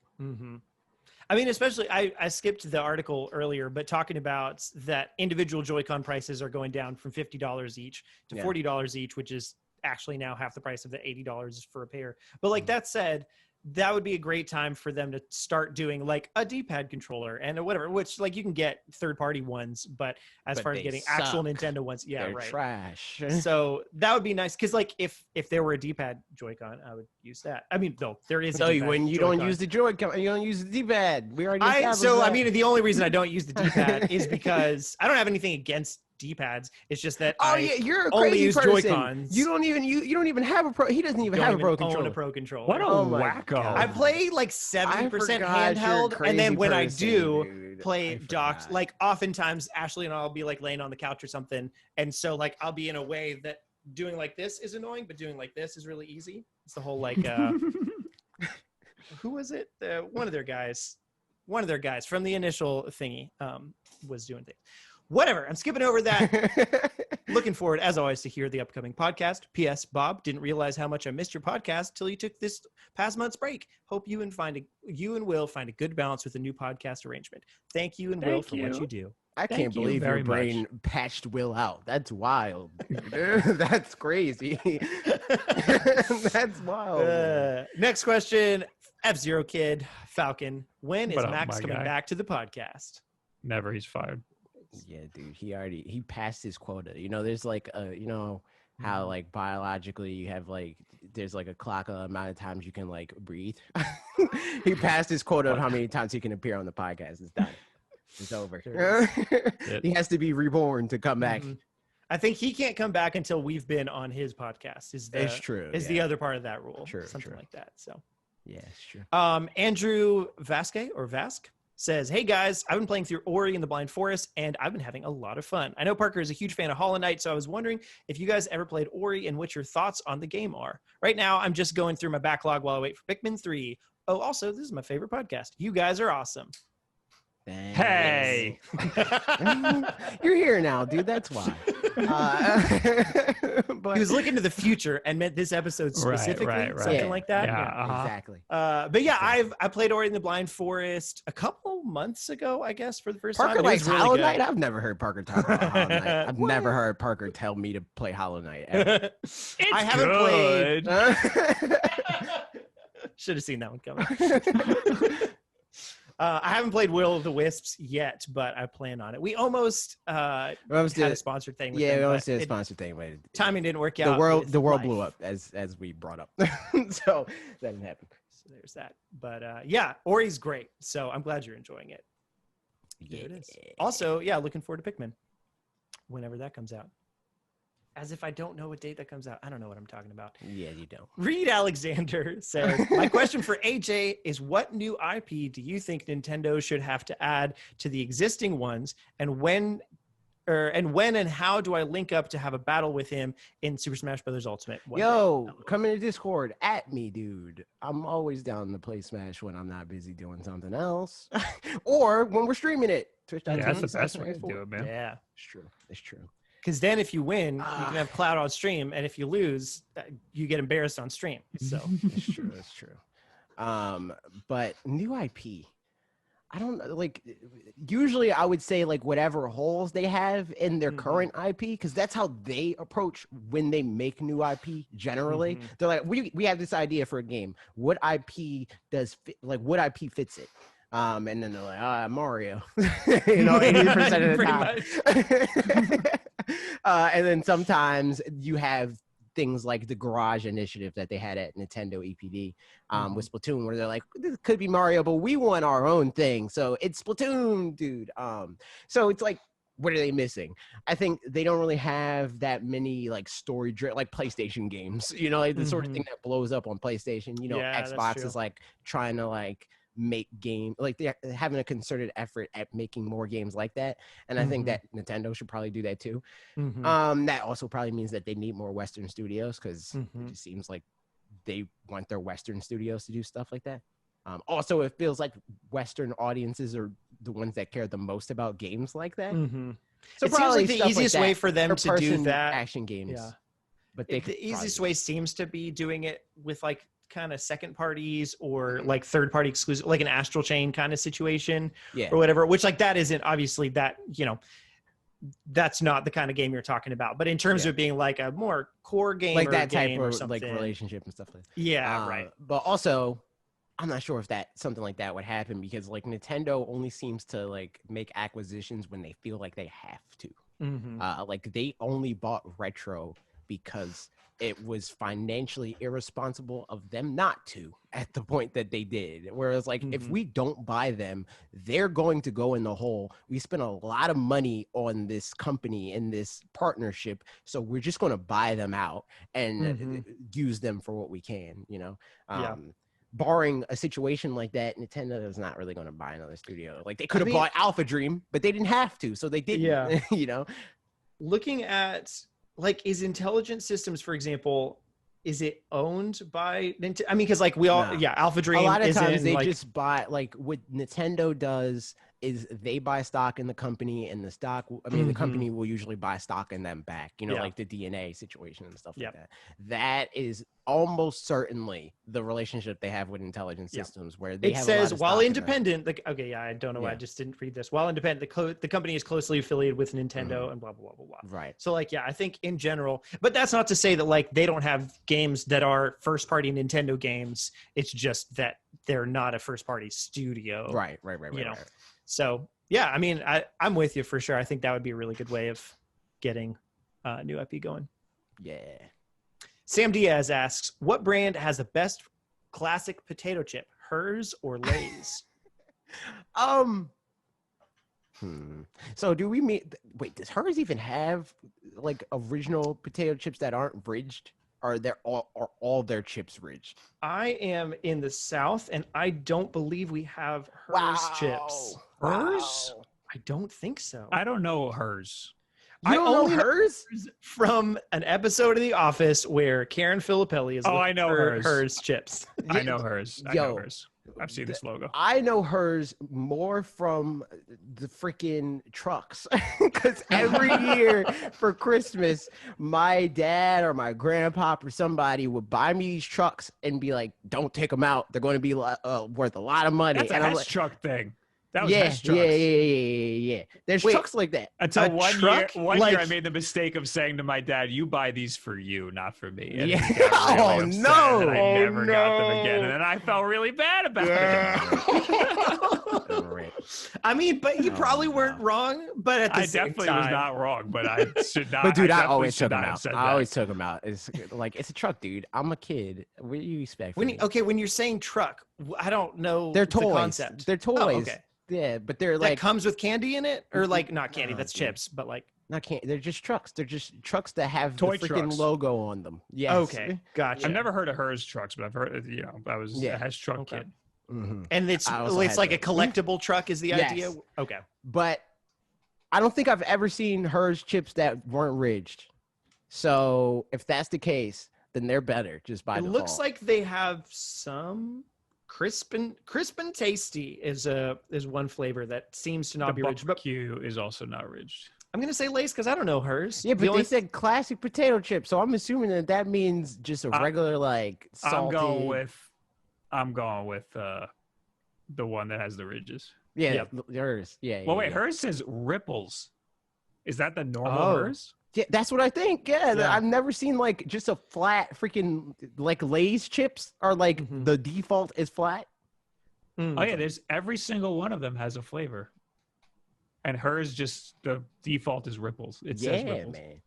C: I mean, especially, I skipped the article earlier, but talking about that individual Joy-Con prices are going down from $50 each to $40 each, which is actually now half the price of the $80 for a pair. But like that said, that would be a great time for them to start doing like a D-pad controller and whatever, which like you can get third-party ones, but as far as getting actual Nintendo ones,
A: they're trash.
C: So that would be nice, because like if there were a D-pad Joy-Con, I would use that. I mean, no, there is.
A: So when you don't use the Joy-Con, you don't use the D-pad. We already established that.
C: I mean, the only reason I don't use the D-pad is because I don't have anything against D-pads. It's just that
A: you're a
C: only
A: crazy
C: use
A: person.
C: Joy-Cons.
A: You don't even have a pro. He doesn't even have a pro controller.
C: Own a pro controller.
B: What a wacko!
C: I play like 70% handheld, and then when I do play docked, like oftentimes Ashley and I'll be like laying on the couch or something, and so like I'll be in a way that doing like this is annoying, but doing like this is really easy. It's the whole like who was it? One of their guys from the initial thingy was doing things. Whatever. I'm skipping over that. Looking forward, as always, to hear the upcoming podcast. P.S. Bob, didn't realize how much I missed your podcast till you took this past month's break. Hope you and Will find a good balance with the new podcast arrangement. Thank you and Will for what you do.
A: I can't believe your brain patched Will out. That's wild. That's crazy. That's wild.
C: Next question. F-Zero Kid, Falcon. When is Max coming back to the podcast?
B: Never. He's fired.
A: Yeah, dude. He passed his quota. You know, there's like how like biologically you have like there's like a clock amount of times you can like breathe. He passed his quota of how many times he can appear on the podcast. It's done. It's over. He has to be reborn to come back.
C: I think he can't come back until we've been on his podcast.
A: It's true.
C: Is the other part of that rule? Something like that. So.
A: Yeah, it's true.
C: Andrew Vasquez or Vask says, "Hey guys, I've been playing through Ori and the Blind Forest, and I've been having a lot of fun. I know Parker is a huge fan of Hollow Knight, so I was wondering if you guys ever played Ori and what your thoughts on the game are. Right now, I'm just going through my backlog while I wait for Pikmin 3. Oh, also, this is my favorite podcast. You guys are awesome."
A: Thanks.
B: Hey,
A: you're here now, dude. That's why.
C: But he was looking to the future and meant this episode specifically, something like that.
A: Yeah, exactly.
C: But yeah, I played Ori in the Blind Forest a couple months ago, I guess, for the first time.
A: Parker likes Hollow Knight. I've never heard Parker talk about Hollow Knight. I've never heard Parker tell me to play Hollow Knight. Ever.
C: I haven't played. Should have seen that one coming. I haven't played Will of the Wisps yet, but I plan on it. We almost had a sponsored thing. With them,
A: we almost did a sponsored thing.
C: Timing didn't work out.
A: The world blew up as we brought up, so that didn't happen.
C: So there's that. But yeah, Ori's great. So I'm glad you're enjoying it. There it is. Also, yeah, looking forward to Pikmin whenever that comes out. As if I don't know what date that comes out. I don't know what I'm talking about.
A: Yeah, you don't.
C: Reed Alexander says, "My question for AJ is, what new IP do you think Nintendo should have to add to the existing ones, and when and how do I link up to have a battle with him in Super Smash Bros. Ultimate?"
A: Come into Discord at me, dude. I'm always down to play Smash when I'm not busy doing something else, or when we're streaming it. Twitch.tv.
B: Yeah, that's the best way to do it, man.
C: Yeah,
A: it's true.
C: Because then if you win, you can have Cloud on stream, and if you lose, you get embarrassed on stream. So
A: That's true. But new IP, I don't like. Usually, I would say like whatever holes they have in their current IP, because that's how they approach when they make new IP. Generally, they're like, we have this idea for a game. What IP does fit, like what IP fits it? And then they're like, Mario, 80% of the time. And then sometimes you have things like the Garage Initiative that they had at Nintendo EPD with Splatoon, where they're like, this could be Mario, but we want our own thing. So it's Splatoon, dude. So it's like, what are they missing? I think they don't really have that many like story like PlayStation games, like the sort of thing that blows up on PlayStation. Xbox is like trying to like make game, like they're having a concerted effort at making more games like that, and I think that Nintendo should probably do that too. That also probably means that they need more Western studios, because it just seems like they want their Western studios to do stuff like that. Also, it feels like Western audiences are the ones that care the most about games like that.
C: So it seems like the easiest way for them to do that,
A: action games. Yeah, but the
C: easiest way seems to be doing it with like kind of second parties or like third party exclusive, like an Astral Chain kind of situation, or whatever, which like that isn't obviously that, that's not the kind of game you're talking about, but in terms of being like a more core game,
A: like that type
C: of
A: like relationship and stuff like that.
C: Yeah, right.
A: But also, I'm not sure if something like that would happen, because like Nintendo only seems to like make acquisitions when they feel like they have to. Like they only bought Retro because it was financially irresponsible of them not to at the point that they did. Whereas like, if we don't buy them, they're going to go in the hole. We spent a lot of money on this company and this partnership, so we're just going to buy them out and use them for what we can, barring a situation like that, Nintendo is not really going to buy another studio. Like they could have bought Alpha Dream, but they didn't have to, so they didn't.
C: Looking at like, is Intelligent Systems, for example, is it owned by Nintendo? I mean, because like we all, Alpha Dream.
A: A lot of times they just buy, like what Nintendo does is they buy stock in the company, and the stock, I mean, the company will usually buy stock in them back, you know, like the DNA situation and stuff like that. That is almost certainly the relationship they have with intelligence systems, where they
C: it
A: have
C: says,
A: a lot of
C: while
A: stock
C: independent, I don't know why I just didn't read this. While independent, the company is closely affiliated with Nintendo and blah, blah, blah, blah, blah.
A: Right.
C: So like, I think in general, but that's not to say that like they don't have games that are first party Nintendo games. It's just that they're not a first party studio.
A: Right.
C: You know? So yeah, I mean, I'm with you for sure. I think that would be a really good way of getting new IP going.
A: Yeah.
C: Sam Diaz asks, what brand has the best classic potato chip, Hers or Lay's?
A: So do we mean, wait, does Hers even have like original potato chips that aren't ridged? Or are all their chips ridged?
C: I am in the South, and I don't believe we have Hers chips.
B: Hers?
C: I don't think so.
B: I don't know Hers.
A: You don't know Hers?
C: From an episode of The Office where Karen Filippelli is
B: I know
C: Hers chips.
B: I know Hers. I know Hers. I've seen this logo.
A: I know Hers more from the freaking trucks, because every year for Christmas, my dad or my grandpa or somebody would buy me these trucks and be like, "Don't take them out; they're going to be worth a lot of money."
B: That's
A: and
B: a truck thing. That was Hess trucks.
A: Yeah. There's trucks like that.
B: Until one year I made the mistake of saying to my dad, "You buy these for you, not for me." And
A: yeah.
B: Really no! And I never got them again, and then I felt really bad about it.
C: I mean, but you probably weren't wrong. But at the same
B: definitely
C: time,
B: was not wrong. But I should not.
A: But dude, I
B: always
A: took them out. I always took them out. It's like, it's a truck, dude. I'm a kid. What do you expect?
C: When you're saying truck, I don't know.
A: They're toys.
C: The concept.
A: They're toys.
C: Oh, okay.
A: Yeah, but they're like,
C: that comes with candy in it, or like not candy, that's chips, but like
A: not candy. They're just trucks. They're just trucks that have
B: toy
A: the freaking logo on them. Yes.
C: Okay, gotcha.
B: I've never heard of Hers trucks, but I've heard, I was a Hess truck kid.
C: And it's like a collectible truck is the idea. Okay,
A: but I don't think I've ever seen Hers chips that weren't ridged. So if that's the case, then they're better just by default.
C: It looks like they have some. Crisp and tasty is one flavor that seems to not be ridged.
B: But Q is also not ridged.
C: I'm gonna say Lay's because I don't know Hers.
A: Yeah, but they said classic potato chip, so I'm assuming that means just a regular like salty.
B: I'm going with the one that has the ridges.
A: Yeah, Hers. Yeah.
B: Well, wait, Hers says ripples. Is that the normal Hers?
A: Yeah, that's what I think. Yeah, I've never seen like just a flat freaking like Lay's chips are like the default is flat.
B: Oh yeah, there's every single one of them has a flavor, and Hers just the default is ripples. It says ripples. Man.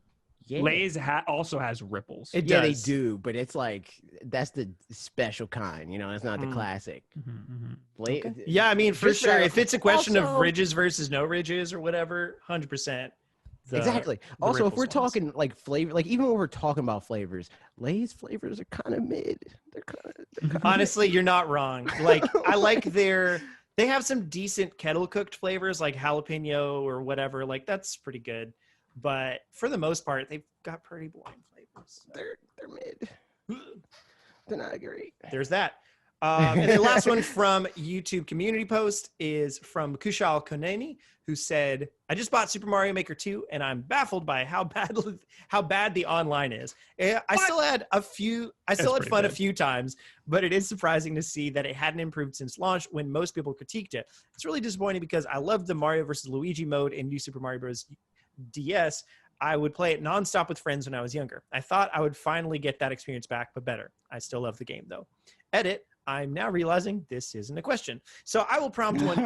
B: Yeah. Lay's also has ripples.
A: It does. They do, but it's like that's the special kind. You know, it's not the classic.
C: Okay. Yeah, I mean for sure. If it's a question of ridges versus no ridges or whatever, 100%.
A: Exactly. Also, if we're talking like flavor, like even when we're talking about flavors, Lay's flavors are kind of mid. They're kind of
C: honestly, you're not wrong. Like I like they have some decent kettle cooked flavors like jalapeno or whatever. Like that's pretty good. But for the most part, they've got pretty boring flavors. So.
A: They're mid. They're not great.
C: There's that. And the last one from YouTube community post is from Kushal Koneni, who said, "I just bought Super Mario Maker 2, and I'm baffled by how bad the online is. I still had fun a few times, but it is surprising to see that it hadn't improved since launch when most people critiqued it. It's really disappointing because I loved the Mario vs. Luigi mode in New Super Mario Bros. DS. I would play it nonstop with friends when I was younger. I thought I would finally get that experience back, but better. I still love the game, though. Edit. I'm now realizing this isn't a question. So I will prompt one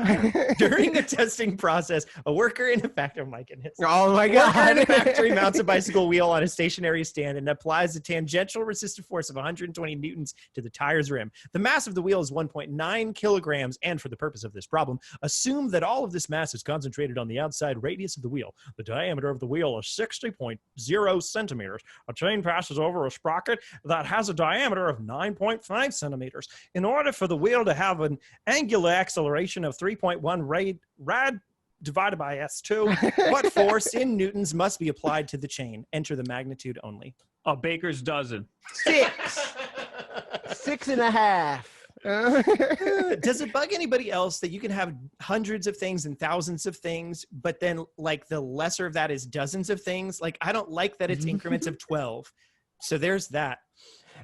C: during the testing process. A worker in a factory, oh my goodness.
A: Oh my God.
C: Worker in a factory mounts a bicycle wheel on a stationary stand and applies a tangential resistive force of 120 newtons to the tire's rim. The mass of the wheel is 1.9 kilograms. And for the purpose of this problem, assume that all of this mass is concentrated on the outside radius of the wheel. The diameter of the wheel is 60.0 centimeters. A chain passes over a sprocket that has a diameter of 9.5 centimeters. In order for the wheel to have an angular acceleration of 3.1 rad divided by S2, what force in newtons must be applied to the chain? Enter the magnitude only.
B: A baker's dozen.
A: 6.5.
C: Does it bug anybody else that you can have hundreds of things and thousands of things, but then like the lesser of that is dozens of things? Like, I don't like that it's increments of 12. So there's that.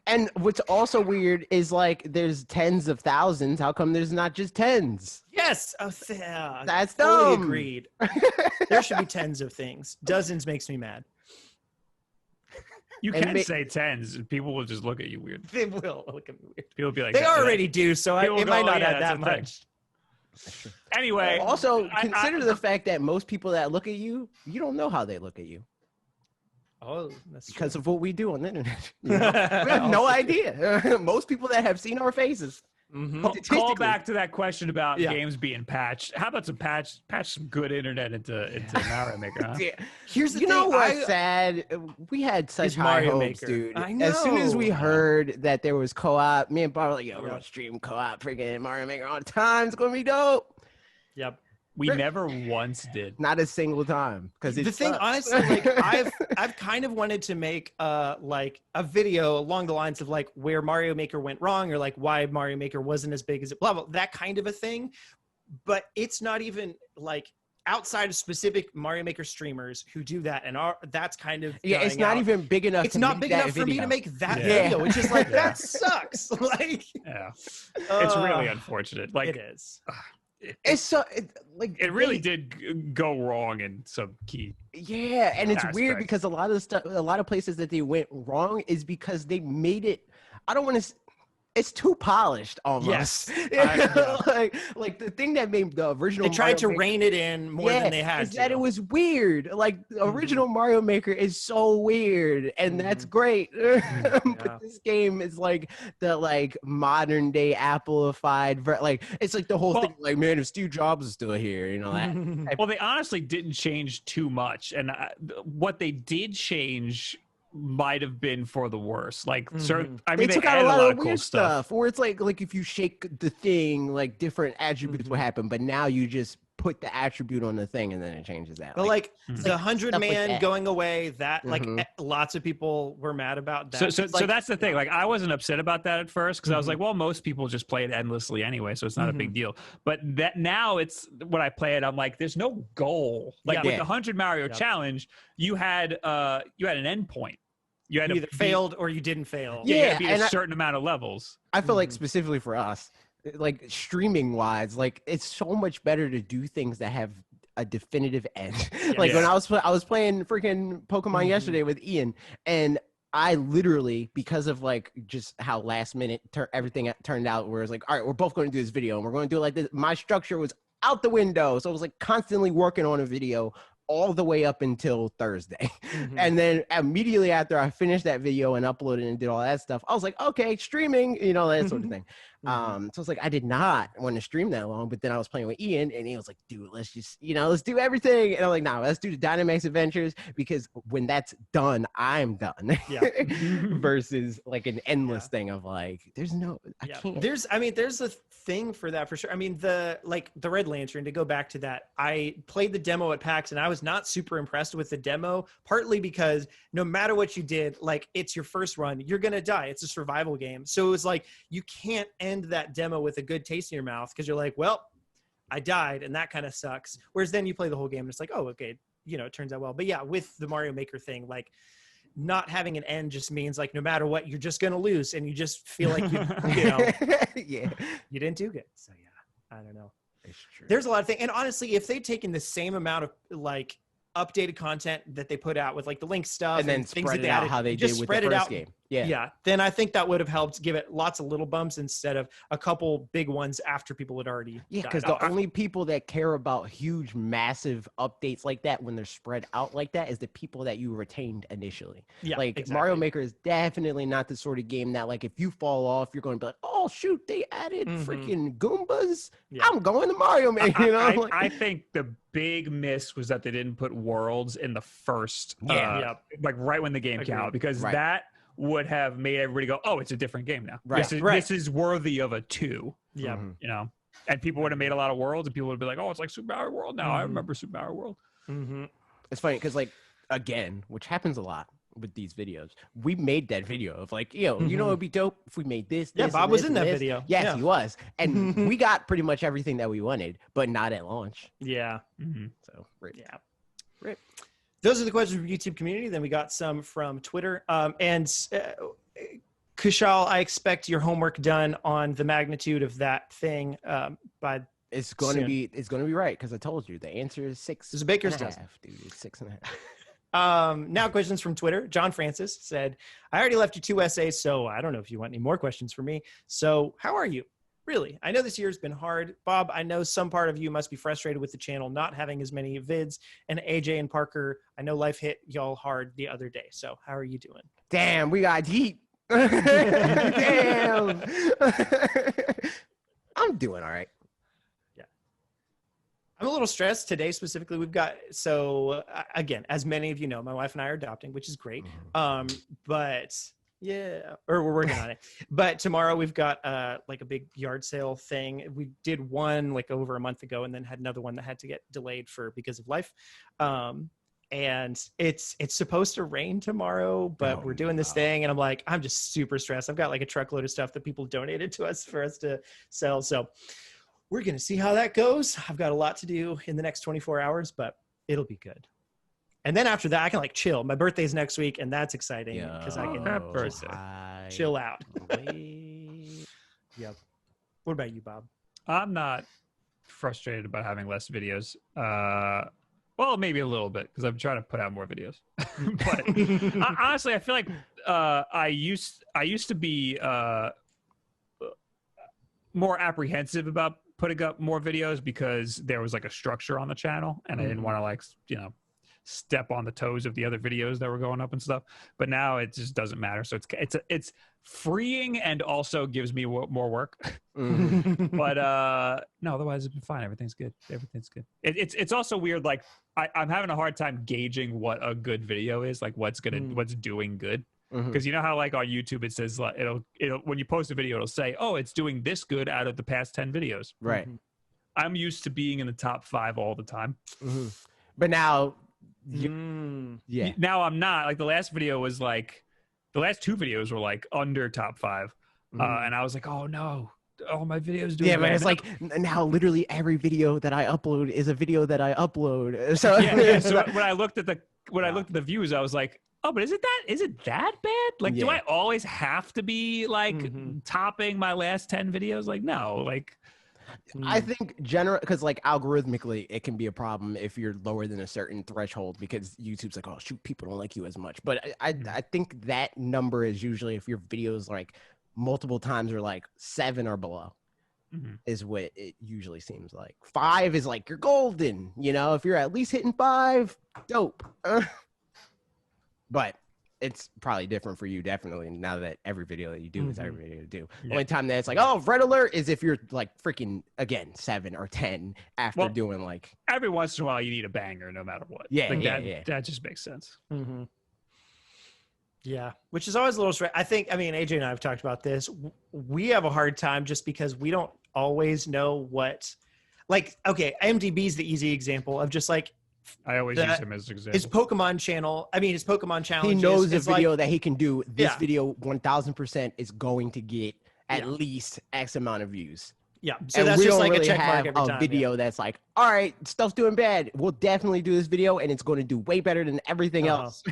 A: And what's also weird is like there's tens of thousands. How come there's not just tens?
C: Yes.
A: That's
C: totally
A: dumb.
C: Agreed. There should be tens of things. Dozens makes me mad.
B: You can say tens, and people will just look at you weird.
C: They will look at me weird.
B: People will be like,
C: they already do, so it might not add that much.
B: Anyway.
A: Also, consider the fact that most people that look at you, you don't know how they look at you.
C: Oh, that's
A: because of what we do on the internet. You know? We have no idea. Most people that have seen our faces.
B: Call back to that question about games being patched. How about some patch some good internet into Mario Maker? Huh?
A: Yeah. Here's the thing. You know what's sad? We had such high hopes, dude.
C: I know.
A: As soon as we heard that there was co-op, me and Bob were like, "Yo, we're gonna stream co-op freaking Mario Maker all the time. It's gonna be dope."
C: Yep.
B: We never once did.
A: Not a single time. Because
C: the thing, honestly, like I've kind of wanted to make like a video along the lines of like where Mario Maker went wrong, or like why Mario Maker wasn't as big as it, blah blah, that kind of a thing. But it's not even like outside of specific Mario Maker streamers who do that, and that's kind of
A: it's not even big enough.
C: It's not big enough for me to make that video. It's just like that sucks. Like,
B: it's really unfortunate. Like
C: it is.
A: It's so
B: it really did go wrong in some key.
A: Yeah, and it's
B: aspects.
A: weird because a lot of places that they went wrong is because they made it. I don't want to. It's too polished almost.
C: Yes.
A: like the thing that made the original.
C: They tried
A: Mario
C: to
A: Maker,
C: rein it in more than they had
A: is
C: to.
A: that it was weird. Like the original Mario Maker is so weird, and that's great. But this game is like the modern day Apple-ified. Like it's like the whole thing. Like, man, if Steve Jobs is still here, you know that.
B: Well, they honestly didn't change too much, and what they did change might have been for the worse. Like certain, I mean,
A: they took out a lot of weird stuff where it's like if you shake the thing, like different attributes will happen, but now you just put the attribute on the thing and then it changes that.
C: But like the 100-man going away, that like lots of people were mad about that.
B: So that's the thing. Like I wasn't upset about that at first because I was like, well, most people just play it endlessly anyway, so it's not a big deal. But that now it's when I play it, I'm like, there's no goal. Like with the 100 Mario challenge, you had an end point. You had
C: either failed or you didn't fail.
B: Yeah, you had to beat a certain amount of levels.
A: I feel like specifically for us, like streaming wise, like it's so much better to do things that have a definitive end. Like when I was playing freaking Pokemon yesterday with Ian, and I literally, because of like just how last minute everything turned out, where it's like, all right, we're both going to do this video and we're going to do it like this. My structure was out the window, so I was like constantly working on a video all the way up until Thursday. And then immediately after I finished that video and uploaded and did all that stuff, I was like, okay, streaming, you know, that sort of thing. So it's like, I did not want to stream that long, but then I was playing with Ian and he was like, dude, let's just, let's do everything. And I'm like, nah, let's do the Dynamax Adventures, because when that's done, I'm done. Versus like an endless thing of like, there's no, I can't.
C: There's a thing for that for sure. I mean, the Red Lantern, to go back to that, I played the demo at PAX and I was not super impressed with the demo, partly because no matter what you did, like it's your first run, you're going to die. It's a survival game. So it was like, you can't end that demo with a good taste in your mouth because you're like, well, I died and that kind of sucks. Whereas then you play the whole game and it's like, oh, okay, it turns out well. But yeah, with the Mario Maker thing, like not having an end just means like no matter what, you're just going to lose and you just feel like you didn't do good. So yeah, I don't know.
A: It's true.
C: There's a lot of things. And honestly, if they'd taken the same amount of like updated content that they put out with like the link stuff
A: and then
C: things
A: spread
C: that
A: it out how they did with the first game.
C: Then I think that would have helped give it lots of little bumps instead of a couple big ones after people had already
A: because the only people that care about huge massive updates like that when they're spread out like that is the people that you retained initially. Mario Maker is definitely not the sort of game that like if you fall off you're going to be like, oh shoot, they added freaking Goombas, I'm going to Mario Maker.
B: I think the big miss was that they didn't put worlds in the first like right when the game came out, because that would have made everybody go, oh, it's a different game now. This is worthy of a 2. And people would have made a lot of worlds and people would be like, oh, it's like Super Mario World now. I remember Super Mario World.
A: It's funny because like again, which happens a lot, with these videos. We made that video of like, it'd be dope if we made this.
C: Yeah,
A: this,
C: Bob
A: and
C: was
A: this,
C: in
A: and
C: that
A: this.
C: video.
A: Yes,
C: Yeah.
A: he was. And we got pretty much everything that we wanted, but not at launch.
C: Yeah.
A: So, rip.
C: Yeah.
A: Rip.
C: Those are the questions from YouTube community. Then we got some from Twitter. And Kushal, I expect your homework done on the magnitude of that thing by
A: It's going to be right, because I told you the answer is 6.
C: There's a baker's
A: dozen, dude. It's 6.5.
C: Now questions from Twitter. John Francis said, I already left you 2 essays, so I don't know if you want any more questions from me. So how are you? Really? I know this year's been hard. Bob, I know some part of you must be frustrated with the channel not having as many vids. And AJ and Parker, I know life hit y'all hard the other day. So how are you doing?
A: Damn, we got heat. Damn. I'm doing all right.
C: I'm a little stressed today specifically. We've got, again, as many of you know, my wife and I are adopting, which is great. But yeah, or we're working on it. But tomorrow we've got like a big yard sale thing. We did one like over a month ago and then had another one that had to get delayed because of life. And it's supposed to rain tomorrow, but we're doing this thing. And I'm just super stressed. I've got like a truckload of stuff that people donated to us for us to sell. So we're going to see how that goes. I've got a lot to do in the next 24 hours, but it'll be good. And then after that, I can like chill. My birthday's next week, and that's exciting because I can chill out. Yep. What about you, Bob?
B: I'm not frustrated about having less videos. Well, maybe a little bit because I'm trying to put out more videos. But honestly, I feel like I used to be more apprehensive about putting up more videos because there was like a structure on the channel and I didn't want to step on the toes of the other videos that were going up and stuff. But now it just doesn't matter. So it's freeing and also gives me more work. But no, otherwise it's been fine. Everything's good. It's also weird. Like I'm having a hard time gauging what a good video is, like what's doing good. Because you know how like on YouTube it says like, it'll when you post a video it'll say, oh, it's doing this good out of the past 10 videos.
A: Right.
B: I'm used to being in the top 5 all the time.
A: But now
B: now I'm not. Like the last video was like the last 2 videos were like under top 5. And I was like, oh no, all my videos do.
A: Yeah, but it's like now literally every video that I upload is a video that I upload. So
B: so when I looked at the views, I was like, oh, but is it that bad? Like, do I always have to be like topping my last 10 videos? Like, no, like.
A: I think because like algorithmically it can be a problem if you're lower than a certain threshold because YouTube's like, oh shoot, people don't like you as much. But I think that number is usually if your videos like multiple times are like 7 or below is what it usually seems like. 5 is like you're golden, if you're at least hitting 5, dope. But it's probably different for you, definitely, now that every video that you do is every video you do. The only time that it's like, oh, red alert is if you're like freaking, again, 7 or 10 after doing like.
B: Every once in a while you need a banger no matter what.
A: Yeah,
B: like that just makes sense.
C: Yeah, which is always a little straight. AJ and I have talked about this. We have a hard time just because we don't always know what, like, okay, IMDb is the easy example of just like,
B: I always use him as an example.
C: His Pokemon channel. His Pokemon challenge.
A: He knows a video that he can do. This video 1000% is going to get at least X amount of views.
C: Yeah. So that's just like a check mark every time.
A: Video that's like, all right, stuff's doing bad. We'll definitely do this video and it's going to do way better than everything else.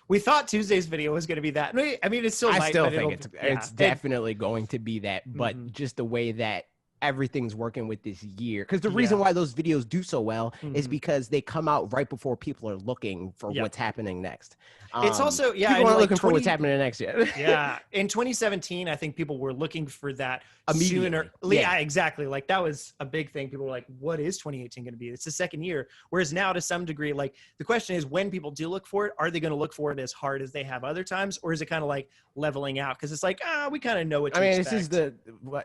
C: We thought Tuesday's video was going to be that. It still might.
A: I still think it's definitely going to be that, but just the way that everything's working with this year, because the reason why those videos do so well is because they come out right before people are looking for what's happening next.
C: It's also
A: people aren't looking for what's happening next yet.
C: In 2017 I think people were looking for that
A: immediately.
C: Exactly. Like that was a big thing. People were like, what is 2018 going to be? It's the second year. Whereas now to some degree, like the question is, when people do look for it, are they going to look for it as hard as they have other times, or is it kind of like leveling out because it's like we kind of know what to expect.
A: This is the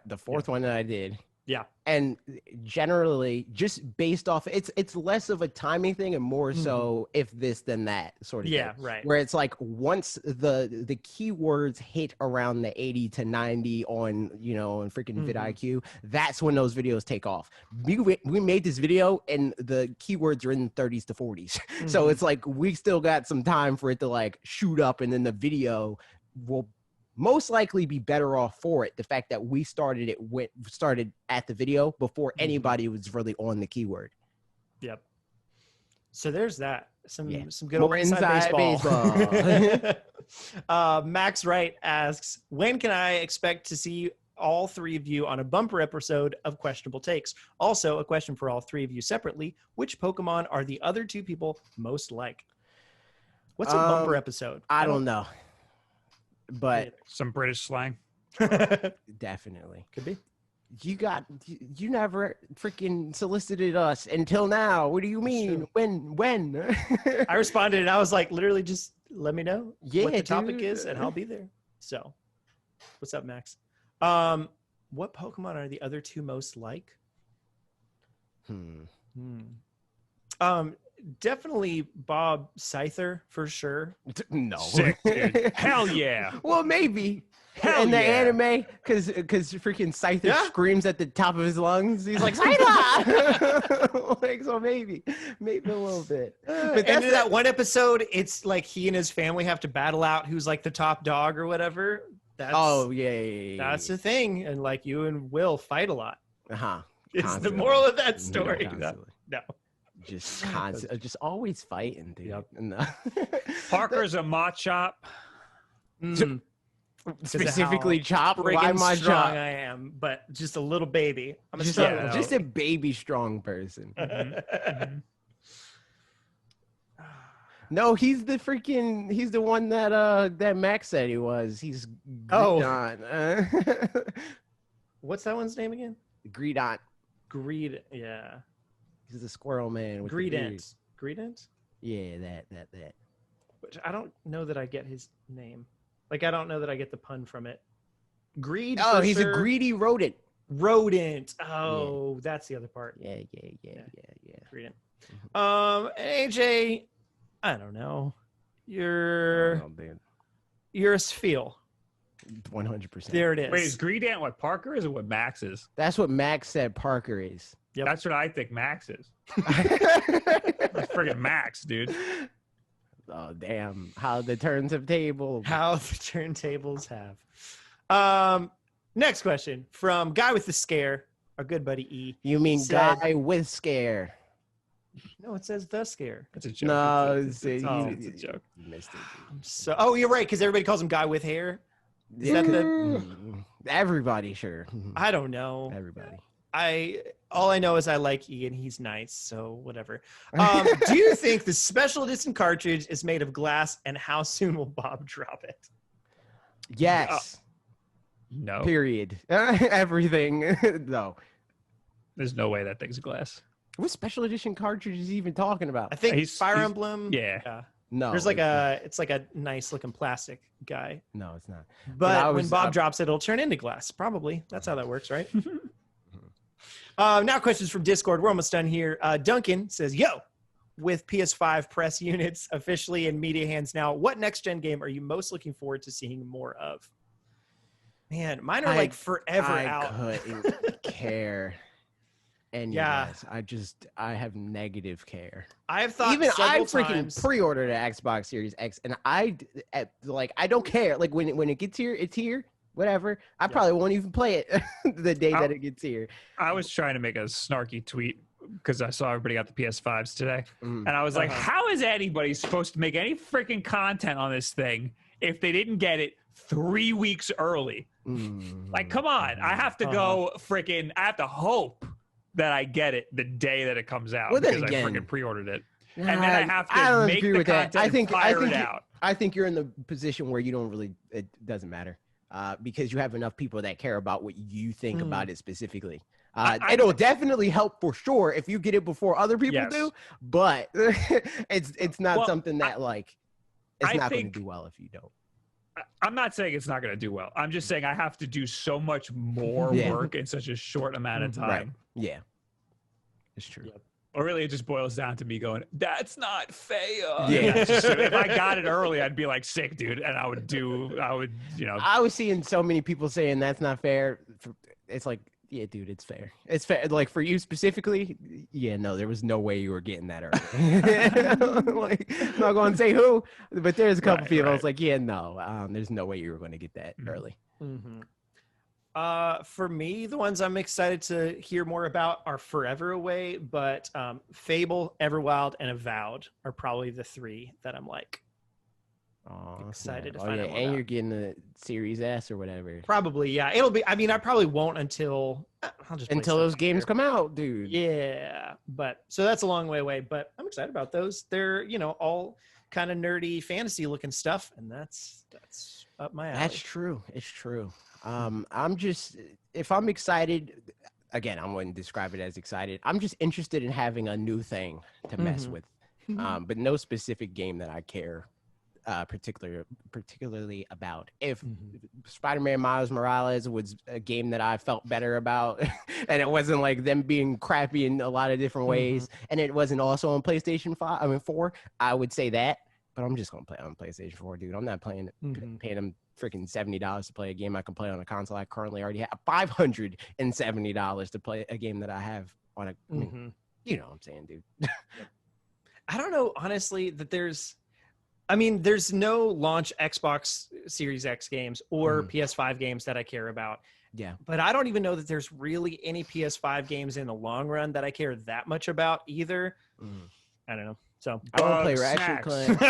A: 4th one that I did.
C: Yeah.
A: And generally, just based off, it's less of a timing thing and more so if this then that sort of thing.
C: Yeah, right.
A: Where it's like once the keywords hit around the 80 to 90 on, on freaking vidIQ, that's when those videos take off. We made this video and the keywords are in the 30s to 40s. So it's like we still got some time for it to like shoot up, and then the video will most likely be better off for it. The fact that we started at the video before anybody was really on the keyword.
C: Yep. So there's that. Some good
A: More
C: old inside baseball. Max Wright asks, when can I expect to see all three of you on a bumper episode of Questionable Takes? Also, a question for all three of you separately. Which Pokemon are the other two people most like? What's a bumper episode?
A: I don't know. But
B: some British slang.
A: Definitely.
C: Could be.
A: You never freaking solicited us until now. What do you mean? When?
C: I responded and I was like, literally just let me know what the topic is and I'll be there. So what's up, Max? What Pokemon are the other two most like? Definitely Bob Scyther for sure.
A: No.
B: Sick, dude. Hell yeah.
A: Well, maybe. In the anime, because freaking Scyther screams at the top of his lungs. He's like, Scyther! Like, so maybe a little bit.
C: But and in that one episode, it's like he and his family have to battle out who's like the top dog or whatever. That's That's the thing. And like you and Will fight a lot. It's the moral of that story. No.
A: Just always fighting, dude.
C: Yep.
A: No.
B: Parker's a Machop.
A: Specifically Chop. Why my
C: strong I am, but just a little baby. I'm
A: just a baby strong person. No, he's the one that Max said he was. He's Greedon.
C: What's that one's name again?
A: Greedon.
C: Yeah.
A: He's the squirrel man with
C: Greedent.
A: Yeah, that.
C: Which I don't know that I get his name. Like I don't know that I get the pun from it. Greed. Oh,
A: he's a greedy rodent.
C: Oh, that's the other part.
A: Yeah.
C: Greedent. AJ, I don't know. You're a Spheal.
A: 100%.
C: There it is.
B: Wait, is Greedant what Parker is or what Max is?
A: That's what Max said Parker is.
B: Yep. That's what I think Max is. That's friggin' Max, dude.
A: Oh, damn. How the turntables
C: have. Next question from Guy with the Scare, our good buddy E.
A: You mean Guy with Scare?
C: No, it says the Scare.
B: It's a joke.
A: No,
B: it's a joke.
A: You missed it.
C: Oh, you're right, because everybody calls him Guy with Hair. Is that
A: everybody, sure.
C: I don't know.
A: Everybody.
C: All I know is I like E and he's nice, so whatever. Do you think the special edition cartridge is made of glass, and how soon will Bob drop it?
A: Yes.
B: No.
A: Period. Everything. No.
B: There's no way that thing's glass.
A: What special edition cartridge is he even talking about?
C: I think Fire Emblem.
B: Yeah.
A: No.
C: There's it's like a nice looking plastic guy.
A: No, it's not.
C: But when Bob drops it, it'll turn into glass. Probably. That's how that works, right? Now questions from Discord. We're almost done here. Duncan says, yo, with PS5 press units officially in media hands now, what next-gen game are you most looking forward to seeing more of? Man, mine are forever out.
A: I couldn't care. And yes, I have negative care.
C: I've thought
A: I freaking pre-ordered an Xbox Series X, and I don't care. Like when it gets here, it's here. Whatever. I probably won't even play it the day that it gets here.
B: I was trying to make a snarky tweet because I saw everybody got the PS5s today. And I was like, how is anybody supposed to make any freaking content on this thing if they didn't get it 3 weeks early? Like, come on. I have to go I have to hope that I get it the day that it comes out because I freaking pre-ordered it. And then I have to make the content and fire it out.
A: I think you're in the position where you don't really, it doesn't matter. Because you have enough people that care about what you think about it specifically. It'll definitely help for sure if you get it before other people do, but it's not something that it's not going to do well if you don't.
B: I'm not saying it's not going to do well. I'm just saying I have to do so much more work in such a short amount of time.
A: Right. Yeah, it's true. Yep.
B: Or really, it just boils down to me going, "That's not fair."
A: Yeah.
B: If I got it early, I'd be like, "Sick, dude," and I would,
A: I was seeing so many people saying that's not fair. It's like, yeah, dude, it's fair. It's fair. Like for you specifically, yeah, no, there was no way you were getting that early. Like, I'm not going to say who, but there's a couple people. I was like, yeah, no, there's no way you were going to get that early.
C: Mm-hmm. For me, the ones I'm excited to hear more about are Forever Away, but Fable, Everwild, and Avowed are probably the three that I'm like excited to find out more
A: and
C: about.
A: You're getting the Series S or whatever.
C: Probably, yeah. It'll be. I mean, I probably won't until
A: those games come out, dude.
C: Yeah, but so that's a long way away. But I'm excited about those. They're all kind of nerdy fantasy looking stuff, and that's up my alley.
A: That's true. It's true. I'm just, if I'm excited, again, I wouldn't describe it as excited. I'm just interested in having a new thing to mess with, but no specific game that I care particularly about. If Spider-Man Miles Morales was a game that I felt better about, and it wasn't like them being crappy in a lot of different ways, and it wasn't also on PlayStation 4, I would say that. But I'm just gonna play on PlayStation 4, dude. I'm not paying them freaking $70 to play a game I can play on a console I currently already have. $570 to play a game that I have on a. I mean, you know what I'm saying, dude.
C: I don't know, honestly, that there's no launch Xbox Series X games or PS5 games that I care about.
A: Yeah.
C: But I don't even know that there's really any PS5 games in the long run that I care that much about either. I don't know. So
A: I don't play Ratchet Clank.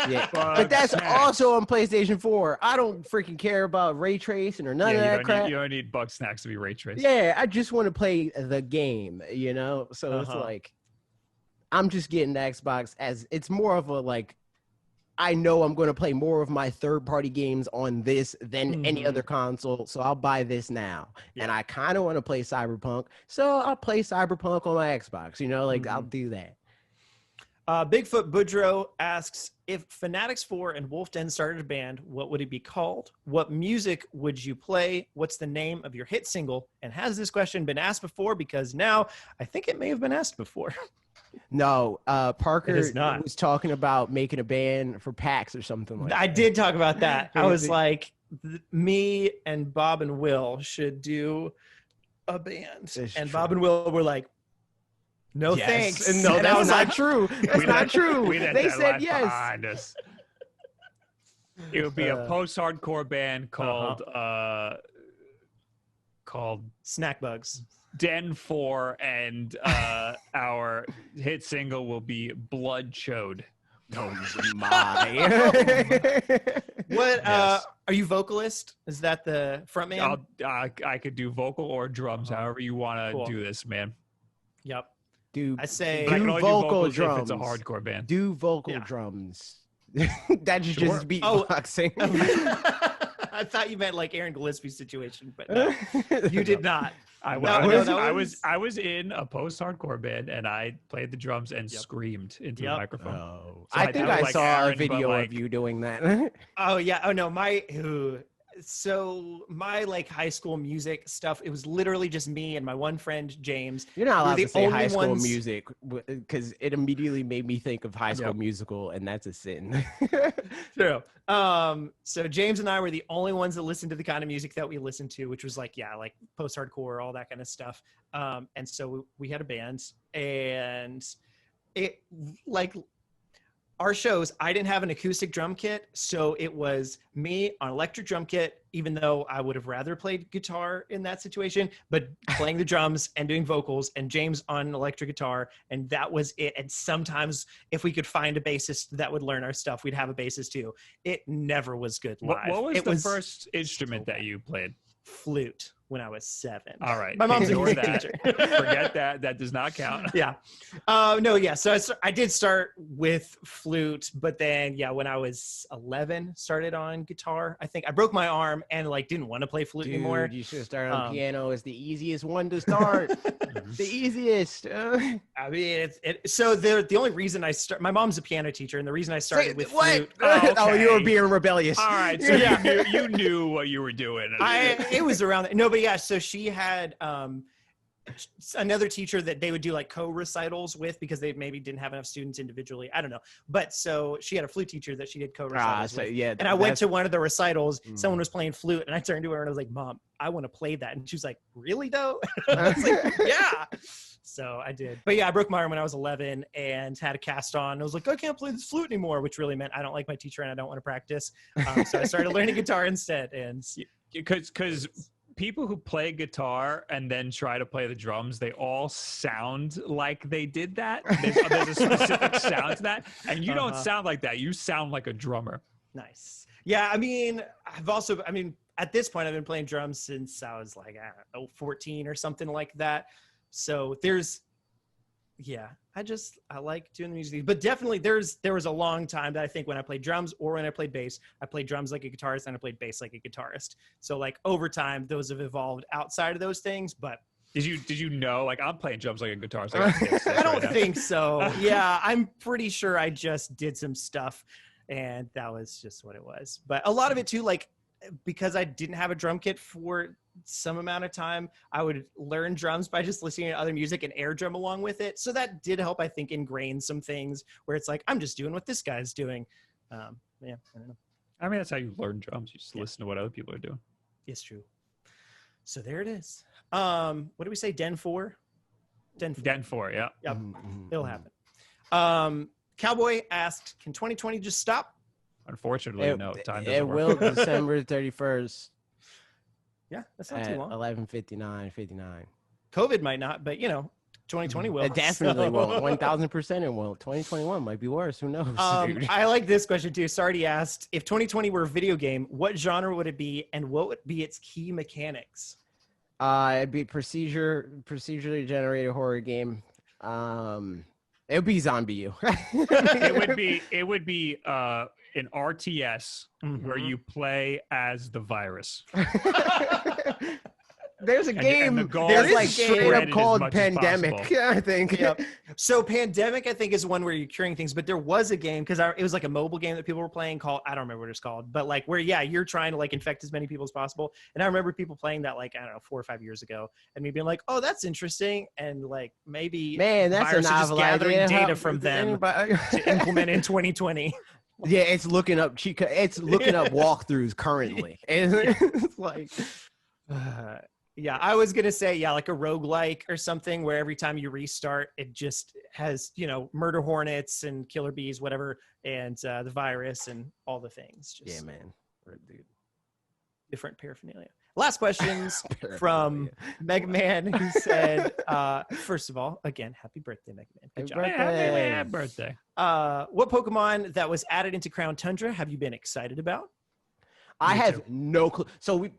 A: Yeah. But that's also on PlayStation 4. I don't freaking care about ray tracing or none of that crap.
B: You don't need bug snacks to be ray traced.
A: Yeah, I just want to play the game, So it's like, I'm just getting the Xbox as it's more of a like, I know I'm going to play more of my third-party games on this than any other console, so I'll buy this now. Yeah. And I kind of want to play Cyberpunk, so I'll play Cyberpunk on my Xbox. I'll do that.
C: Bigfoot Boudreaux asks, if Fanatics 4 and Wulff Den started a band, what would it be called? What music would you play? What's the name of your hit single? And has this question been asked before? Because now I think it may have been asked before.
A: No, Parker was talking about making a band for PAX or something like that.
C: I did talk about that. I was like, me and Bob and Will should do a band. And Bob and Will were like, no, thanks.
A: And no, that was not true. That's not true. They said yes.
B: It would be a post-hardcore band called
C: Snack Bugs.
B: Den 4, and our hit single will be Blood Chode.
A: Oh my.
C: What are you vocalist? Is that the front man?
B: I could do vocal or drums, however you want to do this, man.
C: Yep.
A: I say
B: do
A: vocal drums.
B: If it's a hardcore band.
A: Do vocal drums. That should just be beatboxing.
C: I thought you meant like Aaron Gillespie's situation, but no, you did not.
B: I was in a post-hardcore band, and I played the drums and screamed into the microphone.
A: Oh. So I think I saw a video of you doing that.
C: Oh yeah. Oh no, so my like high school music stuff, it was literally just me and my one friend James.
A: You're not allowed to say high school music because it immediately made me think of High School Musical, and that's a sin.
C: True. So James and I were the only ones that listened to the kind of music that we listened to, which was like post-hardcore, all that kind of stuff. And so we had a band, and it like our shows, I didn't have an acoustic drum kit, so it was me on electric drum kit, even though I would have rather played guitar in that situation, but playing the drums and doing vocals, and James on electric guitar, and that was it. And sometimes if we could find a bassist that would learn our stuff, we'd have a bassist too. It never was good live.
B: What was the first instrument that you played?
C: Flute. when I was 7.
B: All right.
C: My mom's a music teacher.
B: Forget that. That does not count.
C: Yeah. No, yeah. So I did start with flute, but then, yeah, when I was 11, started on guitar. I think I broke my arm and like didn't want to play flute anymore.
A: You should have started on piano. It's the easiest one to start. The easiest.
C: I mean, so the only reason my mom's a piano teacher, and the reason I started with flute.
A: Oh, you were being rebellious.
B: All right. So you knew what you were doing.
C: It was around no, but yeah, so she had another teacher that they would do like co-recitals with because they maybe didn't have enough students individually. I don't know. But so she had a flute teacher that she did co-recitals with.
A: Yeah,
C: and I went to one of the recitals, someone was playing flute, and I turned to her and I was like, Mom, I want to play that. And she was like, really though? I was like, yeah. So I did. But yeah, I broke my arm when I was 11 and had a cast on. I was like, I can't play this flute anymore, which really meant I don't like my teacher and I don't want to practice. So I started learning guitar instead. And
B: because people who play guitar and then try to play the drums, they all sound like they did that. There's a specific sound to that. And you don't sound like that. You sound like a drummer.
C: Nice. Yeah, I mean, at this point, I've been playing drums since I was like, I don't know, 14 or something like that. So I like doing the music, but definitely there was a long time that I think when I played drums or when I played bass, I played drums like a guitarist and I played bass like a guitarist. So like over time, those have evolved outside of those things, but
B: did you know, like I'm playing drums like a guitarist?
C: I don't think so. Yeah. I'm pretty sure I just did some stuff and that was just what it was. But a lot of it too, like, because I didn't have a drum kit for some amount of time, I would learn drums by just listening to other music and air drum along with it. So that did help, I think, ingrain some things where it's like, I'm just doing what this guy's doing. Yeah, I don't know.
B: I mean, that's how you learn drums. You just listen to what other people are doing.
C: It's true. So there it is. What do we say? Den 4?
B: Den 4, yeah.
C: Yep. It'll happen. Cowboy asked, can 2020 just stop?
B: Unfortunately, no. Time doesn't
A: it
B: work.
A: will December 31st.
C: Yeah, that's not too long.
A: 11:59.
C: COVID might not, but 2020 will.
A: It definitely won't. 1,000% it won't. 2021 might be worse. Who knows?
C: I like this question too. Sardi asked, if 2020 were a video game, what genre would it be, and what would be its key mechanics?
A: It'd be procedurally generated horror game. It would be Zombie U.
B: It would be an RTS where you play as the virus.
A: There's a game. There's like straight up called Pandemic. I think.
C: Yep. So Pandemic, I think, is one where you're curing things. But there was a game because it was like a mobile game that people were playing called, I don't remember what it's called, but like where you're trying to like infect as many people as possible. And I remember people playing that like, I don't know, 4 or 5 years ago, and me being like, oh, that's interesting, and like maybe
A: that's a novel
C: gathering data from them to implement in 2020.
A: Yeah, it's looking up walkthroughs currently. It's like.
C: Yeah, I was going to say, like a roguelike or something where every time you restart, it just has, murder hornets and killer bees, whatever, and the virus and all the things.
A: Yeah, man. Dude.
C: Different paraphernalia. Last questions from Mega Man, who said, first of all, again, happy birthday, Mega Man. Good job.
B: Happy birthday.
C: What Pokemon that was added into Crown Tundra have you been excited about?
A: I have no clue. So we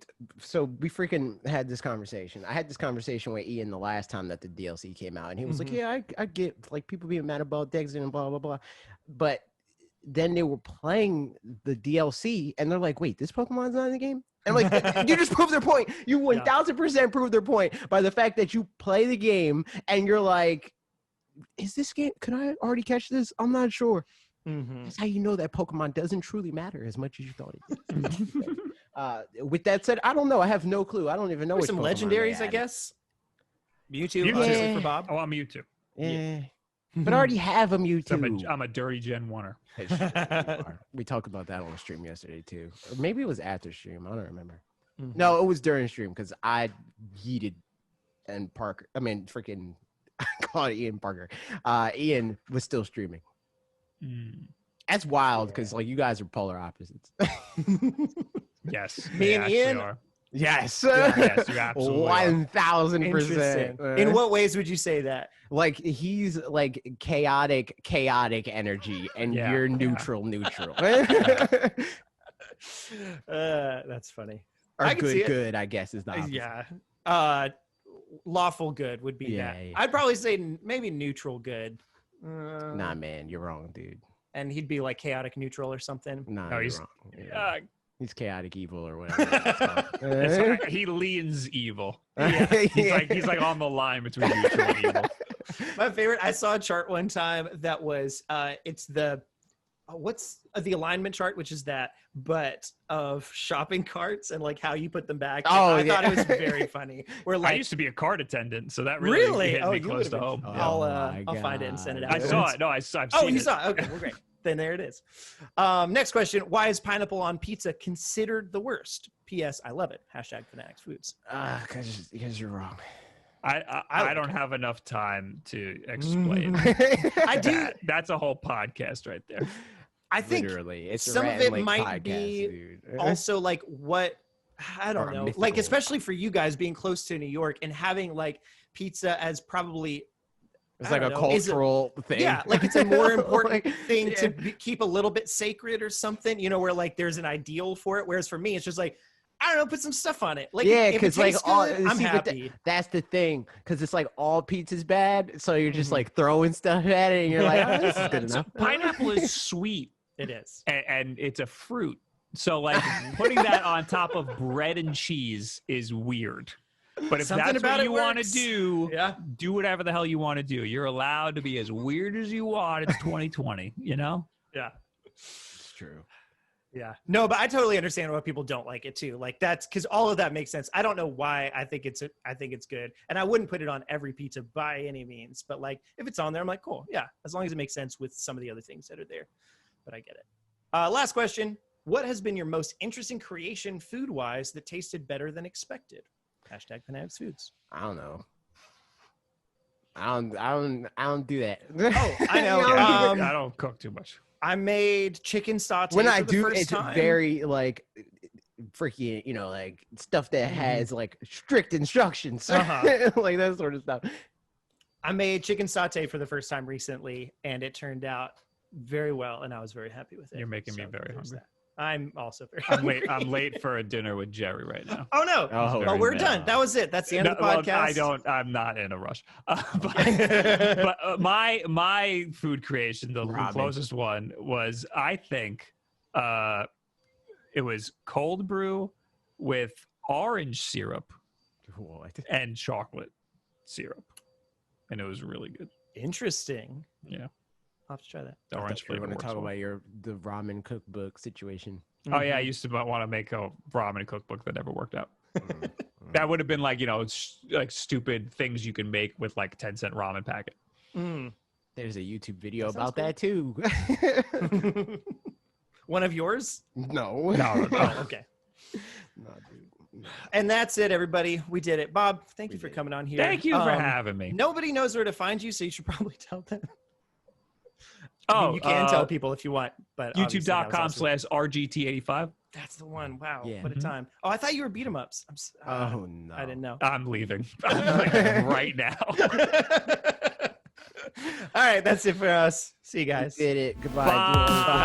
A: freaking had this conversation. I had this conversation with Ian the last time that the DLC came out, and he was like, "Yeah, I get like people being mad about Dexter and blah blah blah," but then they were playing the DLC, and they're like, "Wait, this Pokemon's not in the game?" And I'm like, you just proved their point. You 1,000% proved their point by the fact that you play the game, and you're like, "Is this game? Could I already catch this? I'm not sure." That's how you know that Pokemon doesn't truly matter as much as you thought it did. With that said, I don't know. I have no clue. I don't even know.
C: Some legendaries, I guess. Mewtwo for Bob.
B: Oh, I'm Mewtwo.
A: Yeah. But I already have a Mewtwo.
B: I'm a dirty Gen 1-er.
A: We talked about that on the stream yesterday, too. Or maybe it was after stream. I don't remember. No, it was during stream because I yeeted and Parker. I mean, freaking, I call it Ian Parker. Ian was still streaming. That's wild because like you guys are polar opposites.
B: Yes,
C: me and Ian
B: are.
A: Yes,
B: yes, you absolutely
A: 1,000%.
C: In what ways would you say that?
A: Like he's like chaotic energy, and you're neutral.
C: That's funny.
A: Or good, I guess is the opposite.
C: Yeah. Lawful good would be that. Yeah. I'd probably say maybe neutral good.
A: Nah, man, you're wrong, dude.
C: And he'd be like chaotic neutral or something.
A: Nah, he's wrong. He's chaotic evil or whatever.
B: He leans evil. Yeah. He's like on the line between neutral and evil.
C: My favorite, I saw a chart one time that was it's the what's the alignment chart, which is that, but of shopping carts and like how you put them back. I thought it was very funny. Where like,
B: I used to be a cart attendant, so that really hit me close to home.
C: I'll find it and send it out.
B: I saw it. No, I've seen it.
C: Oh, you saw it. Okay, well, great. Then there it is. Next question. Why is pineapple on pizza considered the worst? P.S. I love it. #Fanatics Foods.
A: Because you're wrong.
B: I don't have enough time to explain.
C: I do.
B: That's a whole podcast right there.
C: I think
A: literally,
C: some of it might be also like what, I don't know, mythical. Like especially for you guys being close to New York and having like pizza as probably
A: it's like a cultural thing.
C: Yeah, like it's a more important thing to keep a little bit sacred or something, you know, where like there's an ideal for it. Whereas for me, it's just like, I don't know, put some stuff on it. Like,
A: because like
C: I'm happy.
A: That's the thing, because it's like all pizza's bad, so you're just like throwing stuff at it, and you're like, oh, this is good enough.
B: Pineapple is sweet.
C: It is,
B: and it's a fruit. So like putting that on top of bread and cheese is weird. But if that's what you want to do, do whatever the hell you want to do. You're allowed to be as weird as you want. It's 2020, you know?
C: Yeah,
A: it's true.
C: Yeah. No, but I totally understand why people don't like it too. Like that's because all of that makes sense. I don't know why I think it's good. And I wouldn't put it on every pizza by any means, but like if it's on there, I'm like, cool. Yeah. As long as it makes sense with some of the other things that are there, but I get it. Last question. What has been your most interesting creation food wise that tasted better than expected? #Fanatics Foods.
A: I don't know. I don't do that.
C: Oh, I know.
B: I don't cook too much.
C: I made chicken satay.
A: When I do, it's very like freaky, you know, like stuff that has like strict instructions, like that sort of stuff.
C: I made chicken satay for the first time recently, and it turned out very well, and I was very happy with it.
B: You're making me very hungry.
C: I'm also very hungry.
B: I'm late for a dinner with Jerry right now.
C: Oh no! Oh, we're done. That was it. That's the end of the podcast.
B: Well, I'm not in a rush. But my food creation, the closest one was, I think, it was cold brew with orange syrup and chocolate syrup, and it was really good.
C: Interesting.
B: Yeah.
C: I'll have to try that.
B: The orange flavor.
A: We're going to talk about the ramen cookbook situation.
B: Oh yeah, I used to want to make a ramen cookbook that never worked out. That would have been like, you know, like stupid things you can make with like 10-cent ramen packet.
A: There's a YouTube video about that too.
C: One of yours?
A: No.
C: Oh, okay. No, dude. And that's it, everybody. We did it. Bob, thank you for coming on here.
B: Thank you for having me.
C: Nobody knows where to find you, so you should probably tell them. I mean, you can tell people if you want, but
B: youtube.com/RGT85.
C: That's the one. Wow. Yeah. What a time. Oh, I thought you were beat 'em ups.
A: Oh no.
C: I didn't know.
B: I'm leaving right now.
C: All right. That's it for us. See you guys.
A: We did it. Goodbye.
B: Bye.